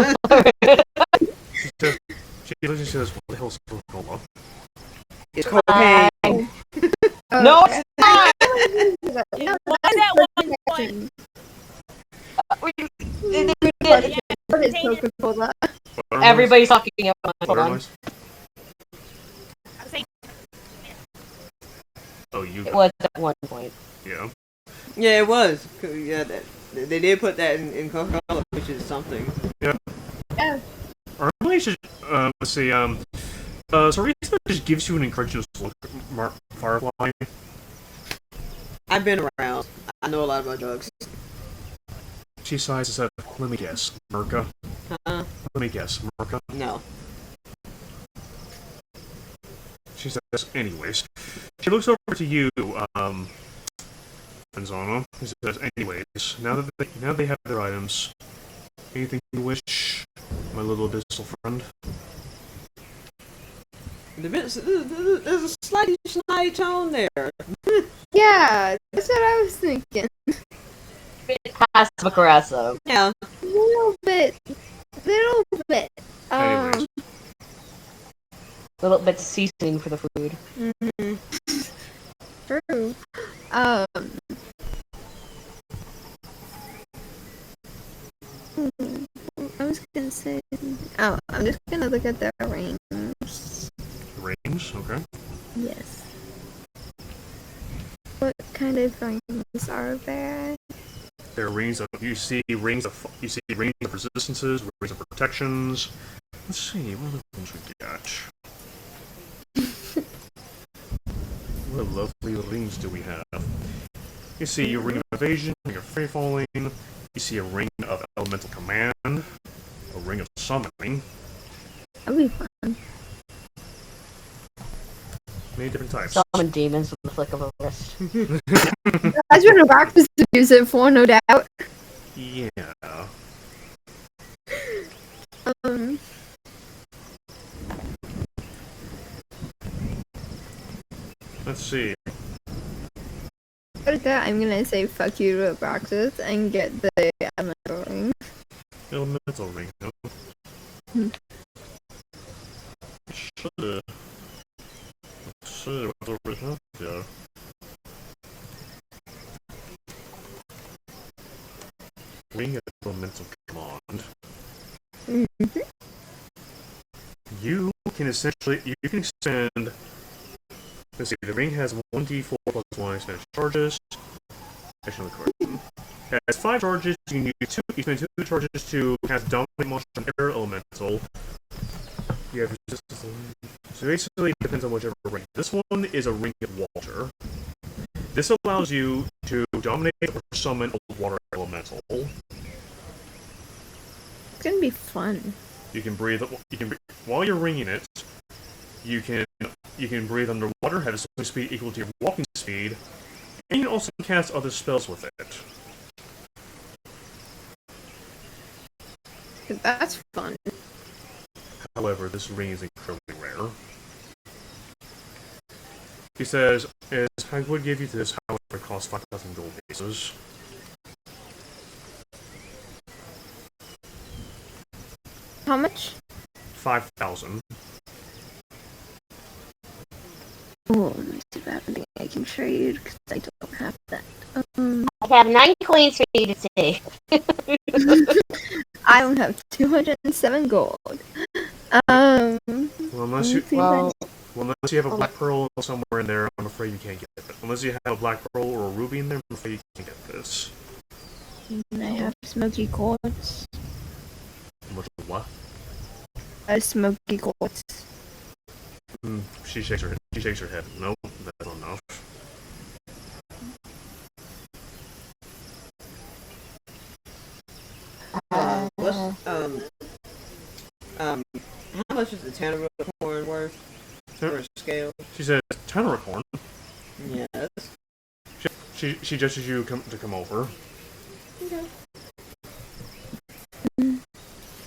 She says, what the hell is Coca-Cola? It's cocaine. No, it's not! What's that one point? What is Coca-Cola? Everybody's talking about it. Hold on. Watermelons? I was saying, Oh, you It was at one point. yeah. Yeah, it was. Yeah, they did put that in Coca-Cola, which is something. Yeah. Yeah. Or maybe should let's see, so Risa just gives you an incredulous look, Firefly. I've been around. I know a lot about drugs. She sighs and said, let me guess, Merca. Huh? Let me guess, Merca. No. She says, anyways. She looks over to you, Benzano. She says, anyways, now they have their items, anything you wish, my little abyssal friend? There's a slight snide tone there. Yeah, that's what I was thinking. Passive aggressive. Yeah. Little bit. Anyways. Little bit seasoning for the food. True. I was gonna say. Oh, I'm just gonna look at the rings. Rings, okay. Yes. What kind of rings are there? There are rings of rings of resistances, rings of protections. Let's see, what other things we got? What lovely rings do we have? You see a ring of evasion, a ring of free falling. You see a ring of elemental command, a ring of summoning. That'll be fun. Many different types. Summon demons with the flick of a wrist. That's what a practice to use it for, no doubt. Yeah. Let's see. After that, I'm gonna say fuck you to Abraxas and get the elemental ring. Elemental ring. No? you can extend. Let's see. The ring has 1d4 plus 1 extended charges. Actually, correct. It has 5 charges. You can use you spend 2 charges to cast Dominate Monster and Air Elemental. You have resistance. So basically, it depends on whichever ring. This one is a Ring of Water. This allows you to dominate or summon a water elemental. It's gonna be fun. You can breathe. While you're ringing it. You can breathe underwater, have a swimming speed equal to your walking speed, and you can also cast other spells with it. That's fun. However, this ring is incredibly rare. He says, I would give you this, however, it costs 5,000 gold pieces. How much? 5,000. Oh, let me see if I have anything I can trade, because I don't have that. I have 9 coins for you to take. I don't have 207 gold. Well, unless you Well, have a black pearl somewhere in there, I'm afraid you can't get it. Unless you have a black pearl or a ruby in there, I'm afraid you can't get this. And I have smoky quartz. Much of what? Smoky quartz. She shakes her head. Nope, that's not enough. How much is the Tanner corn worth for a scale? She says, Tenoricorn. Yes. She gestures you to come over. Okay.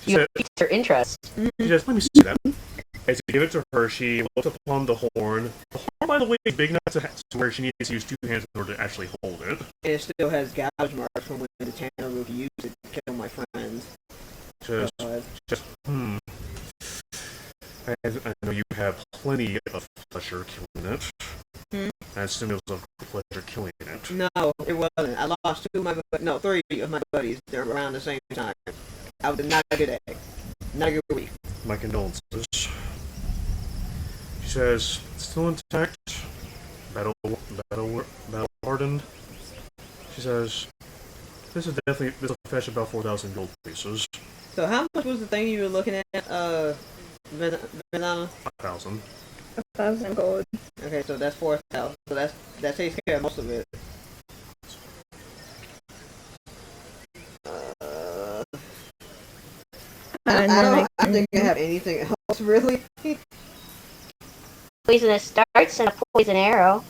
She you said, piqued her interest. she says, let me see that. As you give it to her, she looks upon the horn. The horn, by the way, is big enough to where she needs to use 2 hands in order to actually hold it. And it still has gouge marks from when the Tanner Rook used it to kill my friends. Just, I know you have plenty of pleasure killing it. I assume it was a pleasure killing it. No, it wasn't. I lost 3 of my buddies. They're around the same time. I was not a good egg. Not a good week. My condolences. She says, still intact. Battle hardened. She says, this will fetch about 4,000 gold pieces. So how much was the thing you were looking at, Banana? 5,000. 1,000 gold. Okay, so that's 4,000. So that takes care of most of it. I don't think I have anything else really. Poisonous darts and a poison arrow.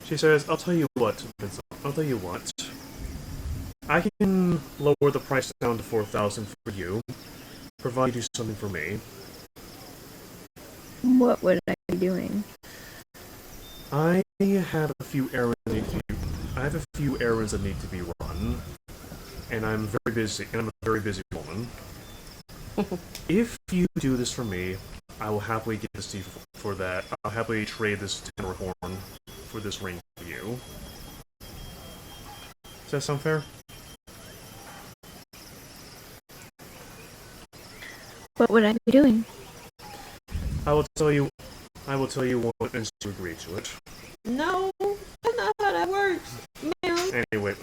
She says, I'll tell you what, Vincent. I'll tell you what. I can lower the price down to 4,000 for you, provide you something for me. What would I be doing? I have a few errands that need to be run, and I'm very busy. And I'm a very busy woman. If you do this for me, I will happily give this to you for that. I'll happily trade this tenor horn for this ring for you. Does that sound fair? What would I be doing? I will tell you what and to agree to it. No, that's not how that works, ma'am. Anyway,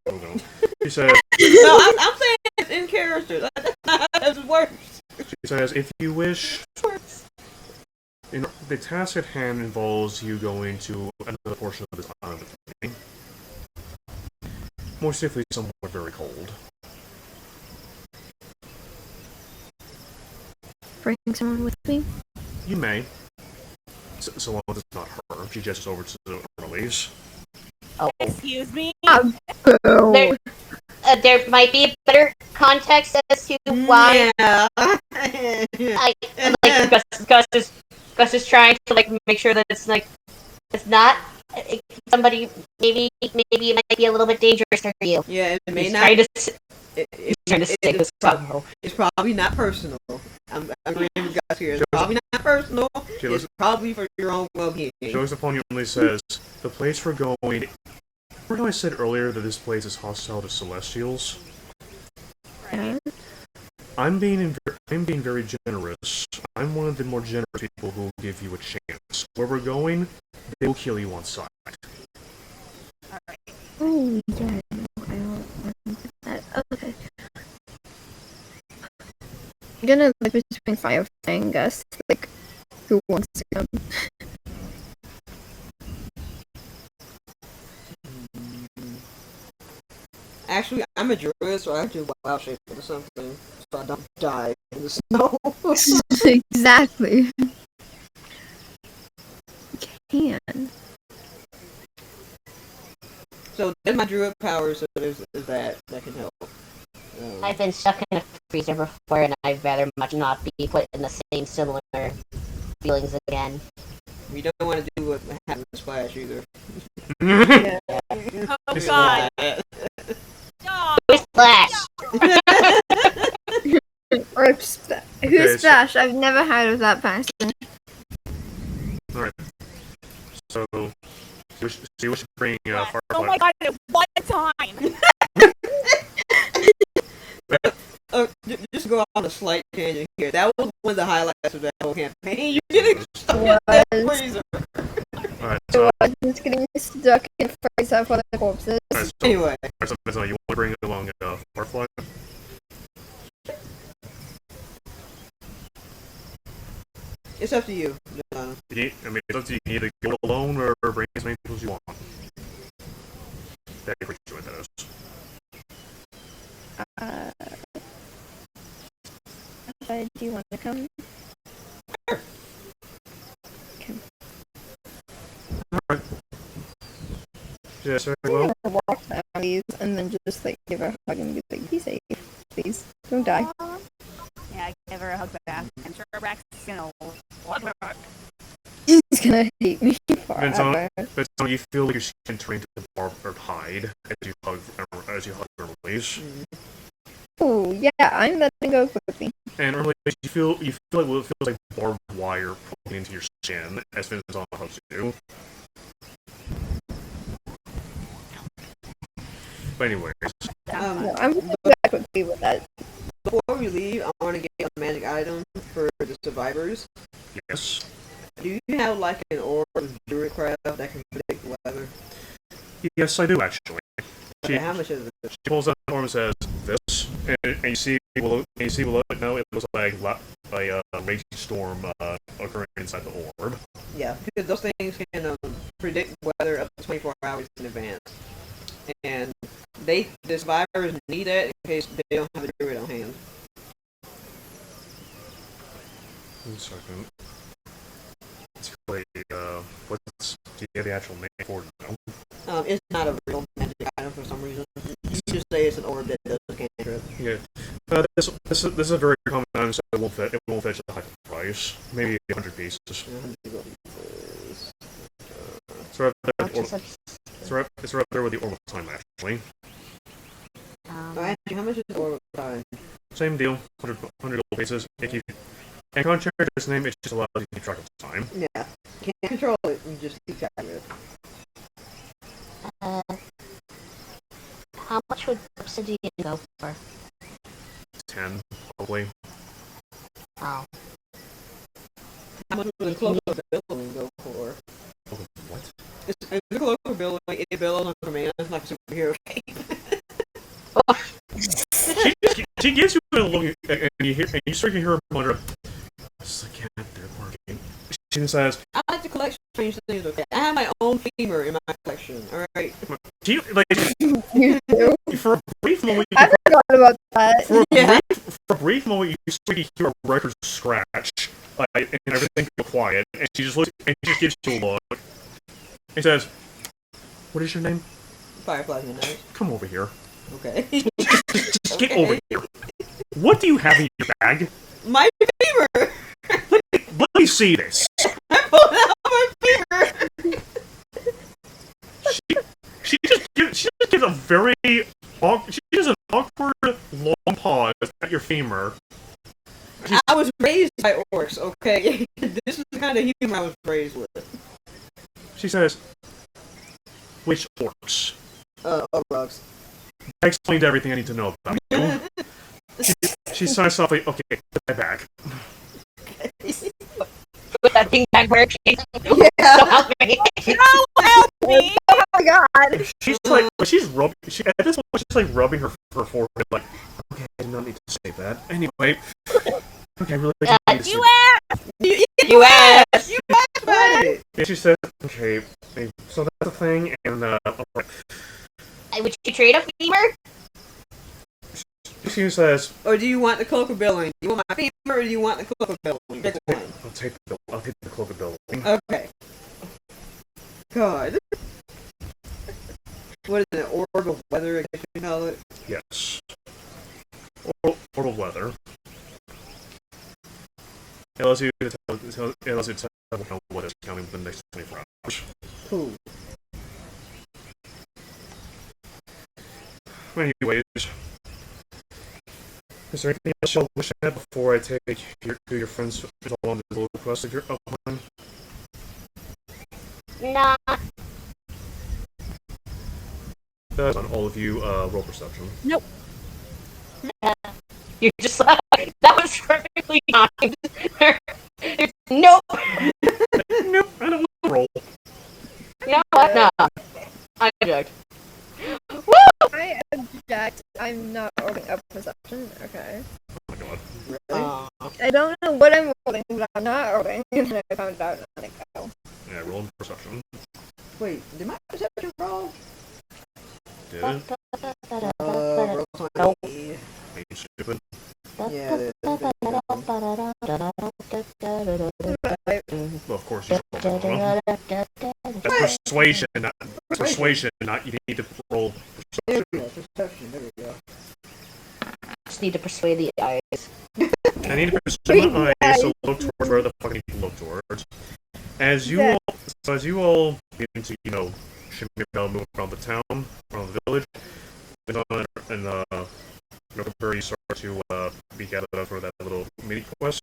hold on. She says, No, I'm saying it's in character. That's not how this works. she says, if you wish, the task at hand involves you going to another portion of this island with me. More safely, somewhere very cold. Bring someone with me? You may. So long as it's not her. She gestures over to the Earlies. Oh. Excuse me? There might be a better context as to why. Yeah. Gus is trying to make sure that it's not somebody. Maybe it might be a little bit dangerous for you. Yeah, it may He's not. trying to say this. It's probably not personal. I'm agreeing with Gus here. It's probably not personal. It's probably for your own well-being. She looks upon you and only says, the place we're going... Remember how I said earlier that this place is hostile to Celestials? Yeah. I'm being I'm being very generous. I'm one of the more generous people who will give you a chance. Where we're going, they will kill you on sight. Oh, yeah, no, I don't want that. Okay. I'm gonna look between Firefly and Gus, like, who wants to come. Actually, I'm a druid, so I have to wow shape into something so I don't die in the snow. Exactly. You can. So then my druid power, so there's that can help. I've been stuck in a freezer before, and I'd rather much not be put in the same similar feelings again. We don't want to do what happened to Splash either. Yeah. Oh god. Stop. Splash! Rip Splash. Who's Splash? I've never heard of that person. Alright. So, see what you bring Firefly. Oh my god, at one time. Just go on a slight tangent here. That was one of the highlights of that whole campaign. You getting stuck in that freezer. Alright, so, Just getting stuck in the freezer for the corpses. so, Anyway. so you want to bring along Firefly? It's up to you. I mean, it's up to you. You can either go alone or bring as many people as you want. That's pretty sure that is. Do you want to come? Okay. Alright. Yes, very well. I'm gonna walk down these and then just like give her a hug and be like, be safe, please. Don't die. Yeah, give her a hug back. I'm sure Brax is gonna love her. He's gonna hate me forever. But you feel like your skin turning to barbed hide as you hug her release. Oh yeah, I'm letting go quickly. And early, you feel like it feels like barbed wire poking into your skin as soon as on hugs you. But anyways, No, I'm gonna go back quickly with that. Before we leave, I want to get a magic item for the survivors. yes, Do you have like an orb of druid craft that can predict weather? yes, I do actually. Okay, how much is it? She pulls out the form and says this, and you see below it now. It looks like a raging storm occurring inside the orb. Yeah, because those things can predict weather up to 24 hours in advance. And the survivors need that in case they don't have a druid on hand. 1 second. It's really, do you have the actual name for it now? It's not a real magic item for some reason. You just say it's an orb that does a cantrip. Yeah. This is a very common item, so it won't fetch a high price. Maybe 100 pieces. It's right there with the orb of time, actually. Actually, how much is the orb of time? Same deal, 100 gold pieces. And contrary to its name, it just allows you to keep track of time. Yeah. You can't control it, you just keep track of it. How much would obsidian go for? 10, probably. Oh. How much would the cloak of billowing go for? What? It's the cloak of billowing, it billows on command, it's like a superhero cape. She gives you a look, and you start to hear her mutter, "This is a cat, they're working." She says, I like to collect strange things, okay? I have my own femur in my collection, alright? "Do you like?" You too. For a brief moment, I forgot about that. for a brief moment, you start to hear a record scratch, and everything go quiet, and she just looks, and she just gives you a look, and says, "What is your name? Fireflies in the night. Come over here. Okay. Just get over here. What do you have in your bag? My femur! Let me see this." I pulled out my femur! She just gives a very she gives an awkward long pause at your femur. I was raised by orcs, okay? This is the kind of humor I was raised with. She says, "Which orcs?" Rugs. I explained everything I need to know about you. She sighs softly. Okay, put that back. With that thing back where it came. Yeah. So help me. Help me! Oh my god. She's like, she's rubbing. At this point, she's like rubbing her forehead. Like, okay, I did not need to say that. Anyway, okay, I really didn't need to say You that. asked! You asked. You asked about it. And she said, okay, so that's the thing, and alright. Would you trade a femur? She says, Or do you want the cloak of billowing? Do you want my femur or do you want the cloak of billowing? Pick one. I'll take the cloak of billowing. Okay. God. What is it? Orb of weather, I guess you call it? Yes. Orb of weather. It allows you to tell what is coming within the next 24 hours. Cool. Anyways, is there anything else you'll wish to add before I take your friends along the little quest of your mine? Nah. That's on all of you. Roll perception. Nope. You're just like, that was perfectly timed. Nope. Nope, I don't want to roll. You know what? No. I object. Woo! I object. I'm not rolling up perception. Okay. Oh my god. Really? I don't know what I'm rolling, but I'm not rolling. And then I found out and I think, oh. Yeah, roll perception. Wait, did my perception roll? Did it? Roll 20. Nope. Ain't stupid. Yeah, it is. Right. Well, of course you roll well. That's persuasion, not you need to roll There perception. we go. Perception. There we go. Just need to persuade the eyes. I need to persuade my eyes to look towards where the fuck I need to look towards. As you all begin to, shimmy about moving around the town, around the village, and Milkberry start to be gathered up for that little mini quest.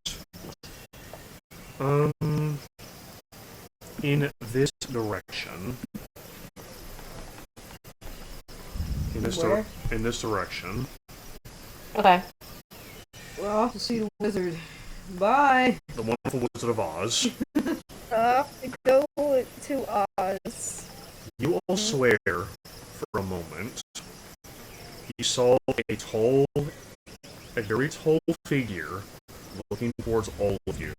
In this direction. Where? In this direction. Okay. We're off to see the wizard. Bye. The wonderful Wizard of Oz. Go to Oz. You all swear for a moment. You saw a very tall figure looking towards all of you.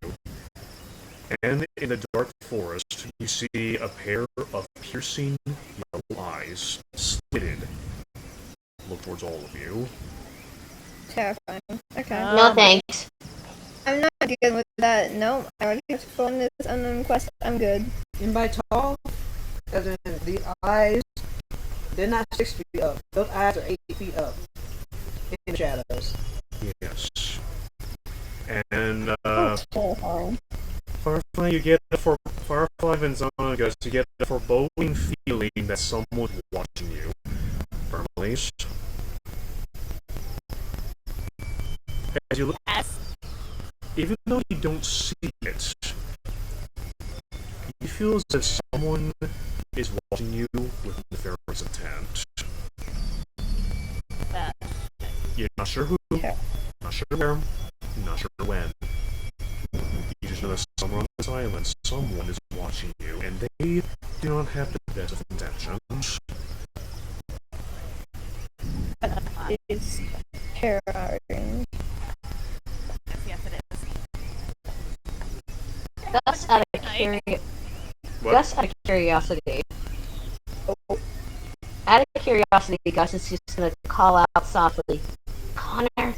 And in the dark forest, you see a pair of piercing yellow eyes, slitted, look towards all of you. Terrifying. Okay. No thanks. I'm not dealing with that. No, I already have to go on this unknown quest. I'm good. And by tall, as in the eyes, they're not 6 feet up. Those eyes are 8 feet up in the shadows. Yes. And Terrifying. Firefly, you get Firefly and Zonagas, you get a foreboding feeling that someone's watching you. Vermelace. As you look, Yes. even though you don't see it, you feel as if someone is watching you with nefarious intent. You're not sure who, not sure where, not sure when. You just know that somewhere on this island, someone is watching you, and they do not have the best of intentions. It's terrifying. Yes, it is. Gus, out of curiosity. Out of curiosity, Gus is just gonna call out softly, Connor.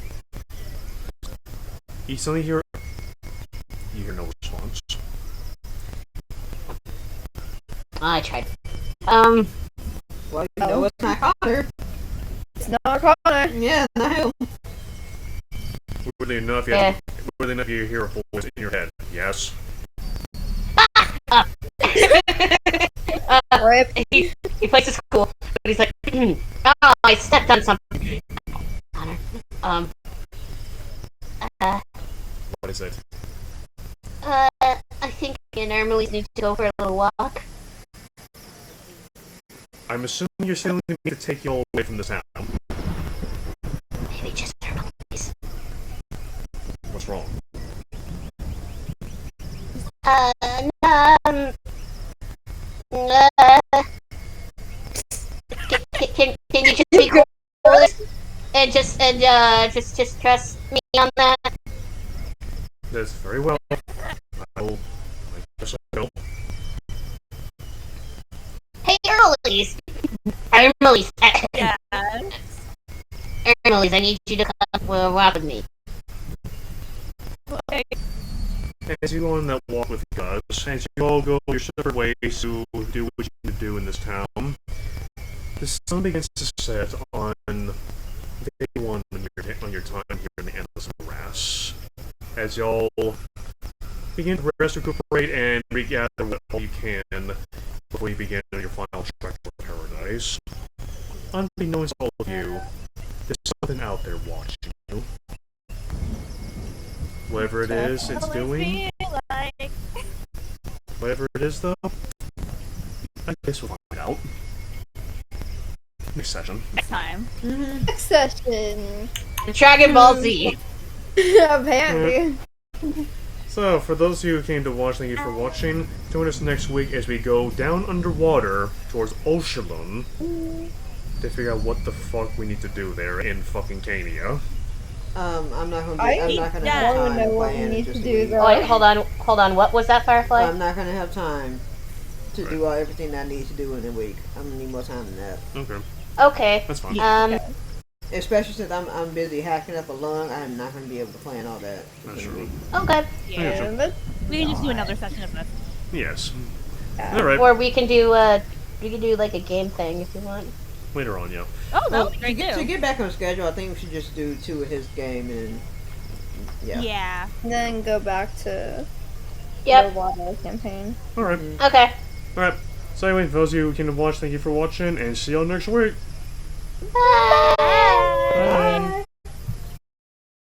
You suddenly hear no response. I tried. Well, you know it's not Connor. It's not Connor. Yeah, not him. Weirdly enough, you hear a voice in your head. Yes. Rip. He plays it cool, but he's like, oh, I stepped on something. Connor, What is it? I think me and Emily need to go for a little walk. I'm assuming you're telling me to take you all away from this town. Maybe just Emily, please. What's wrong? Um, can you just be cool and just trust me on that? That's very well. I guess I will. Hey, Earlies. Earlies. Yeah. Earlies, I need you to come walk with me. Okay. As you go on that walk with Gus, as you all go your separate ways to do what you need to do in this town, the sun begins to set on day one on your time here in the endless morass. As y'all begin to rest, recuperate, and regather what all you can before you begin your final trek for paradise. Unbeknownst to all of you, there's something out there watching you. Whatever it is it's doing, Like... whatever it is though, I guess we'll find out. Next session. Next time. Next session. Dragon Ball Z. Apparently. So, for those of you who came to watch, thank you for watching. Join us next week as we go down underwater towards Oshalun to figure out what the fuck we need to do there in fucking Cania. I'm not gonna. I I'm not gonna don't have time know to what plan we it need just to a do, week. though. Oh, wait, hold on. What was that, Firefly? I'm not gonna have time to do everything I need to do in a week. I'm gonna need more time than that. Okay, Okay. that's fine. Especially since I'm busy hacking up a lung, I'm not gonna be able to plan all that. That's within a true. week. Okay. Yeah. But We can just do another session of this. Yes. Alright, Or we can do like a game thing if you want. later on, yeah. Oh, that Well, would be great to too. get back on schedule, I think we should just do 2 of his game and Yeah. then go back to Yep. the water campaign. Alright, Okay. alright. So anyway, for those of you who came to watch, thank you for watching, and see y'all next week. Bye.